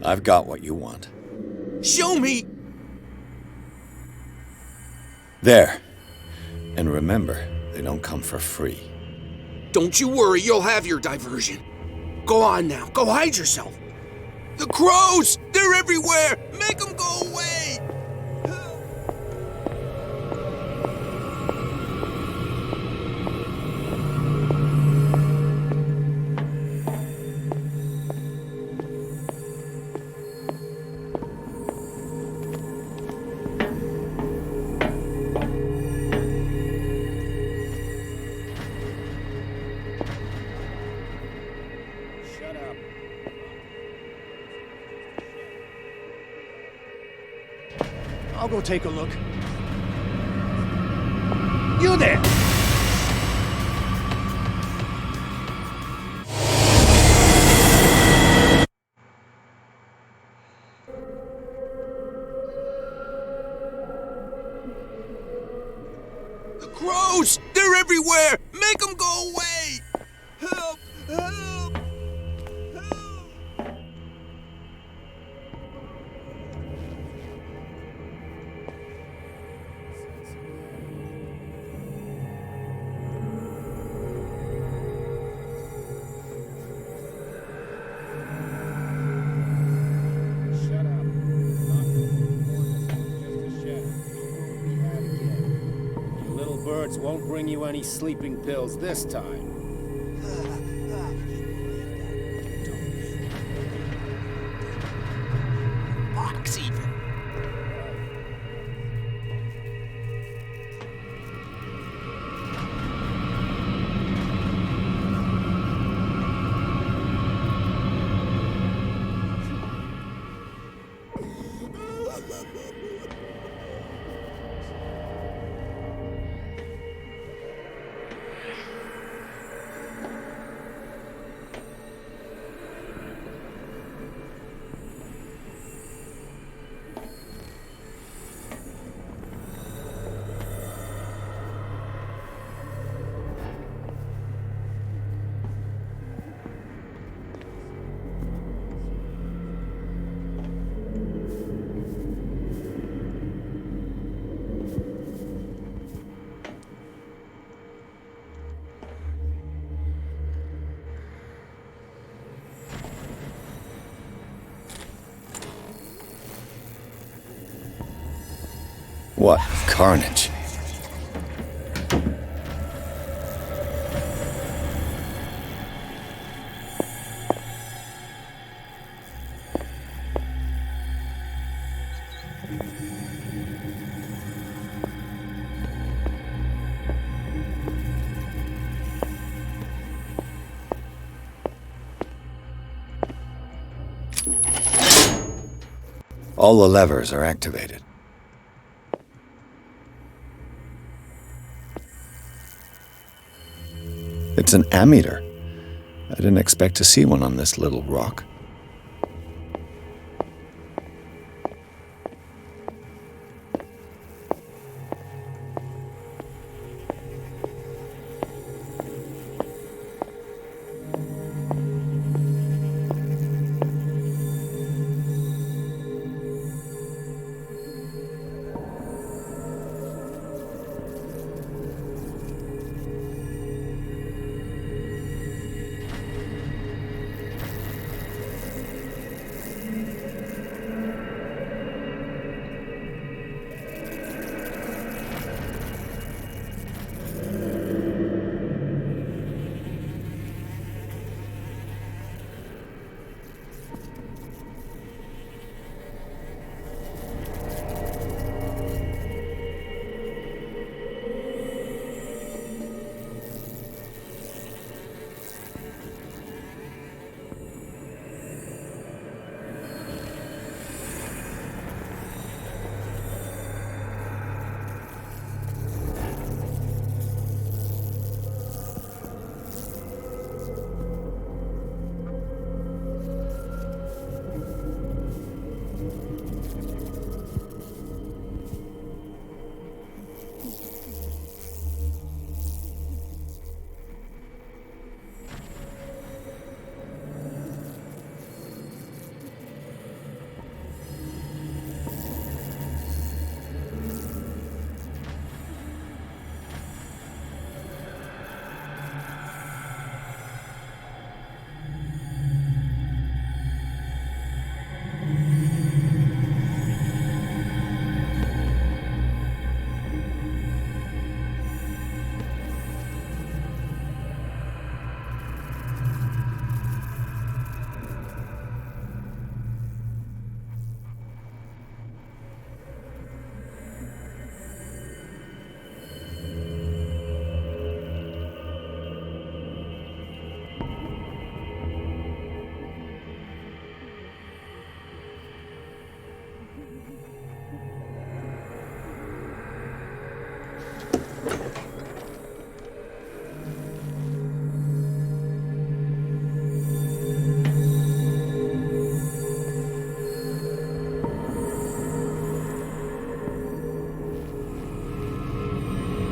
I've got what you want. Show me! There. And remember, they don't come for free. Don't you worry, you'll have your diversion. Go on now, go hide yourself. The crows! They're everywhere! Make them go away! I'll go take a look. You there! The crows! They're everywhere! Make them go away! Help! Help! words won't bring you any sleeping pills this time. Box even. What carnage. All the levers are activated. It's an ammeter. I didn't expect to see one on this little rock.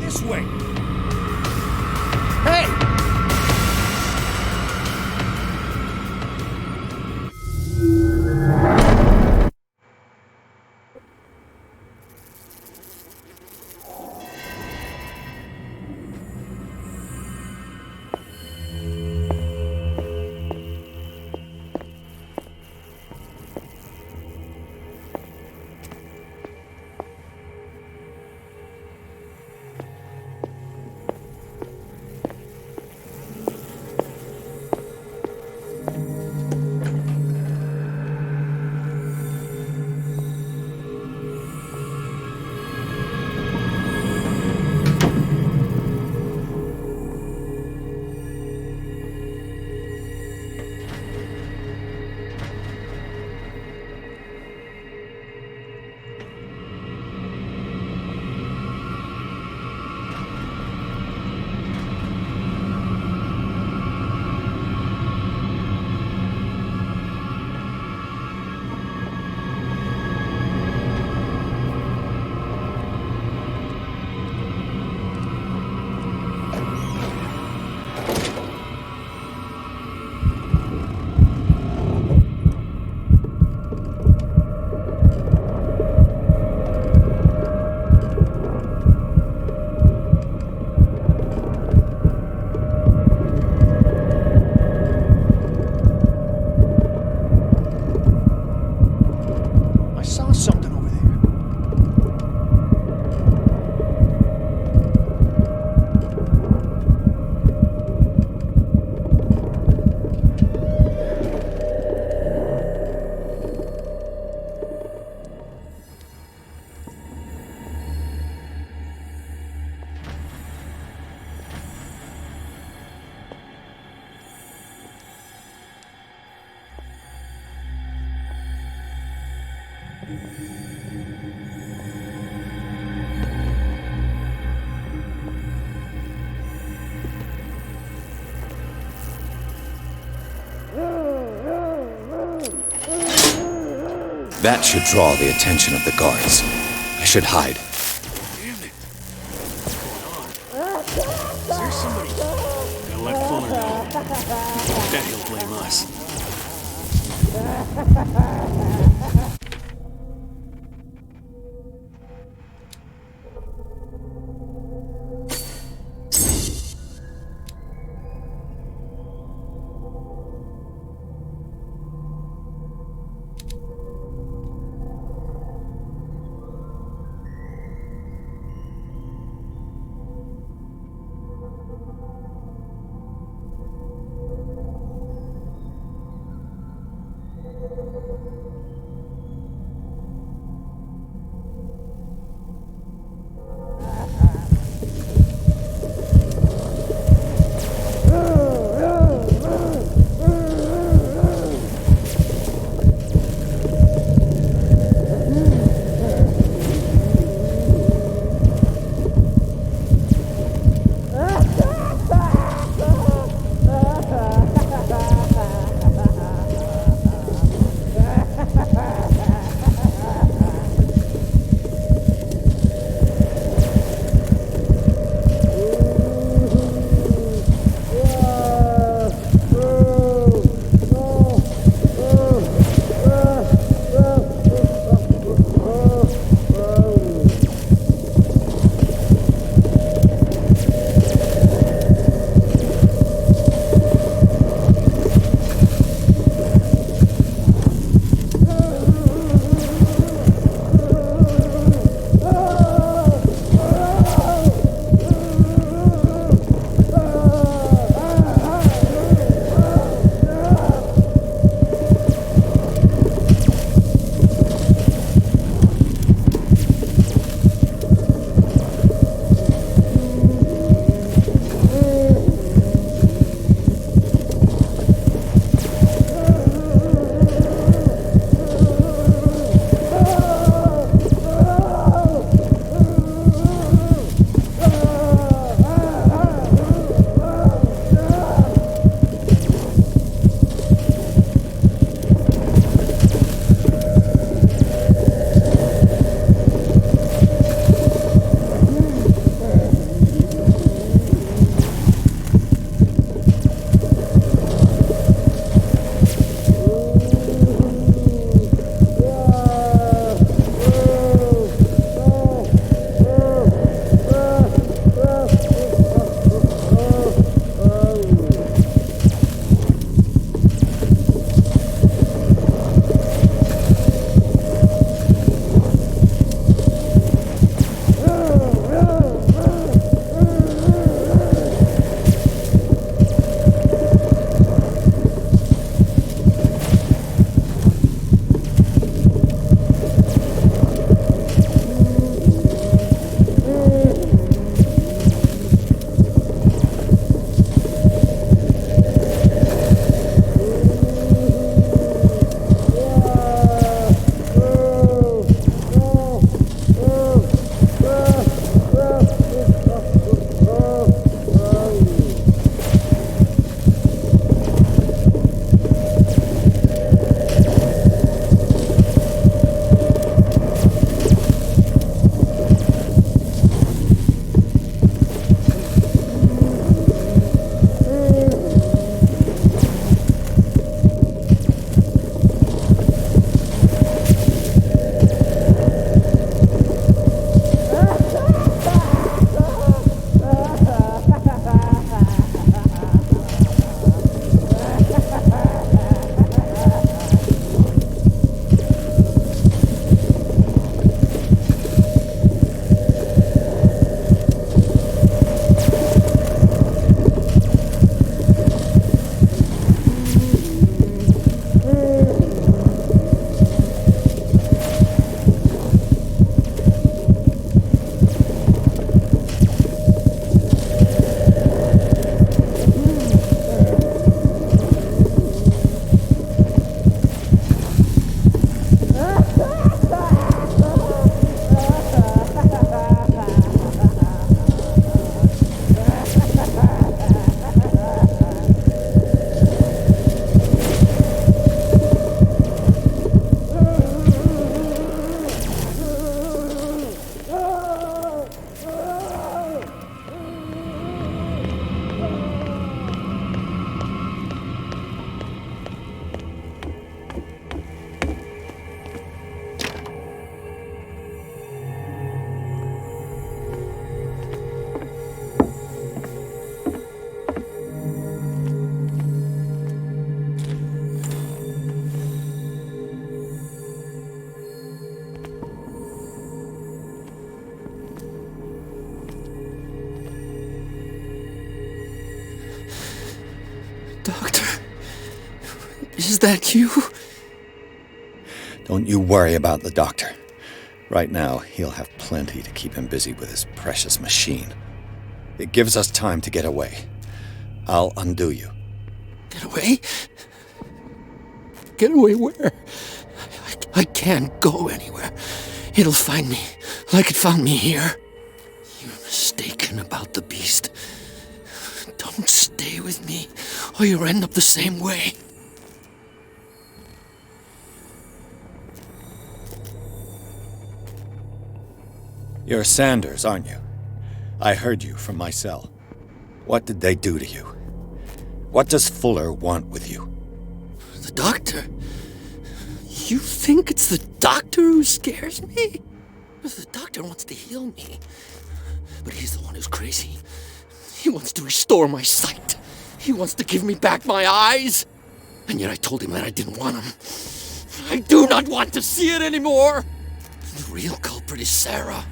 This way! Hey! That should draw the attention of the guards. I should hide. Damn it. What's going on? Is there somebody? Gotta let Fuller know. Bet he'll blame us. that you? Don't you worry about the doctor. Right now, he'll have plenty to keep him busy with his precious machine. It gives us time to get away. I'll undo you. Get away? Get away where? I can't go anywhere. It'll find me, like it found me here. You're mistaken about the beast. Don't stay with me, or you'll end up the same way. You're Sanders, aren't you? I heard you from my cell. What did they do to you? What does Fuller want with you? The doctor? You think it's the doctor who scares me? The doctor wants to heal me. But he's the one who's crazy. He wants to restore my sight. He wants to give me back my eyes. And yet I told him that I didn't want him. I do not want to see it anymore. The real culprit is Sarah.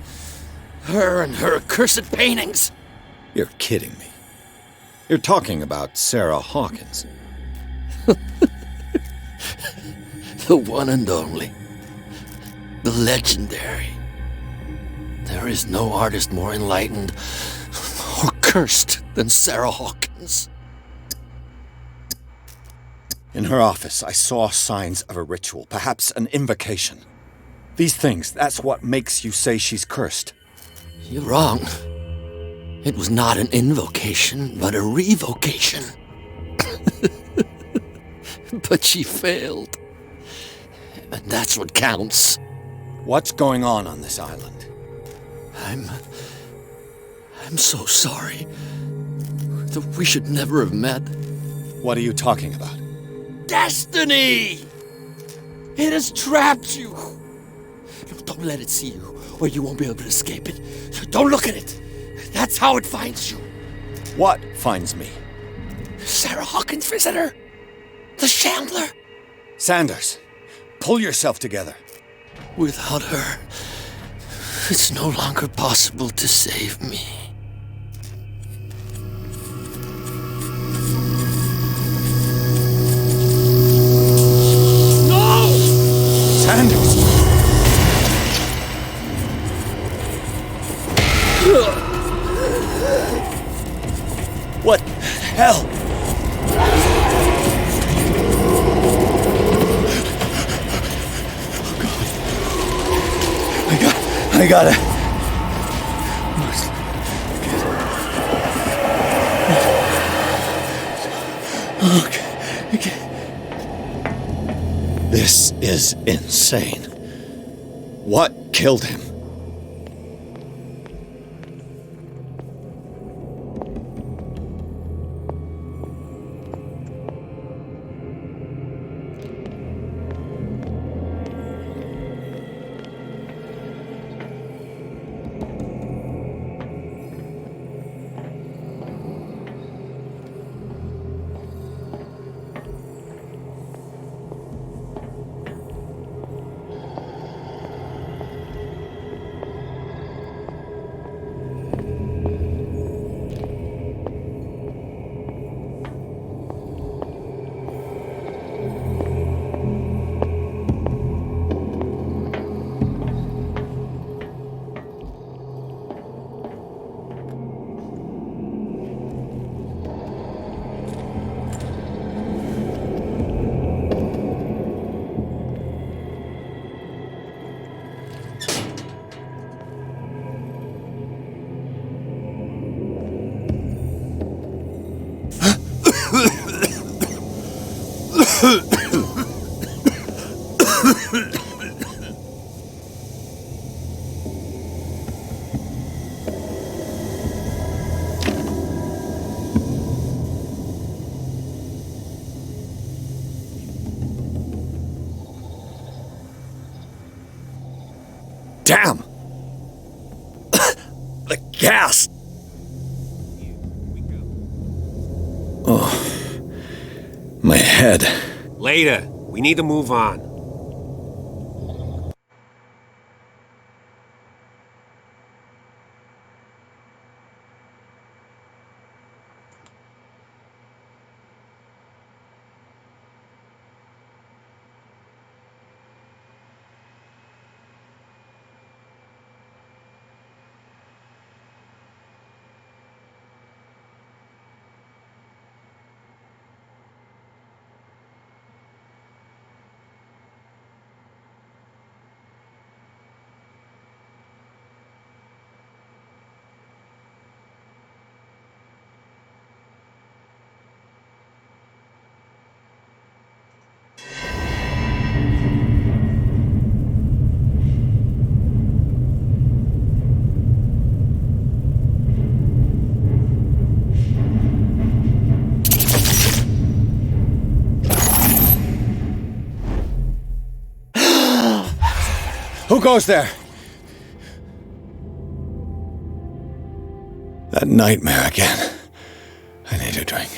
Her and her accursed paintings. You're kidding me. You're talking about Sarah Hawkins. The one and only. The legendary. There is no artist more enlightened or cursed than Sarah Hawkins. In her office, I saw signs of a ritual, perhaps an invocation. These things, that's what makes you say she's cursed. You're wrong. It was not an invocation, but a revocation. But she failed. And that's what counts. What's going on this island? I'm so sorry. We should never have met. What are you talking about? Destiny! It has trapped you. No, don't let it see you, or you won't be able to escape it. Don't look at it. That's how it finds you. What finds me? Sarah Hawkins' visitor. The Shambler. Sanders, pull yourself together. Without her, it's no longer possible to save me. No! Sanders! What the hell? I gotta... Okay. This is insane. What killed him? Damn! The gas! Oh, my head. Later. We need to move on. Who goes there? That nightmare again. I need a drink.